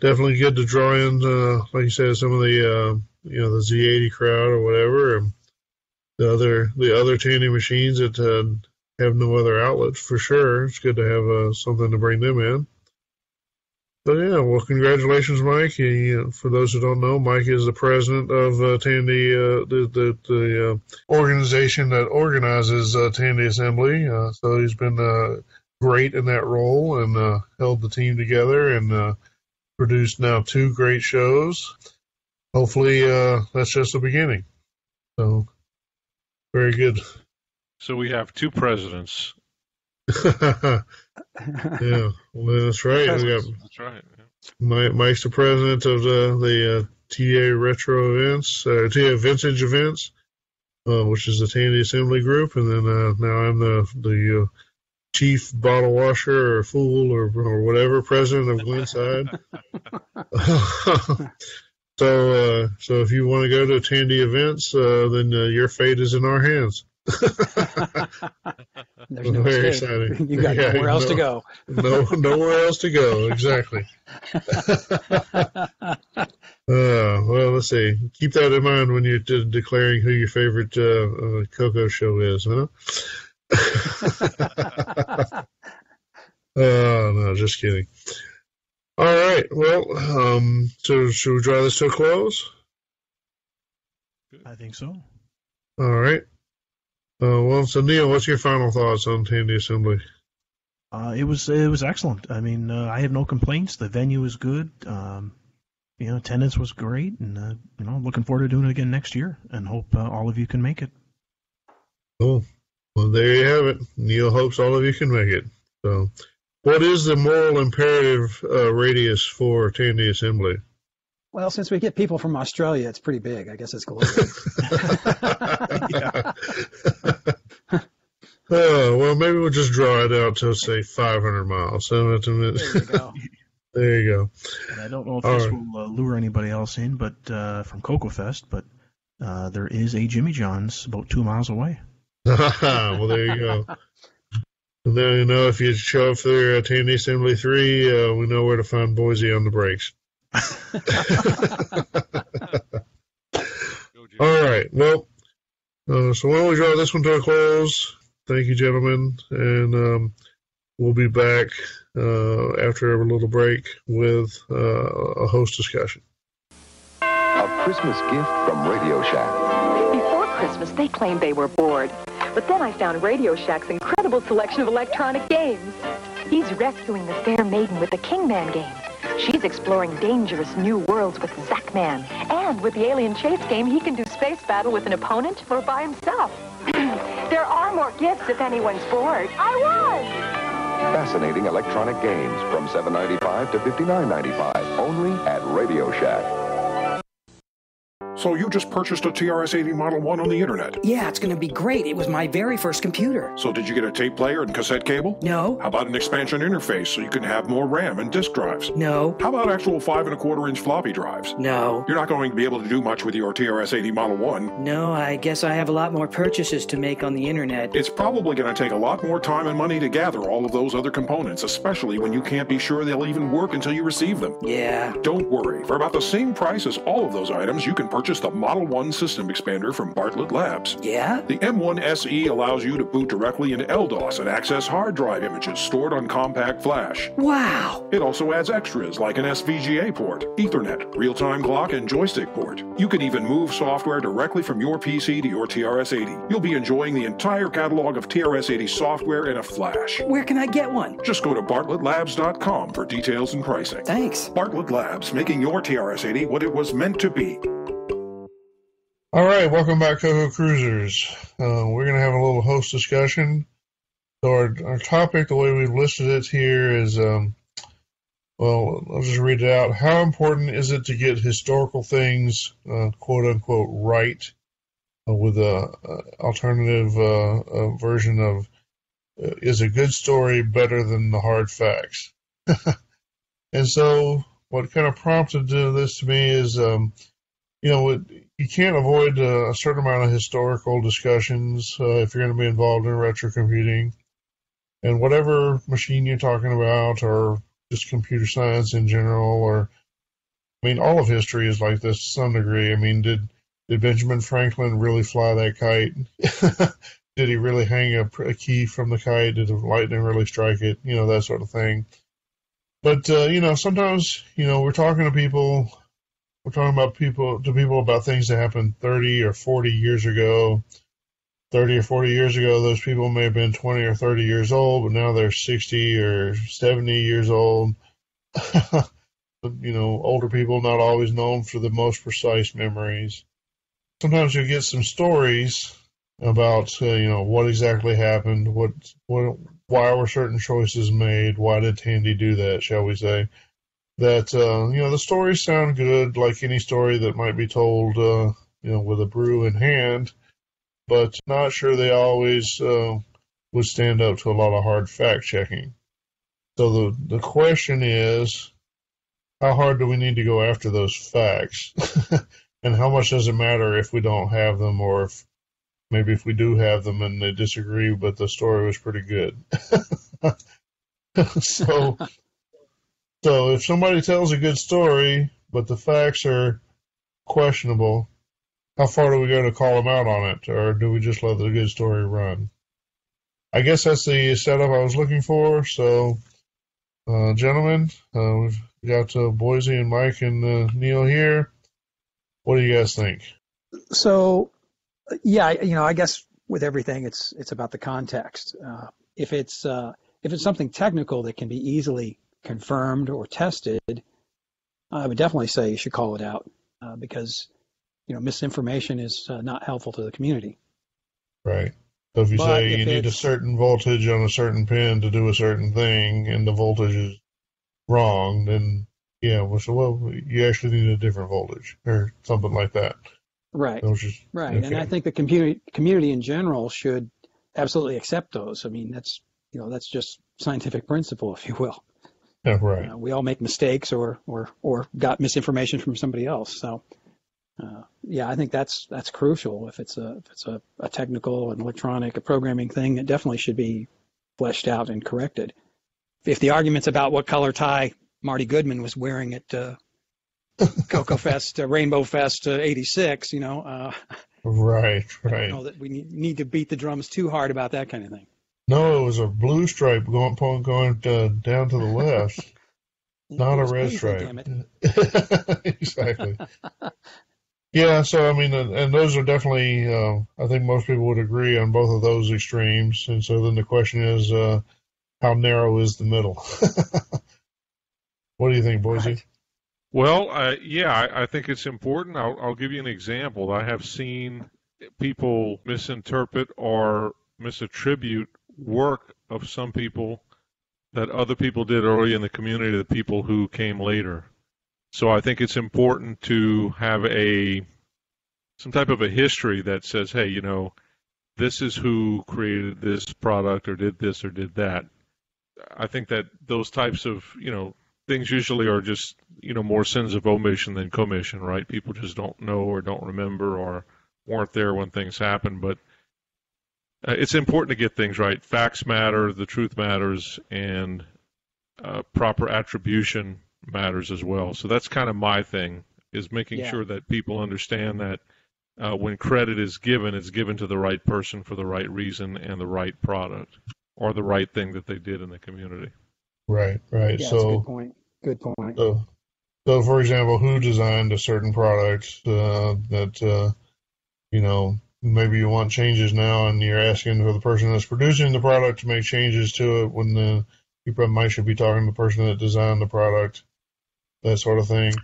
Definitely good to draw in, like you said, some of the the Z80 crowd or whatever, and the other Tandy machines that have no other outlet for sure. It's good to have something to bring them in. So well, congratulations, Mike. For those who don't know, Mike is the president of Tandy, the organization that organizes Tandy Assembly. So he's been great in that role and held the team together and produced now 2 great shows. Hopefully, that's just the beginning. So, very good. So we have 2 presidents. Yeah, well, that's right. That's right. Yeah. Mike's the president of the TA Retro Events, TA Vintage Events, which is the Tandy Assembly Group, and then now I'm the chief bottle washer or fool or whatever president of Glenside. So if you want to go to Tandy events, then your fate is in our hands. There's no very escape. exciting. You got nowhere else to go. Nowhere else to go. Exactly. Well, let's see. Keep that in mind when you're declaring who your favorite CoCo show is, huh? No, just kidding. All right. Well, so should we draw this to a close? I think so. All right. Well, so Neil, what's your final thoughts on Tandy Assembly? It was excellent. I mean, I have no complaints. The venue is good. Attendance was great, and looking forward to doing it again next year, and hope all of you can make it. Cool. Well, there you have it. Neil hopes all of you can make it. So, what is the moral imperative radius for Tandy Assembly? Well, since we get people from Australia, it's pretty big. I guess it's global. Well, maybe we'll just draw it out to, say, 500 miles. So there you go. There you go. And I don't know if this will lure anybody else in, but from CoCo Fest, but there is a Jimmy John's about 2 miles away. Well, there you go. And then, if you show up for Tandy Assembly 3, we know where to find Boise on the brakes. All right. Well, so why don't we draw this one to a close? Thank you, gentlemen. And we'll be back after a little break with a host discussion. A Christmas gift from Radio Shack. Before Christmas, they claimed they were bored. But then I found Radio Shack's incredible selection of electronic games. He's rescuing the fair maiden with the Kingman game. She's exploring dangerous new worlds with Zackman. And with the Alien Chase game, he can do space battle with an opponent or by himself. There are more gifts if anyone's bored. I was! Fascinating electronic games from $7.95 to $59.95, only at Radio Shack. So you just purchased a TRS-80 Model 1 on the internet? Yeah, it's going to be great. It was my very first computer. So did you get a tape player and cassette cable? No. How about an expansion interface so you can have more RAM and disk drives? No. How about actual 5 1/4-inch floppy drives? No. You're not going to be able to do much with your TRS-80 Model 1. No, I guess I have a lot more purchases to make on the internet. It's probably going to take a lot more time and money to gather all of those other components, especially when you can't be sure they'll even work until you receive them. Yeah. Don't worry. For about the same price as all of those items, you can purchase the Model 1 system expander from Bartlett Labs. Yeah? The M1 SE allows you to boot directly into LDOS and access hard drive images stored on compact flash. Wow! It also adds extras like an SVGA port, Ethernet, real-time clock, and joystick port. You can even move software directly from your PC to your TRS-80. You'll be enjoying the entire catalog of TRS-80 software in a flash. Where can I get one? Just go to bartlettlabs.com for details and pricing. Thanks. Bartlett Labs, making your TRS-80 what it was meant to be. All right, welcome back, CoCo Cruisers. We're going to have a little host discussion. So our topic, the way we've listed it here is, I'll just read it out. How important is it to get historical things, quote-unquote, right, with an alternative version of, is a good story better than the hard facts? And so what kind of prompted this to me is, you can't avoid a certain amount of historical discussions if you're going to be involved in retro computing. And whatever machine you're talking about, or just computer science in general, all of history is like this to some degree. Did Benjamin Franklin really fly that kite? Did he really hang a key from the kite? Did the lightning really strike it? That sort of thing. But, sometimes, we're talking to people. We're talking about people about things that happened 30 or 40 years ago. 30 or 40 years ago, those people may have been 20 or 30 years old, but now they're 60 or 70 years old. Older people not always known for the most precise memories. Sometimes you get some stories about, what exactly happened, why were certain choices made, why did Tandy do that, shall we say. That, the stories sound good, like any story that might be told, with a brew in hand, but not sure they always would stand up to a lot of hard fact-checking. So the question is, how hard do we need to go after those facts? And how much does it matter if we don't have them, or if we do have them and they disagree, but the story was pretty good? So if somebody tells a good story, but the facts are questionable, how far do we go to call them out on it, or do we just let the good story run? I guess that's the setup I was looking for. So, gentlemen, we've got Boise and Mike and Neil here. What do you guys think? So, yeah, I guess with everything, it's about the context. If it's something technical that can be easily confirmed or tested, I would definitely say you should call it out, because misinformation is not helpful to the community. Right. So if you say you need a certain voltage on a certain pin to do a certain thing, and the voltage is wrong, then you actually need a different voltage or something like that. Right. Right. Okay. And I think the community in general should absolutely accept those. I mean, that's just scientific principle, if you will. Yeah, right. We all make mistakes or got misinformation from somebody else. So, I think that's crucial. If it's a technical and electronic, a programming thing, it definitely should be fleshed out and corrected. If the argument's about what color tie Marty Goodman was wearing at CoCo Fest, Rainbow Fest '86, Right. I don't know that we need to beat the drums too hard about that kind of thing. No, it was a blue stripe going down to the left, not a red stripe. Damn it. Exactly. Yeah, so I mean, and those are definitely, I think most people would agree on both of those extremes. And so then the question is, how narrow is the middle? What do you think, Boise? Right. Well, I think it's important. I'll give you an example. I have seen people misinterpret or misattribute work of some people that other people did early in the community to the people who came later. So I think it's important to have some type of a history that says, hey, this is who created this product or did this or did that. I think that those types of, things usually are just, more sins of omission than commission, right? People just don't know or don't remember or weren't there when things happen. But it's important to get things right. Facts matter, the truth matters, and proper attribution matters as well. So that's kind of my thing, is making sure that people understand that when credit is given, it's given to the right person for the right reason and the right product or the right thing that they did in the community. Right. Yeah, that's a good point. Good point. So, for example, who designed a certain product that, maybe you want changes now, and you're asking for the person that's producing the product to make changes to it when you probably should be talking to the person that designed the product, that sort of thing.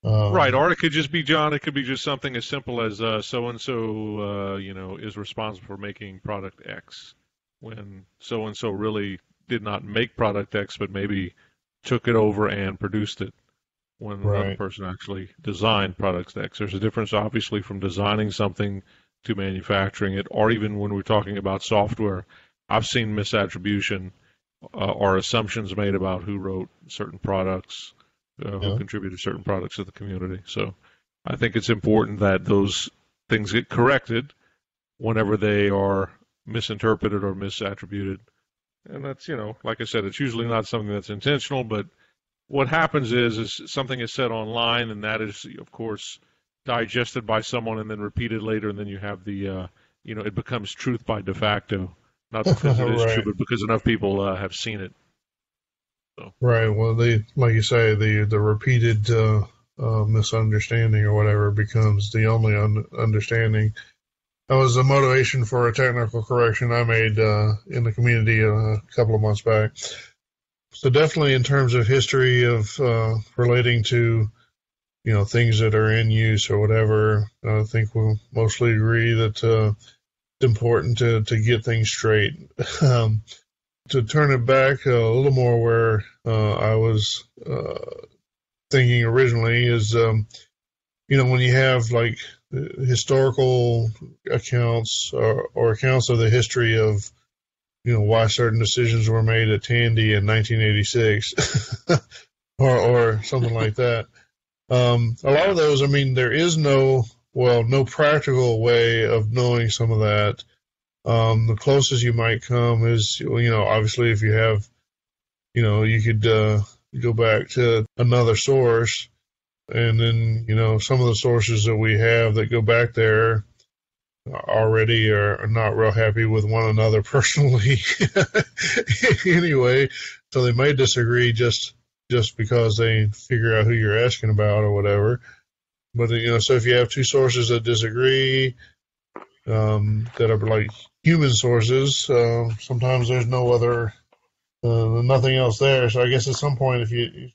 Right, or it could just be, John, it could be just something as simple as so-and-so, is responsible for making product X, when so-and-so really did not make product X, but maybe took it over and produced it when another person actually designed product X. There's a difference, obviously, from designing something to manufacturing it, or even when we're talking about software. I've seen misattribution or assumptions made about who wrote certain products, who contributed certain products to the community. So I think it's important that those things get corrected whenever they are misinterpreted or misattributed. And that's, like I said, it's usually not something that's intentional, but what happens is something is said online, and that is, of course, digested by someone and then repeated later, and then you have the, it becomes truth by de facto, not because it is true, but because enough people have seen it. So. Right. Well, like you say, the repeated misunderstanding or whatever becomes the only understanding. That was the motivation for a technical correction I made in the community a couple of months back. So definitely in terms of history of relating to, things that are in use or whatever, I think we'll mostly agree that it's important to get things straight. To turn it back a little more where I was thinking originally is, when you have like historical accounts or accounts of the history of, why certain decisions were made at Tandy in 1986 or something like that. A lot of those, there is no practical way of knowing some of that. The closest you might come is, obviously if you have, you could go back to another source, and then, some of the sources that we have that go back there already are not real happy with one another personally anyway, so they may disagree just because they figure out who you're asking about or whatever. But, so if you have two sources that disagree, that are like human sources. Sometimes there's no other, nothing else there. So I guess at some point, if you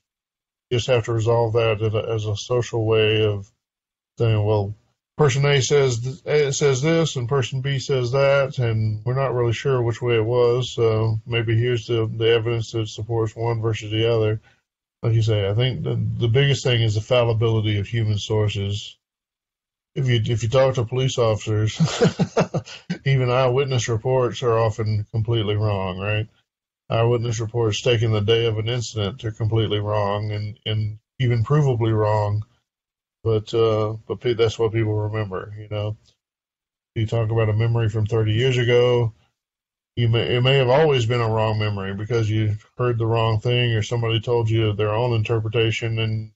just have to resolve that as a social way of saying, well, person A says this and person B says that, and we're not really sure which way it was. So maybe here's the evidence that supports one versus the other. Like you say, I think the biggest thing is the fallibility of human sources. If you talk to police officers, even eyewitness reports are often completely wrong, right? Eyewitness reports taking the day of an incident are completely wrong and even provably wrong. But that's what people remember, you know. You talk about a memory from 30 years ago, it may have always been a wrong memory because you heard the wrong thing or somebody told you their own interpretation and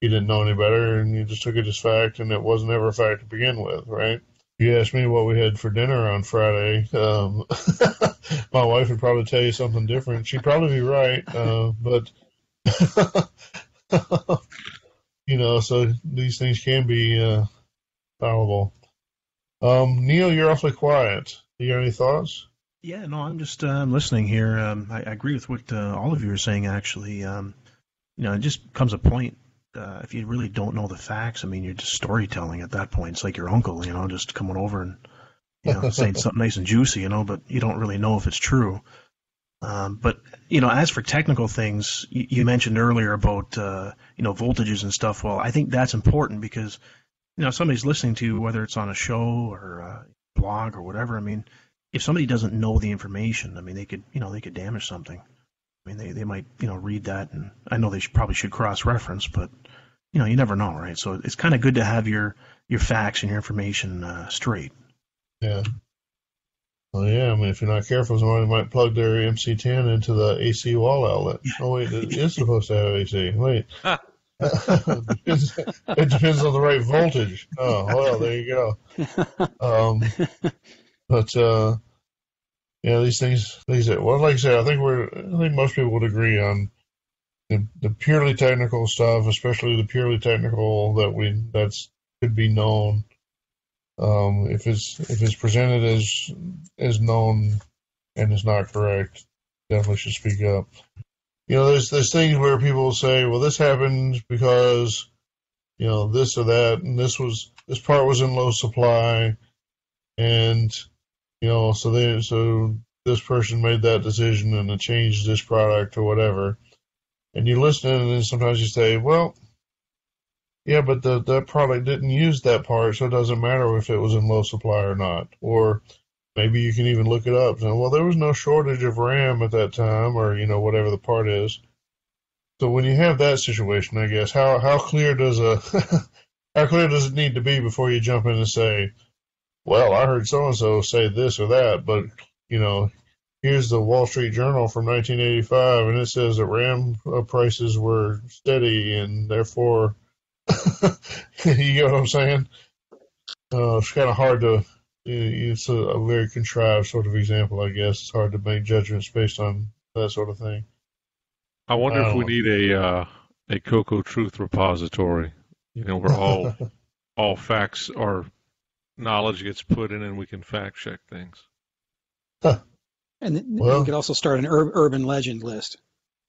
you didn't know any better and you just took it as fact and it wasn't ever a fact to begin with, right? If you asked me what we had for dinner on Friday, my wife would probably tell you something different. She'd probably be right, but you know, so these things can be fallible. Neil, you're awfully quiet. You got any thoughts? Yeah, no, I'm just listening here. I agree with what all of you are saying, actually. You know, it just comes a point, if you really don't know the facts, I mean, you're just storytelling at that point. It's like your uncle, you know, just coming over and, you know, saying something nice and juicy, you know, but you don't really know if it's true. But, you know, as for technical things, you mentioned earlier about, you know, voltages and stuff. Well, I think that's important because, you know, if somebody's listening to, whether it's on a show or a blog or whatever, I mean, if somebody doesn't know the information, I mean, they could damage something. I mean, they might, you know, read that, and I know they probably should cross-reference, but, you know, you never know, right? So it's kind of good to have your facts and your information straight. Yeah. Well, yeah, I mean, if you're not careful, somebody might plug their MC10 into the AC wall outlet. Oh, wait, it is supposed to have AC. Wait. It depends on the right voltage. Oh, well, there you go. But, yeah, these things, well, like I said, I think most people would agree on the purely technical stuff, especially the purely technical that could be known. If it's presented as known and is not correct, definitely should speak up. You know, there's things where people say, well, this happened because, you know, this or that, and this part was in low supply, and, you know, so this person made that decision and it changed this product or whatever. And you listen and then sometimes you say, well, yeah, but that product didn't use that part, so it doesn't matter if it was in low supply or not. Or maybe you can even look it up. And, well, there was no shortage of RAM at that time, or, you know, whatever the part is. So when you have that situation, I guess, how clear does how clear does it need to be before you jump in and say, well, I heard so-and-so say this or that, but, you know, here's the Wall Street Journal from 1985, and it says that RAM prices were steady, and therefore, you get what I'm saying? It's kind of hard to, it's a very contrived sort of example, I guess. It's hard to make judgments based on that sort of thing. I wonder if we need a CoCo Truth repository, you know, where all facts or knowledge gets put in and we can fact check things. Huh. And you could also start an urban legend list.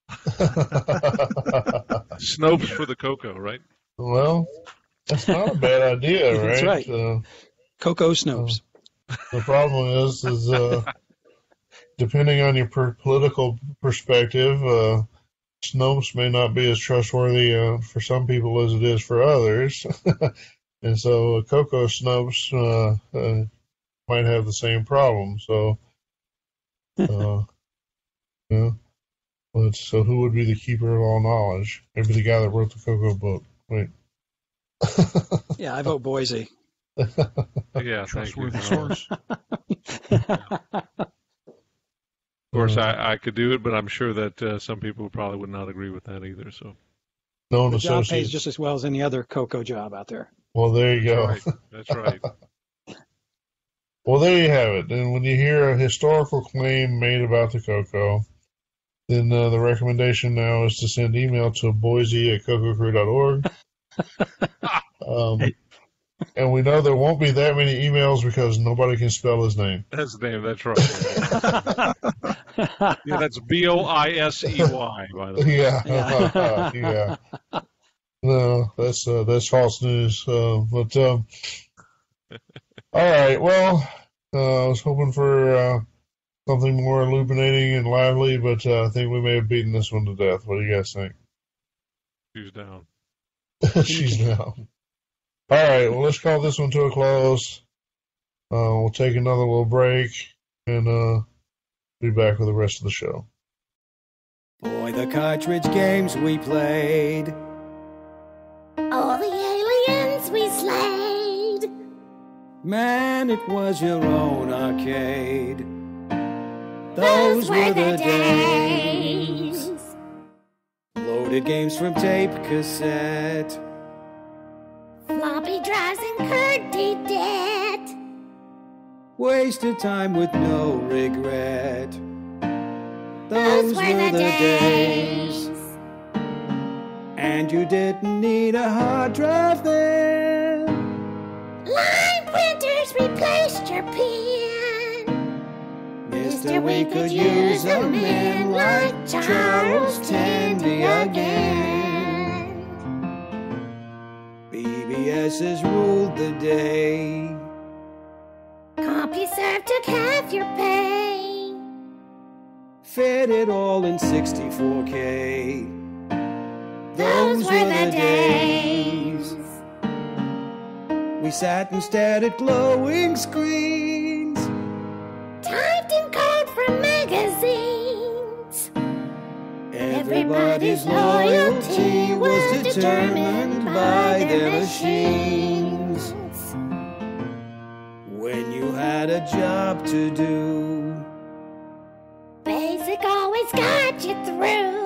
Snopes for the CoCo, right? Well, that's not a bad idea, right? That's right. CoCo Snopes. The problem is depending on your political perspective, Snopes may not be as trustworthy for some people as it is for others. And so CoCo Snopes might have the same problem. So, yeah. So who would be the keeper of all knowledge? Maybe the guy that wrote the CoCo book. Wait. Yeah, I vote Boise. Yeah, trustworthy source. Of course, I could do it, but I'm sure that some people probably would not agree with that either. So, the job pays just as well as any other CoCo job out there. Well, there you go. That's right. Well, there you have it. And when you hear a historical claim made about the CoCo, then the recommendation now is to send email to boise@cococrew.org. And we know there won't be that many emails because nobody can spell his name. That's the name, that's right. Yeah, that's Boisey, by the way. Yeah. No, that's false news. But all right, well, I was hoping for something more illuminating and lively, but I think we may have beaten this one to death. What do you guys think? She's down. She's down. All right, well, let's call this one to a close. We'll take another little break and be back with the rest of the show. Boy, the cartridge games we played. All the aliens we slayed. Man, it was your own arcade. Those were the days. Loaded games from tape cassette. Floppy drives incurred deep debt. Wasted time with no regret. Those were the days. And you didn't need a hard drive then. Line printers replaced your pen. Mister, we could use a man like Charles Tandy again. BBS's ruled the day. CompuServe took half your pay. Fed it all in 64K. Those were the days. We sat and stared at glowing screens. Typed in code from magazines. Everybody's loyalty was determined by their machines. When you had a job to do, Basic always got you through.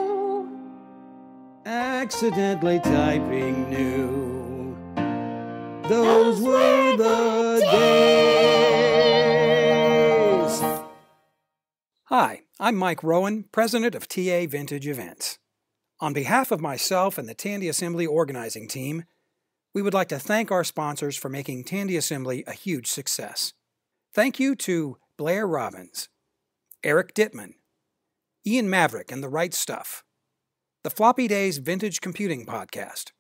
accidentally typing new. Those were the days. Hi, I'm Mike Rowan, president of TA Vintage Events. On behalf of myself and the Tandy Assembly organizing team, we would like to thank our sponsors for making Tandy Assembly a huge success. Thank you to Blair Robbins, Eric Dittman, Ian Maverick and the Right Stuff, the Floppy Days Vintage Computing Podcast,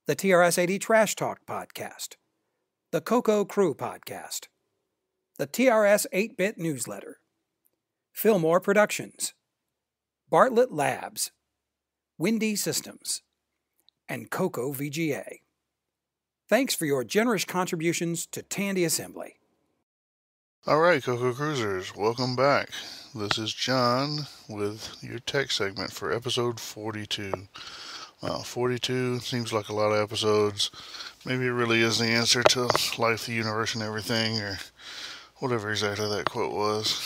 the TRS-80 Trash Talk Podcast, the CoCo Crew Podcast, the TRS 8-Bit Newsletter, Fillmore Productions, Bartlett Labs, Windy Systems, and CoCo VGA. Thanks for your generous contributions to Tandy Assembly. All right, CoCo Cruisers, welcome back. This is John with your tech segment for episode 42. 42 seems like a lot of episodes. Maybe it really is the answer to life, the universe, and everything, or whatever exactly that quote was.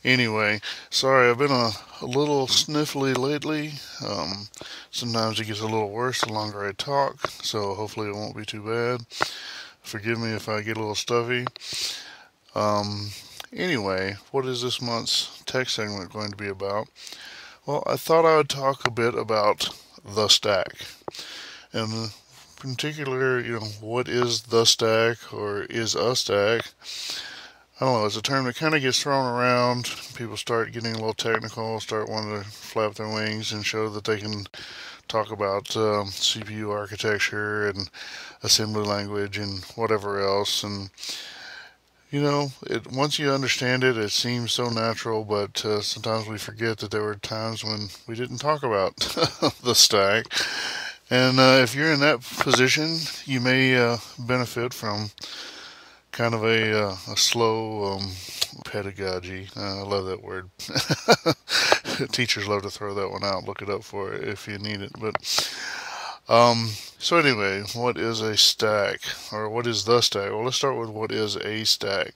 Anyway, sorry, I've been a little sniffly lately. Sometimes it gets a little worse the longer I talk, so hopefully it won't be too bad. Forgive me if I get a little stuffy. Anyway, what is this month's tech segment going to be about? Well, I thought I would talk a bit about the stack. And in particular, what is the stack or is a stack? I don't know, it's a term that kind of gets thrown around. People start getting a little technical, start wanting to flap their wings and show that they can talk about CPU architecture and assembly language and whatever else. And once you understand it, it seems so natural, but sometimes we forget that there were times when we didn't talk about the stack. And if you're in that position, you may benefit from kind of a slow pedagogy. I love that word. Teachers love to throw that one out. Look it up for it if you need it. But so anyway, what is a stack, or what is the stack? Well, let's start with what is a stack.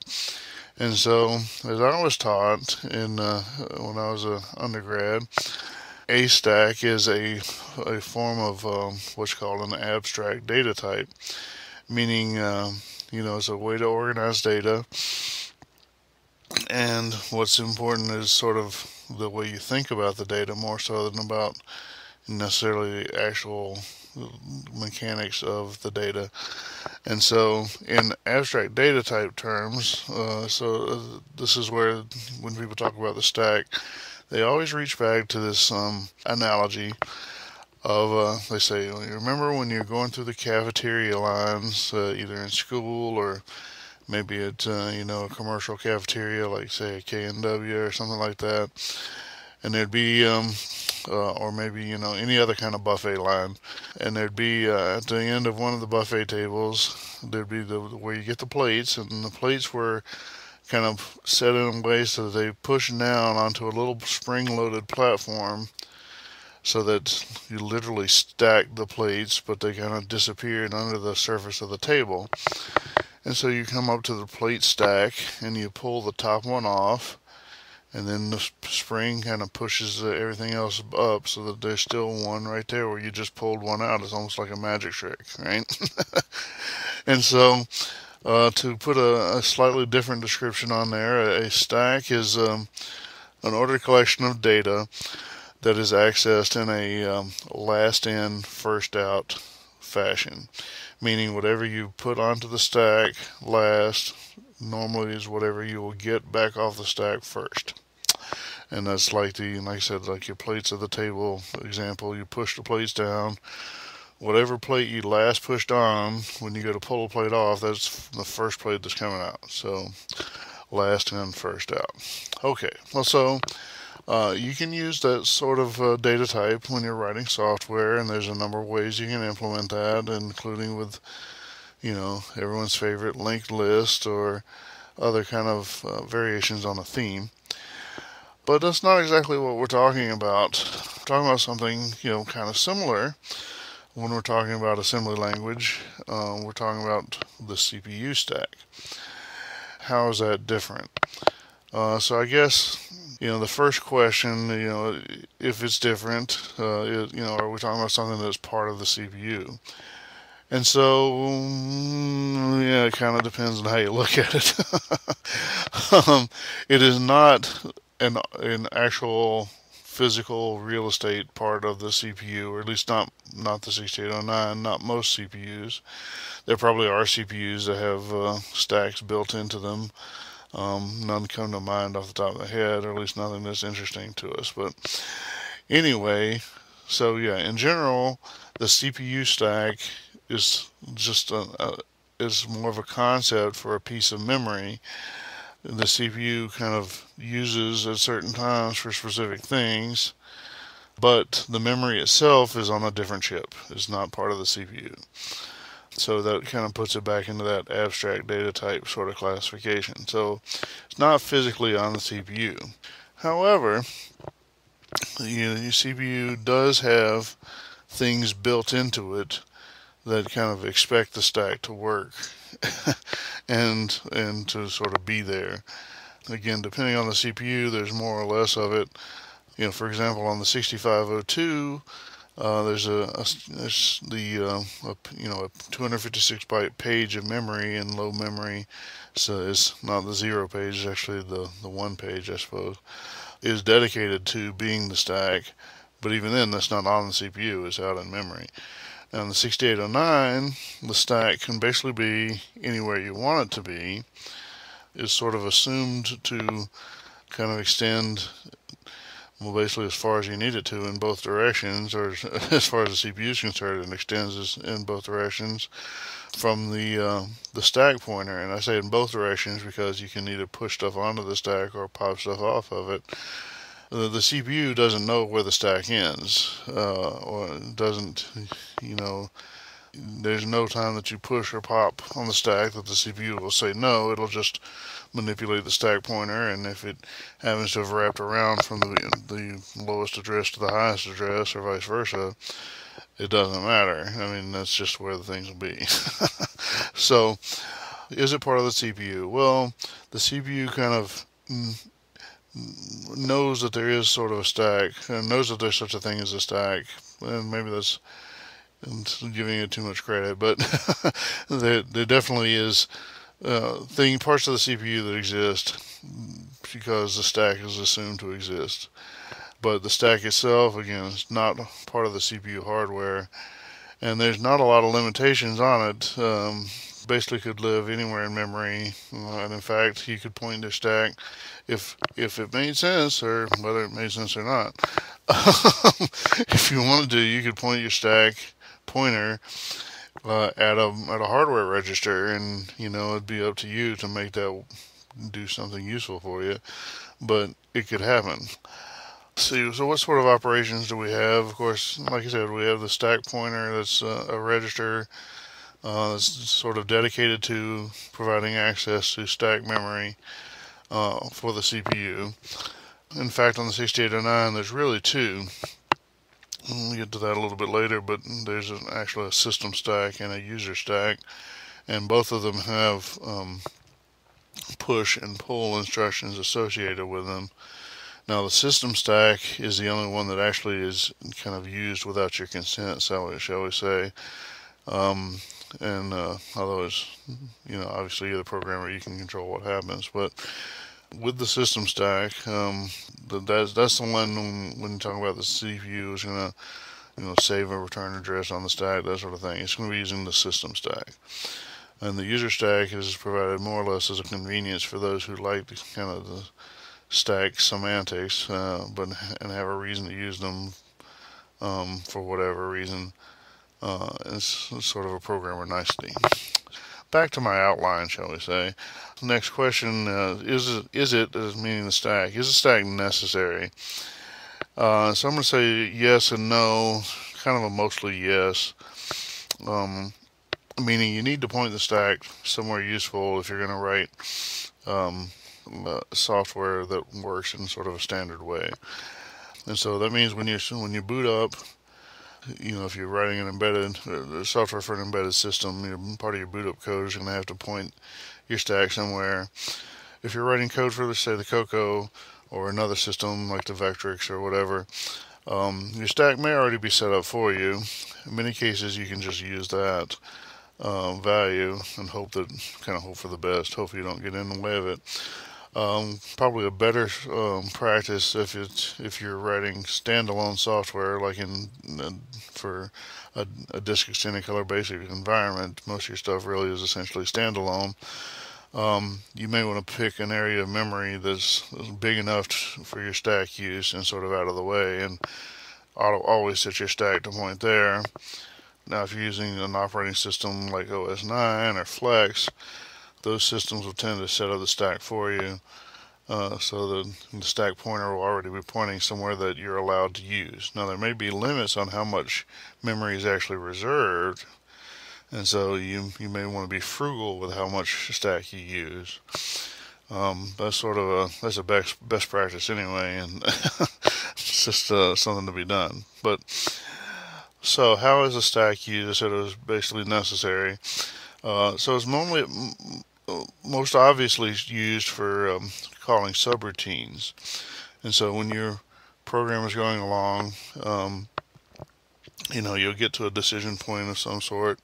And so, as I was taught when I was an undergrad, a stack is a form of what's called an abstract data type, meaning it's a way to organize data. And what's important is sort of the way you think about the data more so than about necessarily the actual mechanics of the data. And so in abstract data type terms, this is where when people talk about the stack, they always reach back to this analogy of, they say, you remember when you're going through the cafeteria lines, either in school or maybe at, a commercial cafeteria, like say a K&W or something like that, and there'd be, or maybe, any other kind of buffet line, and there'd be, at the end of one of the buffet tables, there'd be where you get the plates, and the plates were kind of set in a way so that they push down onto a little spring-loaded platform, so that you literally stack the plates, but they kind of disappeared under the surface of the table. And so you come up to the plate stack, and you pull the top one off, and then the spring kind of pushes everything else up, so that there's still one right there where you just pulled one out. It's almost like a magic trick, right? And so, to put a slightly different description on there, a stack is an ordered collection of data that is accessed in a last in, first out fashion. Meaning whatever you put onto the stack last normally is whatever you will get back off the stack first. And that's like I said, like your plates at the table example, you push the plates down. Whatever plate you last pushed on, when you go to pull a plate off, that's the first plate that's coming out. So last in, first out. Okay, well, so you can use that sort of data type when you're writing software, and there's a number of ways you can implement that, including with, everyone's favorite linked list or other kind of variations on a theme. But that's not exactly what we're talking about. We're talking about something, kind of similar when we're talking about assembly language. We're talking about the CPU stack. How is that different? So I guess, the first question, if it's different, are we talking about something that's part of the CPU? And so, it kind of depends on how you look at it. It is not an actual physical real estate part of the CPU, or at least not the 6809, not most CPUs. There probably are CPUs that have stacks built into them. None come to mind off the top of the head, or at least nothing that's interesting to us. But anyway, so in general, the CPU stack is just is more of a concept for a piece of memory the CPU kind of uses at certain times for specific things, but the memory itself is on a different chip. It's not part of the CPU. So that kind of puts it back into that abstract data type sort of classification. So it's not physically on the CPU. However, your CPU does have things built into it that kind of expect the stack to work and to sort of be there. Again, depending on the CPU, there's more or less of it. For example, on the 6502, there's a 256 byte page of memory in low memory. So it's not the 0 page, it's actually the 1 page, I suppose, is dedicated to being the stack. But even then, that's not on the CPU, it's out in memory. Now in the 6809, the stack can basically be anywhere you want it to be. It's sort of assumed to kind of extend, well, basically as far as you need it to in both directions, or as far as the CPU is concerned, it extends in both directions from the stack pointer. And I say in both directions because you can either push stuff onto the stack or pop stuff off of it. The CPU doesn't know where the stack ends, or doesn't, there's no time that you push or pop on the stack that the CPU will say no. It'll just manipulate the stack pointer, and if it happens to have wrapped around from the lowest address to the highest address, or vice versa, it doesn't matter. I mean, that's just where the things will be. So, is it part of the CPU? Well, the CPU kind of knows that there is sort of a stack, and knows that there's such a thing as a stack, and maybe that's giving it too much credit, but there definitely is parts of the CPU that exist because the stack is assumed to exist. But the stack itself, again, is not part of the CPU hardware, and there's not a lot of limitations on it. Basically could live anywhere in memory, and in fact, you could point to stack if it made sense, or whether it made sense or not. If you wanted to, you could point your stack pointer at a hardware register, and it'd be up to you to make that do something useful for you. But it could happen. So what sort of operations do we have? Of course, like I said, we have the stack pointer. That's a register that's sort of dedicated to providing access to stack memory for the CPU. In fact, on the 6809, there's really two. We'll get to that a little bit later, but there's actually a system stack and a user stack, and both of them have push and pull instructions associated with them. Now, the system stack is the only one that actually is kind of used without your consent, shall we say. Although it's, obviously you're the programmer, you can control what happens. But with the system stack, that's the one when you talk about the CPU is going to, save a return address on the stack, that sort of thing. It's going to be using the system stack. And the user stack is provided more or less as a convenience for those who like the stack semantics, and have a reason to use them for whatever reason. It's sort of a programmer nicety. Back to my outline, shall we say. Next question is it, meaning the stack, is the stack necessary? So I'm going to say yes and no, kind of a mostly yes. Meaning you need to point the stack somewhere useful if you're going to write software that works in sort of a standard way. And so that means when you boot up, if you're writing an embedded software for an embedded system, part of your boot up code is going to have to point your stack somewhere. If you're writing code for, let's say, the CoCo or another system like the Vectrix or whatever, your stack may already be set up for you. In many cases, you can just use that value and hope for the best. Hope you don't get in the way of it. Probably a better practice if you're writing standalone software, like for a disk extended color basic environment. Most of your stuff really is essentially standalone. You may want to pick an area of memory that's big enough for your stack use and sort of out of the way, and always set your stack to point there. Now, if you're using an operating system like OS 9 or Flex, those systems will tend to set up the stack for you, so the stack pointer will already be pointing somewhere that you're allowed to use. Now, there may be limits on how much memory is actually reserved, and so you may want to be frugal with how much stack you use. That's a best practice anyway, and it's just something to be done. But so how is a stack used? I said it was basically necessary. So it's most obviously used for calling subroutines. And so when your program is going along, you'll get to a decision point of some sort,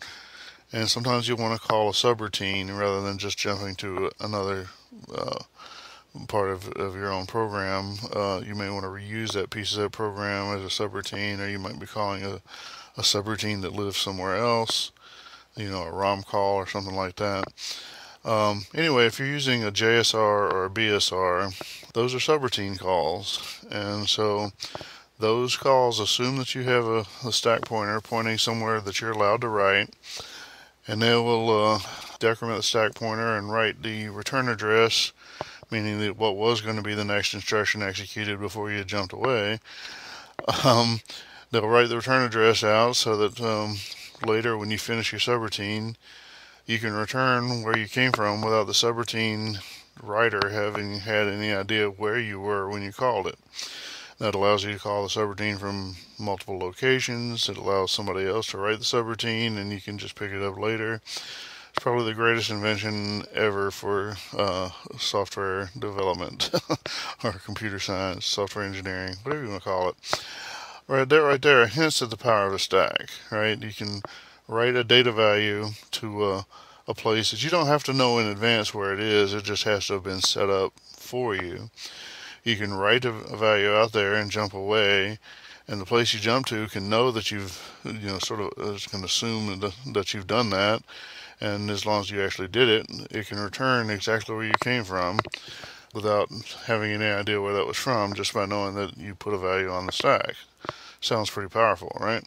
and sometimes you'll want to call a subroutine rather than just jumping to another part of your own program. You may want to reuse that piece of that program as a subroutine, or you might be calling a subroutine that lives somewhere else, a ROM call or something like that. Anyway, if you're using a JSR or a BSR, those are subroutine calls, and so those calls assume that you have a stack pointer pointing somewhere that you're allowed to write, and they will decrement the stack pointer and write the return address, meaning that what was going to be the next instruction executed before you jumped away. They'll write the return address out so that later when you finish your subroutine, you can return where you came from without the subroutine writer having had any idea where you were when you called it. That allows you to call the subroutine from multiple locations. It allows somebody else to write the subroutine, and you can just pick it up later. It's probably the greatest invention ever for software development or computer science, software engineering, whatever you want to call it. Right there, hints at the power of the stack, right? You can write a data value to a place that you don't have to know in advance where it is. It just has to have been set up for you. You can write a value out there and jump away, and the place you jump to can know that you've, sort of can assume that you've done that, and as long as you actually did it, it can return exactly where you came from without having any idea where that was from, just by knowing that you put a value on the stack. Sounds pretty powerful, right?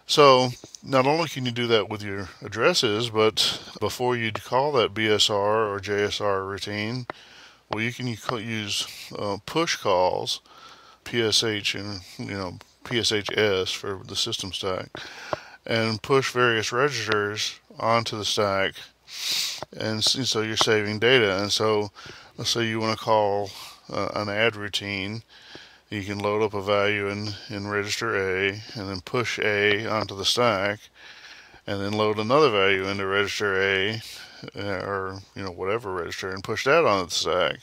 So not only can you do that with your addresses, but before you call that BSR or JSR routine, well, you can use push calls, PSH and PSHS for the system stack, and push various registers onto the stack, and so you're saving data. And so let's say you want to call an add routine. You can load up a value in register A, and then push A onto the stack, and then load another value into register A, or whatever register, and push that onto the stack.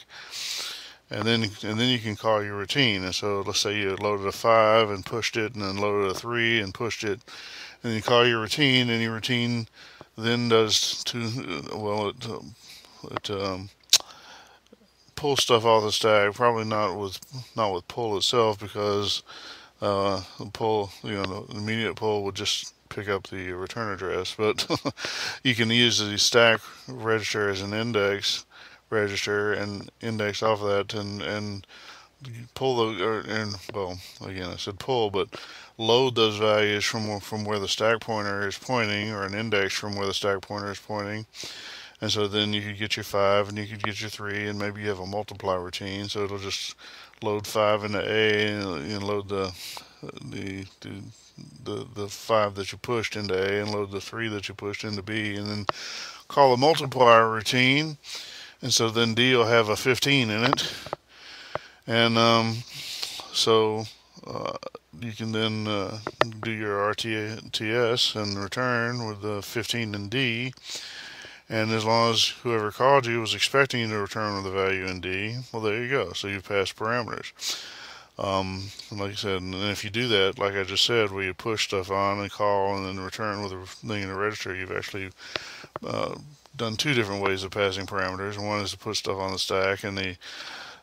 And then you can call your routine. And so let's say you loaded a 5 and pushed it, and then loaded a 3 and pushed it, and then you call your routine, and your routine then does it pull stuff off the stack. Probably not with pull itself, because the pull, the immediate pull would just pick up the return address. But you can use the stack register as an index register and index off of that, and pull again I said pull, but load those values from where the stack pointer is pointing, or an index from where the stack pointer is pointing. And so then you could get your 5, and you could get your 3, and maybe you have a multiply routine, so it'll just load 5 into A and load the 5 that you pushed into A, and load the 3 that you pushed into B, and then call a multiplier routine. And so then D will have a 15 in it, and so you can then do your RTS and return with the 15 in D. And as long as whoever called you was expecting you to return with a value in D, well, there you go. So you've passed parameters. Like I said, and if you do that, like I just said, where you push stuff on and call and then return with a thing in the register, you've actually done two different ways of passing parameters. One is to put stuff on the stack, and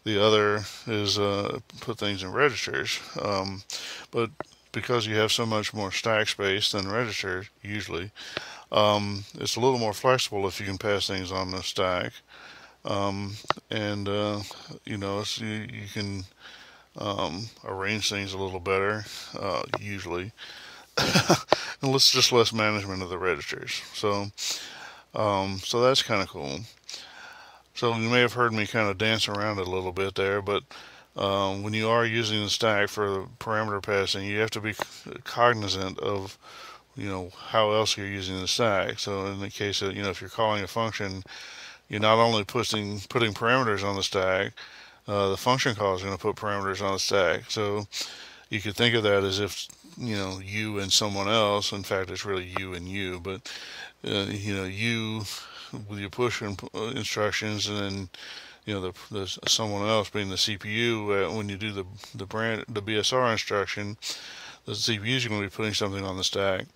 the other is put things in registers. But because you have so much more stack space than registers, usually, it's a little more flexible if you can pass things on the stack. You can arrange things a little better, usually. And it's just less management of the registers. So that's kind of cool. So you may have heard me kind of dance around it a little bit there, but when you are using the stack for parameter passing, you have to be cognizant of how else you're using the stack. So in the case of, if you're calling a function, you're not only putting parameters on the stack, the function call is going to put parameters on the stack. So you could think of that as if, you and someone else. In fact, it's really you and you, but, you with your push instructions, and then, the someone else being the CPU, when you do the BSR instruction, the CPU is going to be putting something on the stack.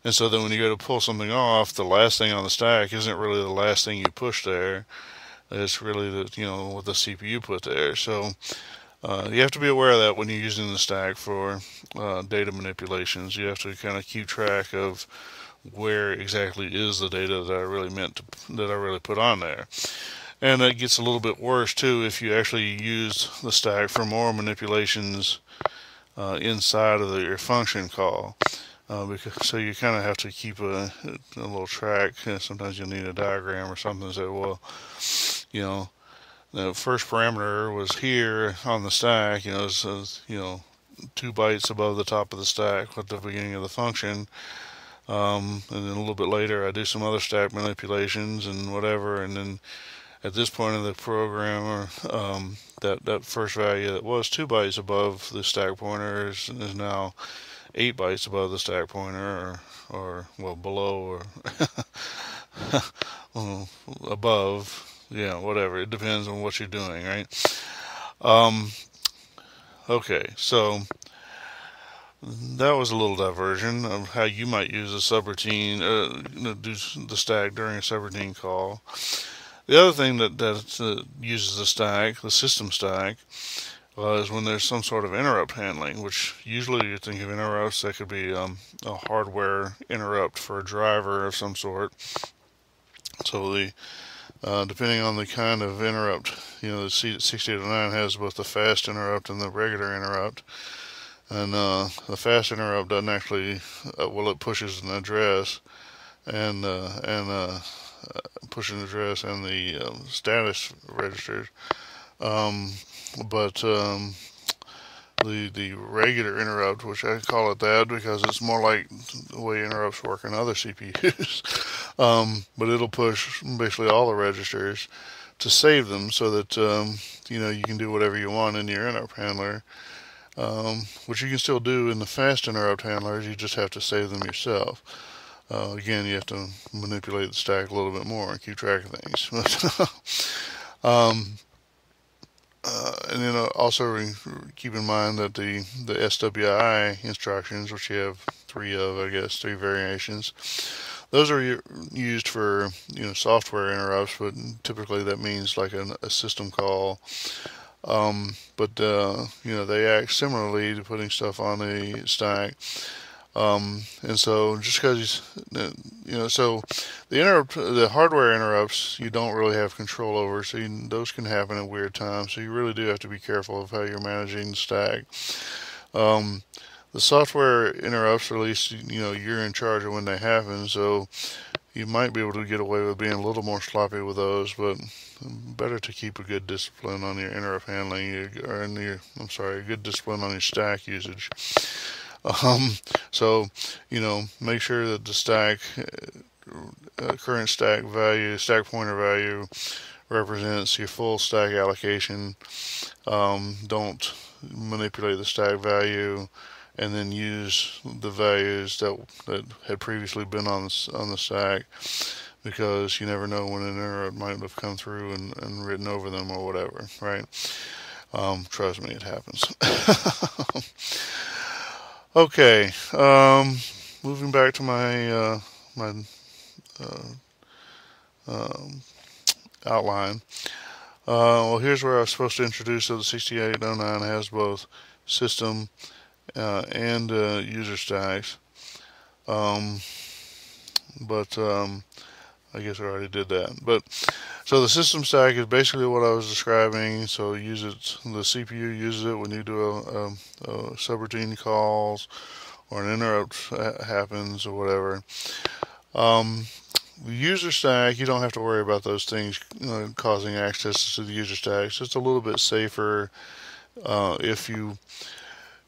And so then when you go to pull something off, the last thing on the stack isn't really the last thing you push there. It's really what the CPU put there. So you have to be aware of that when you're using the stack for data manipulations. You have to kind of keep track of where exactly is the data that I really put on there. And it gets a little bit worse too if you actually use the stack for more manipulations inside of your function call. So you kind of have to keep a little track. Sometimes you'll need a diagram or something to say, well, the first parameter was here on the stack, it was 2 bytes above the top of the stack at the beginning of the function. And then a little bit later I do some other stack manipulations and whatever, and then at this point in the program, that first value that was 2 bytes above the stack pointer is now 8 bytes above the stack pointer, or below, or above, whatever. It depends on what you're doing, right? Okay, so that was a little diversion of how you might use a subroutine, do the stack during a subroutine call. The other thing that uses the stack, the system stack, is when there's some sort of interrupt handling, which usually you think of interrupts that could be a hardware interrupt for a driver of some sort. So depending on the kind of interrupt, the 6809 has both the fast interrupt and the regular interrupt. And the fast interrupt doesn't actually, it pushes an address and pushes an address and the status registers. But the regular interrupt, which I call it that because it's more like the way interrupts work in other CPUs, but it'll push basically all the registers to save them so that you can do whatever you want in your interrupt handler, which you can still do in the fast interrupt handlers. You just have to save them yourself. Again, you have to manipulate the stack a little bit more and keep track of things. And then also keep in mind that the SWI instructions, which you have three variations, those are used for software interrupts, but typically that means like a system call. But they act similarly to putting stuff on the stack. And so just because so the hardware interrupts you don't really have control over, so those can happen at weird times. So you really do have to be careful of how you're managing the stack. The software interrupts, or at least you're in charge of when they happen, so you might be able to get away with being a little more sloppy with those, but better to keep a good discipline on your interrupt handling, a good discipline on your stack usage. So make sure that the stack current stack pointer value represents your full stack allocation. Don't manipulate the stack value and then use the values that had previously been on the stack, because you never know when an interrupt might have come through and written over them or whatever, right? Trust me, it happens. Okay, moving back to my outline. Well, here's where I was supposed to introduce. So the 6809 has both system and user stacks, but I guess I already did that. But so the system stack is basically what I was describing. So the CPU uses it when you do a subroutine calls or an interrupt happens or whatever. The user stack, you don't have to worry about those things causing access to the user stack. So it's a little bit safer if you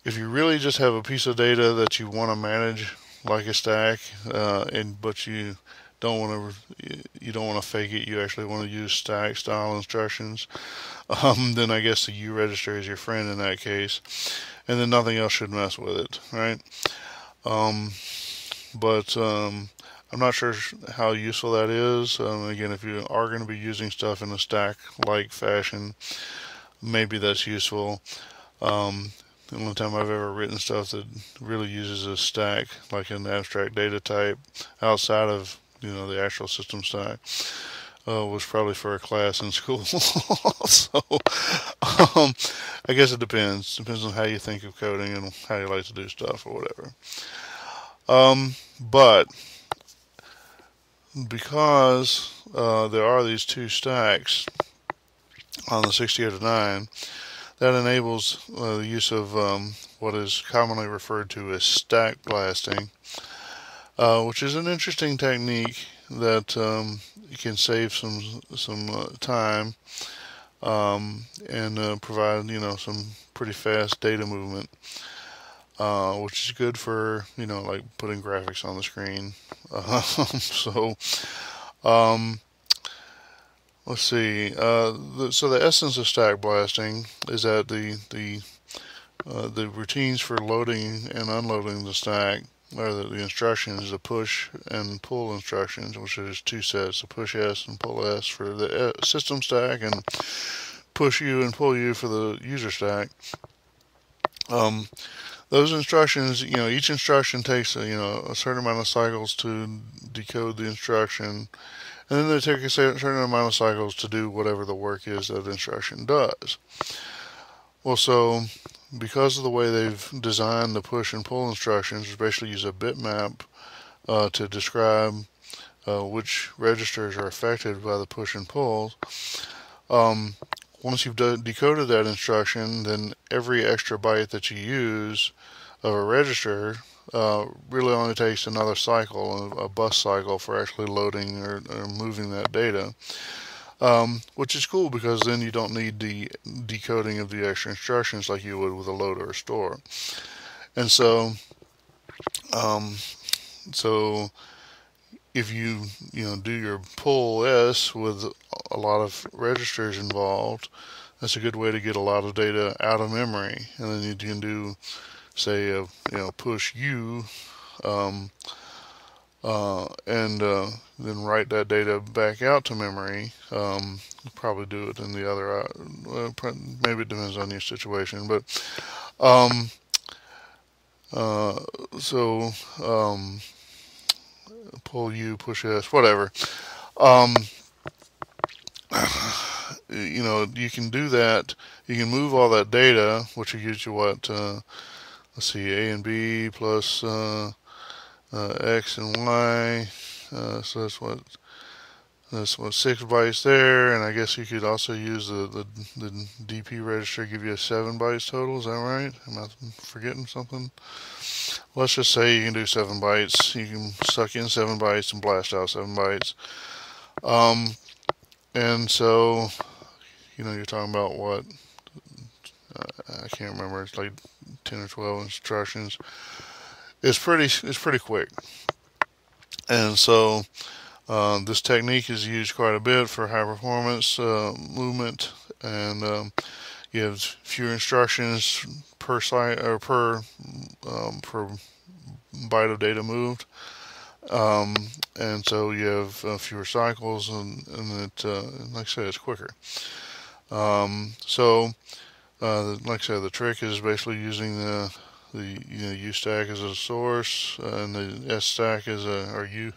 really just have a piece of data that you want to manage like a stack, but you don't want to fake it. You actually want to use stack style instructions. Then I guess the U register is your friend in that case, and then nothing else should mess with it, right? But I'm not sure how useful that is. Again, if you are going to be using stuff in a stack-like fashion, maybe that's useful. The only time I've ever written stuff that really uses a stack, like an abstract data type, outside of the actual system stack, was probably for a class in school. So I guess it depends. Depends on how you think of coding and how you like to do stuff or whatever. But because there are these two stacks on the 6809, that enables the use of what is commonly referred to as stack blasting, which is an interesting technique that can save some time and provide some pretty fast data movement, which is good for like putting graphics on the screen. Let's see. So the essence of stack blasting is that the routines for loading and unloading the stack, or the instructions, the push and pull instructions, which is two sets, the push S and pull S for the system stack, and push U and pull U for the user stack. Those instructions, each instruction takes a certain amount of cycles to decode the instruction, and then they take a certain amount of cycles to do whatever the work is that the instruction does. Well, so because of the way they've designed the push and pull instructions, especially use a bitmap to describe which registers are affected by the push and pull. Once you've decoded that instruction, then every extra byte that you use of a register really only takes another cycle, a bus cycle, for actually loading or moving that data. Which is cool because then you don't need the decoding of the extra instructions like you would with a load or a store. And so if you do your pull S with a lot of registers involved, that's a good way to get a lot of data out of memory. And then you can do, say, push U, and then write that data back out to memory. Probably do it in the other, maybe it depends on your situation, but pull U, push S, whatever. You can do that. You can move all that data, which will get you what, let's see, A and B plus X and Y. So that's what 6 bytes there, and I guess you could also use the DP register, give you a 7 bytes total. Is that right? Am I forgetting something? Let's just say you can do 7 bytes. You can suck in 7 bytes and blast out 7 bytes. And so, you're talking about what? I can't remember. It's like 10 or 12 instructions. It's pretty quick. And so this technique is used quite a bit for high performance movement, and you have fewer instructions per per byte of data moved, and so you have fewer cycles, and it, like I said, it's quicker. Like I said, the trick is basically using the U stack as a source, and the S stack as the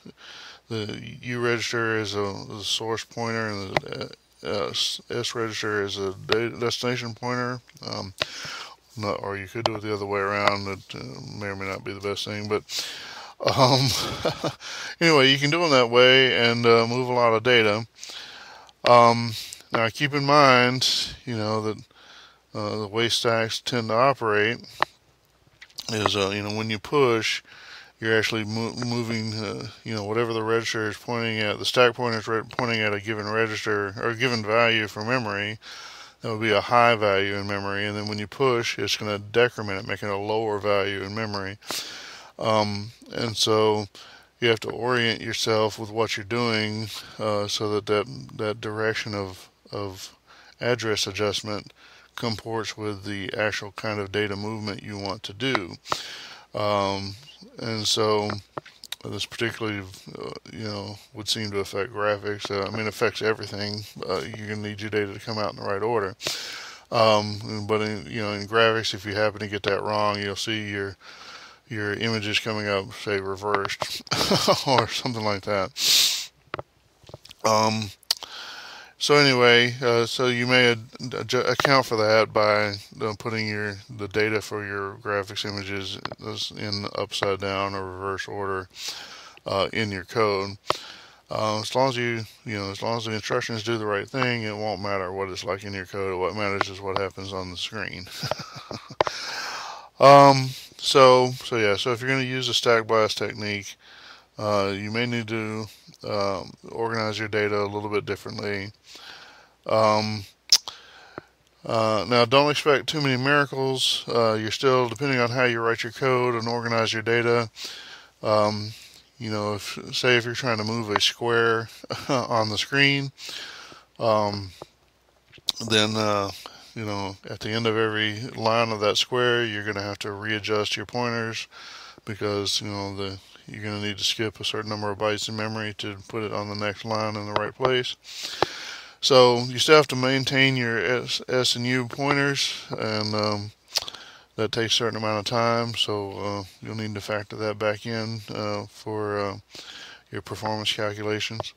U register is a source pointer, and the S register is a destination pointer. Or you could do it the other way around. It may or may not be the best thing, but anyway, you can do them that way and move a lot of data. Now, keep in mind, that the way stacks tend to operate is, when you push, you're actually moving, whatever the register is pointing at. The stack pointer is pointing at a given register or a given value for memory. That would be a high value in memory, and then when you push, it's going to decrement it, making a lower value in memory. And so you have to orient yourself with what you're doing so that direction of address adjustment comports with the actual kind of data movement you want to do. And so this particularly, would seem to affect graphics. It affects everything. You're going to need your data to come out in the right order. But in graphics, if you happen to get that wrong, you'll see your images coming up, say, reversed or something like that. So anyway, so you may account for that by putting the data for your graphics images in upside down or reverse order in your code. As long as as long as the instructions do the right thing, it won't matter what it's like in your code. What matters is what happens on the screen. So if you're going to use a stack blast technique, you may need to organize your data a little bit differently. Now, don't expect too many miracles. You're still, depending on how you write your code and organize your data, if you're trying to move a square on the screen, then at the end of every line of that square, you're going to have to readjust your pointers because you're going to need to skip a certain number of bytes in memory to put it on the next line in the right place. So you still have to maintain your S and U pointers, and that takes a certain amount of time, so you'll need to factor that back in for your performance calculations.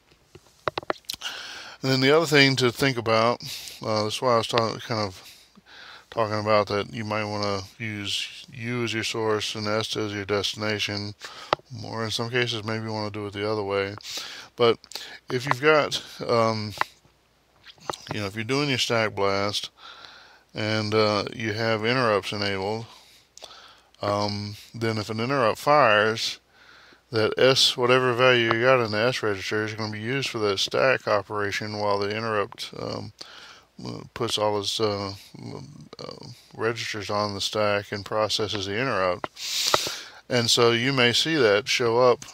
And then the other thing to think about, that's why I was talking talking about that you might want to use U as your source and S as your destination, or in some cases maybe you want to do it the other way. But if you've got, if you're doing your stack blast and you have interrupts enabled, then if an interrupt fires, that S, whatever value you got in the S register, is going to be used for that stack operation while the interrupt puts all its registers on the stack and processes the interrupt. And so you may see that show up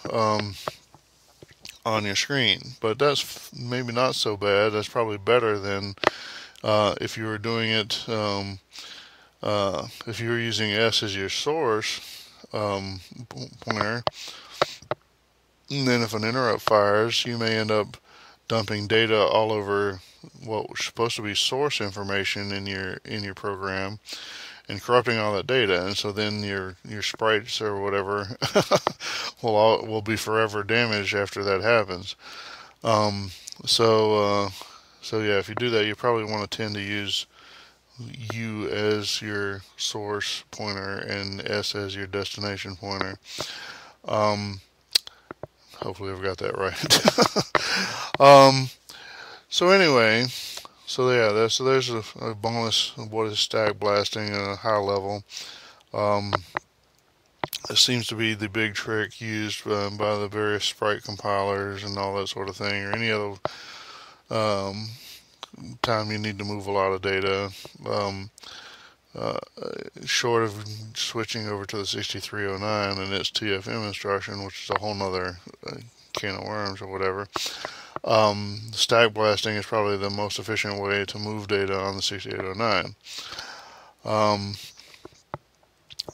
on your screen, but that's maybe not so bad. That's probably better than if you were doing it, if you were using S as your source pointer. And then if an interrupt fires, you may end up dumping data all over what was supposed to be source information in your program and corrupting all that data. And so then your sprites or whatever will be forever damaged after that happens. So yeah, if you do that, you probably want to tend to use U as your source pointer and S as your destination pointer. Hopefully I've got that right. So anyway, there's a bonus of what is stack blasting at a high level. It seems to be the big trick used by the various sprite compilers and all that sort of thing, or any other time you need to move a lot of data. Short of switching over to the 6309 and its TFM instruction, which is a whole nother can of worms or whatever. Stack blasting is probably the most efficient way to move data on the 6809.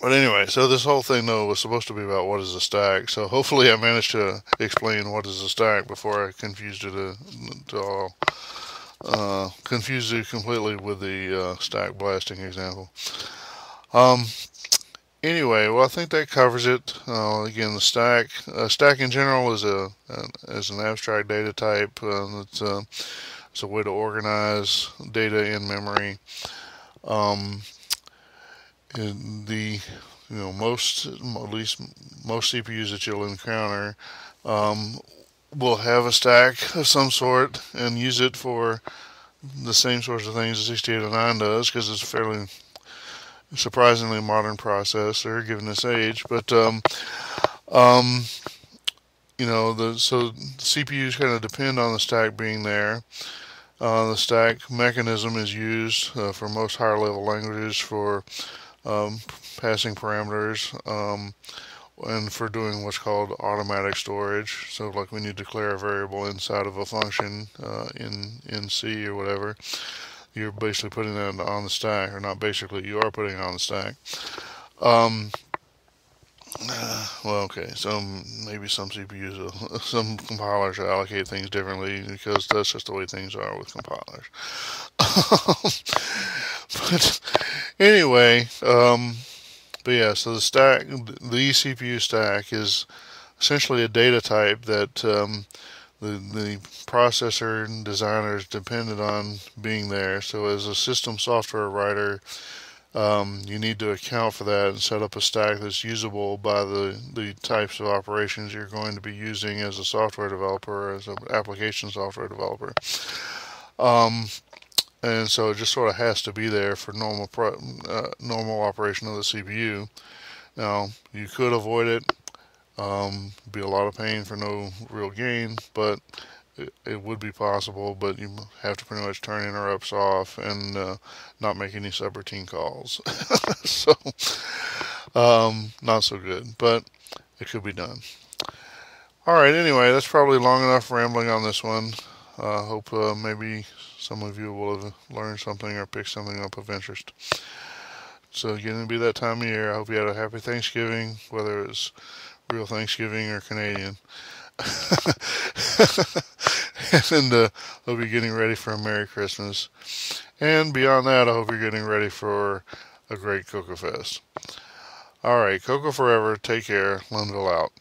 But anyway, so this whole thing though was supposed to be about what is a stack. So hopefully I managed to explain what is a stack before I confused it confused you completely with the stack blasting example. Anyway, well, I think that covers it. Again, the stack in general is an abstract data type. It's a way to organize data in memory. Most CPUs that you'll encounter will have a stack of some sort and use it for the same sorts of things the 6809 does, because it's a fairly surprisingly modern processor given its age. But the CPUs kind of depend on the stack being there. The stack mechanism is used for most higher level languages for passing parameters and for doing what's called automatic storage. So like when you declare a variable inside of a function in C or whatever, you're basically putting that on the stack, or not basically, you are putting it on the stack. So maybe some CPUs, some compilers allocate things differently, because that's just the way things are with compilers. But anyway, but yeah, so the CPU stack is essentially a data type that the processor and designers depended on being there. So as a system software writer, you need to account for that and set up a stack that's usable by the types of operations you're going to be using as a software developer, as an application software developer. And so it just sort of has to be there for normal operation of the CPU. Now, you could avoid it. Be a lot of pain for no real gain, but it would be possible. But you have to pretty much turn interrupts off and not make any subroutine calls. So, not so good, but it could be done. All right, anyway, that's probably long enough rambling on this one. Hope maybe some of you will have learned something or picked something up of interest. So getting to be that time of year, I hope you had a happy Thanksgiving, whether it's real Thanksgiving or Canadian. And hope you're getting ready for a Merry Christmas. And beyond that, I hope you're getting ready for a great CoCo Fest. All right, CoCo forever. Take care. Linville out.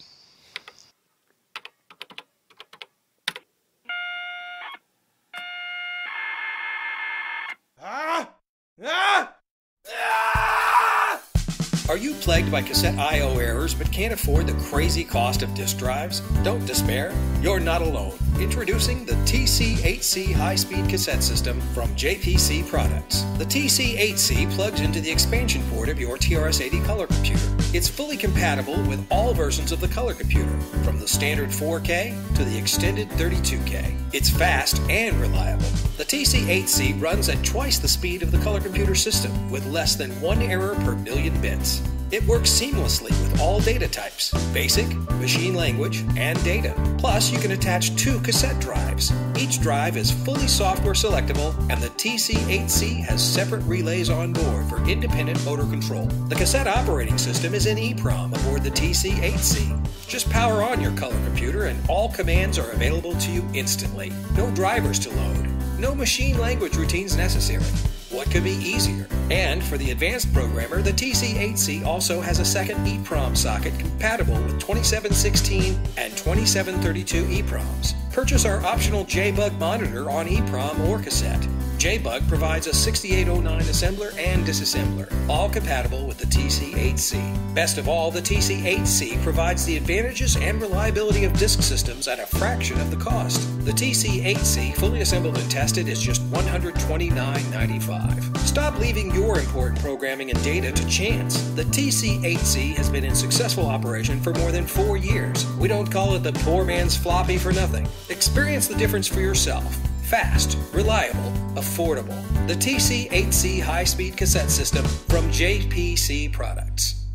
Are you plagued by cassette I/O errors but can't afford the crazy cost of disk drives? Don't despair. You're not alone. Introducing the TC8C high-speed cassette system from JPC Products. The TC8C plugs into the expansion port of your TRS-80 color computer. It's fully compatible with all versions of the color computer, from the standard 4K to the extended 32K. It's fast and reliable. The TC8C runs at twice the speed of the color computer system, with less than 1 error per million bits. It works seamlessly with all data types, basic, machine language, and data. Plus, you can attach 2 cassette drives. Each drive is fully software selectable, and the TC8C has separate relays on board for independent motor control. The cassette operating system is in EEPROM aboard the TC8C. Just power on your color computer and all commands are available to you instantly. No drivers to load. No machine language routines necessary. What could be easier? And for the advanced programmer, the TC8C also has a second EEPROM socket compatible with 2716 and 2732 EEPROMs. Purchase our optional JBug monitor on EEPROM or cassette. JBug provides a 6809 assembler and disassembler, all compatible with the TC8C. Best of all, the TC8C provides the advantages and reliability of disk systems at a fraction of the cost. The TC8C, fully assembled and tested, is just $129.95. Stop leaving your important programming and data to chance. The TC8C has been in successful operation for more than 4 years. We don't call it the poor man's floppy for nothing. Experience the difference for yourself. Fast, reliable, affordable. The TC8C high-speed cassette system from JPC Products.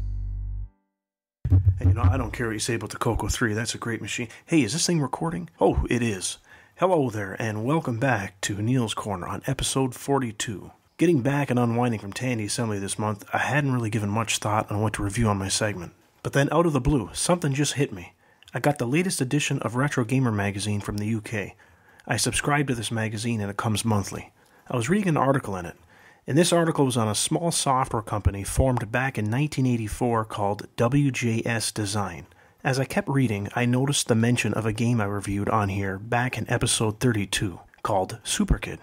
And I don't care what you say about the CoCo 3. That's a great machine. Hey, is this thing recording? Oh, it is. Hello there, and welcome back to Neil's Corner on episode 42. Getting back and unwinding from Tandy Assembly this month, I hadn't really given much thought on what to review on my segment. But then out of the blue, something just hit me. I got the latest edition of Retro Gamer magazine from the UK. I subscribe to this magazine and it comes monthly. I was reading an article in it, and this article was on a small software company formed back in 1984 called WJS Design. As I kept reading, I noticed the mention of a game I reviewed on here back in episode 32, called Super Kid.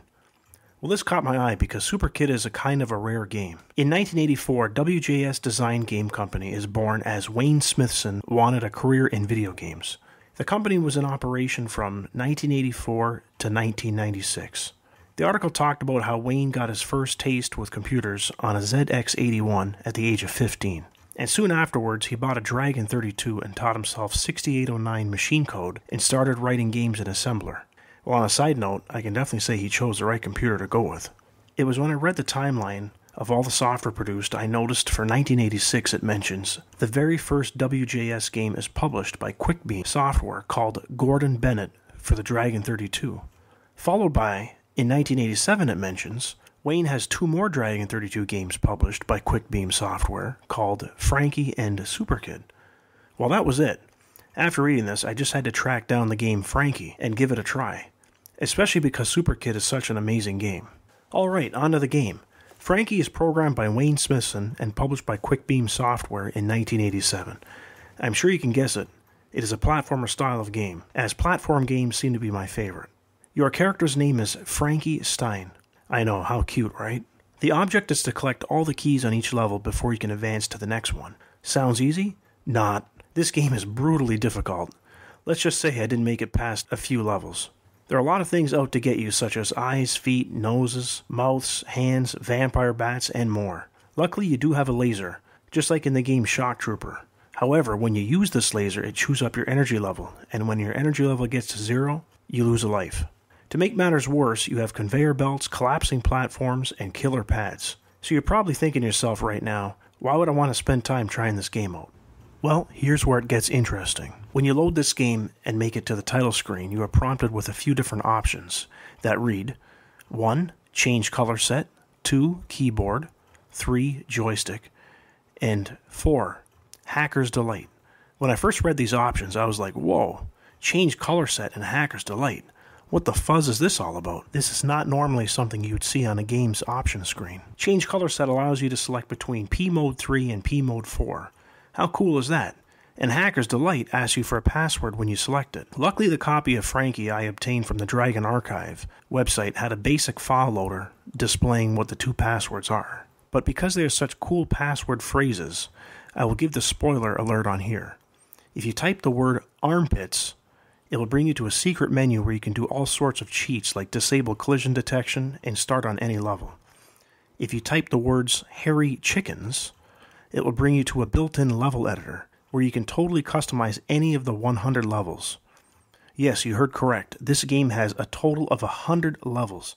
Well, this caught my eye because Super Kid is a kind of a rare game. In 1984, WJS Design Game Company is born as Wayne Smithson wanted a career in video games. The company was in operation from 1984 to 1996. The article talked about how Wayne got his first taste with computers on a ZX81 at the age of 15. And soon afterwards, he bought a Dragon 32 and taught himself 6809 machine code and started writing games in assembler. Well, on a side note, I can definitely say he chose the right computer to go with. It was when I read the timeline of all the software produced, I noticed for 1986 it mentions the very first WJS game is published by QuickBeam Software called Gordon Bennett for the Dragon 32. Followed by, in 1987 it mentions, Wayne has 2 more Dragon 32 games published by QuickBeam Software called Frankie and Super Kid. Well, that was it. After reading this, I just had to track down the game Frankie and give it a try, especially because Super Kid is such an amazing game. Alright, on to the game. Frankie is programmed by Wayne Smithson and published by QuickBeam Software in 1987. I'm sure you can guess it. It is a platformer style of game, as platform games seem to be my favorite. Your character's name is Frankie Stein. I know, how cute, right? The object is to collect all the keys on each level before you can advance to the next one. Sounds easy? Not. This game is brutally difficult. Let's just say I didn't make it past a few levels. There are a lot of things out to get you, such as eyes, feet, noses, mouths, hands, vampire bats, and more. Luckily, you do have a laser, just like in the game Shock Trooper. However, when you use this laser, it chews up your energy level, and when your energy level gets to 0, you lose a life. To make matters worse, you have conveyor belts, collapsing platforms, and killer pads. So you're probably thinking to yourself right now, why would I want to spend time trying this game out? Well, here's where it gets interesting. When you load this game and make it to the title screen, you are prompted with a few different options that read 1. Change color set, 2. Keyboard, 3. Joystick, and 4. Hacker's Delight. When I first read these options, I was like, whoa, change color set and Hacker's Delight. What the fuzz is this all about? This is not normally something you would see on a game's option screen. Change color set allows you to select between P Mode 3 and P Mode 4. How cool is that? And Hacker's Delight asks you for a password when you select it. Luckily, the copy of Frankie I obtained from the Dragon Archive website had a basic file loader displaying what the 2 passwords are. But because they are such cool password phrases, I will give the spoiler alert on here. If you type the word armpits, it will bring you to a secret menu where you can do all sorts of cheats like disable collision detection and start on any level. If you type the words hairy chickens, it will bring you to a built-in level editor where you can totally customize any of the 100 levels. Yes, you heard correct. This game has a total of 100 levels.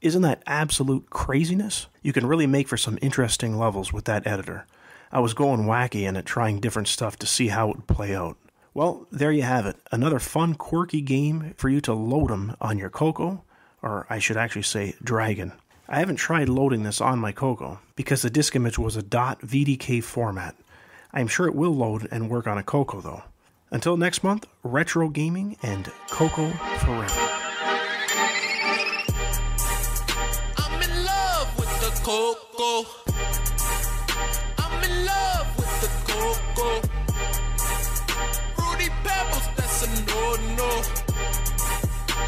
Isn't that absolute craziness? You can really make for some interesting levels with that editor. I was going wacky in it, trying different stuff to see how it would play out. Well, there you have it. Another fun, quirky game for you to load them on your CoCo, or I should actually say Dragon. I haven't tried loading this on my CoCo because the disk image was a .vdk format. I'm sure it will load and work on a CoCo though. Until next month, retro gaming and CoCo forever. I'm in love with the CoCo. I'm in love with the CoCo. Fruity Pebbles, that's a no-no.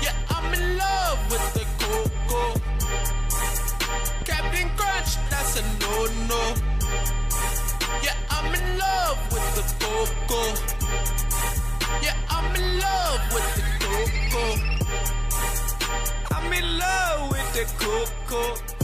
Yeah, I'm in love with the CoCo. Captain Crunch, that's a no-no. Yeah, I'm in love with the CoCo. Yeah, I'm in love with the CoCo. I'm in love with the CoCo.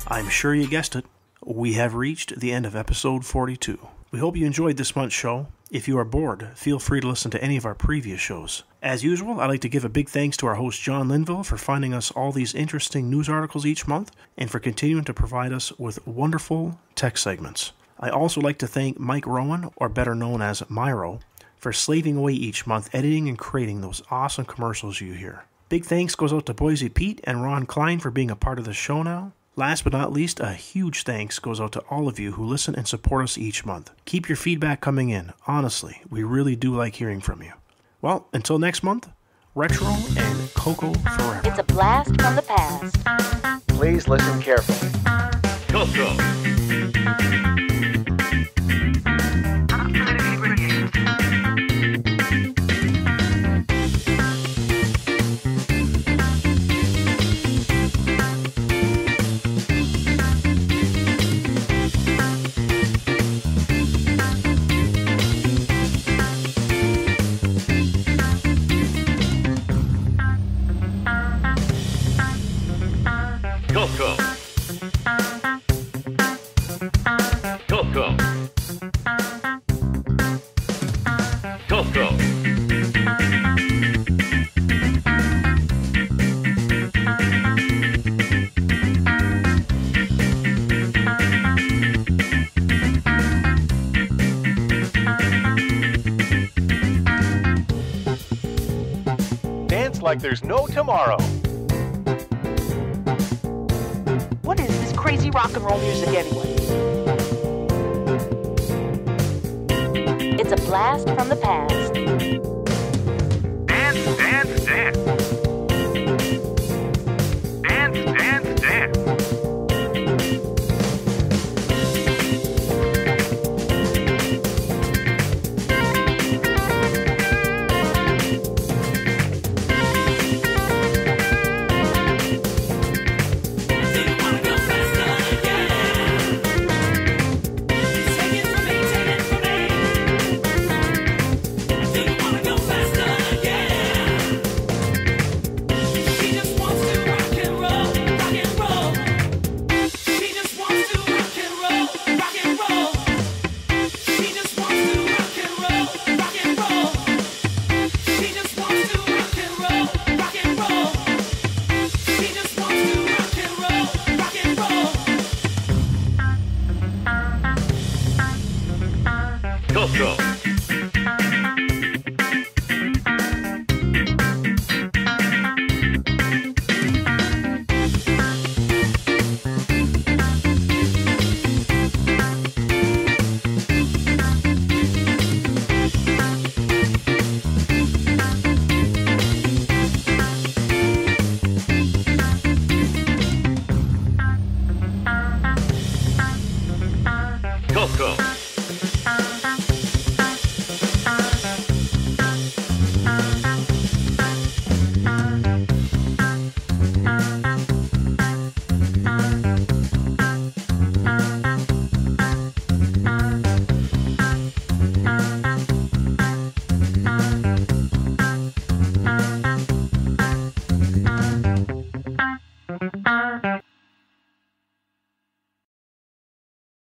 I'm sure you guessed it. We have reached the end of episode 42. We hope you enjoyed this month's show. If you are bored, feel free to listen to any of our previous shows. As usual, I'd like to give a big thanks to our host John Linville for finding us all these interesting news articles each month and for continuing to provide us with wonderful tech segments. I also like to thank Mike Rowan, or better known as Myro, for slaving away each month editing and creating those awesome commercials you hear. Big thanks goes out to Boise Pete and Ron Klein for being a part of the show now. Last but not least, a huge thanks goes out to all of you who listen and support us each month. Keep your feedback coming in. Honestly, we really do like hearing from you. Well, until next month, retro and CoCo forever. It's a blast from the past. Please listen carefully. CoCo. CoCo. CoCo. CoCo. Dance like there's no tomorrow. What is this crazy rock and roll music anyway? It's a blast from the past.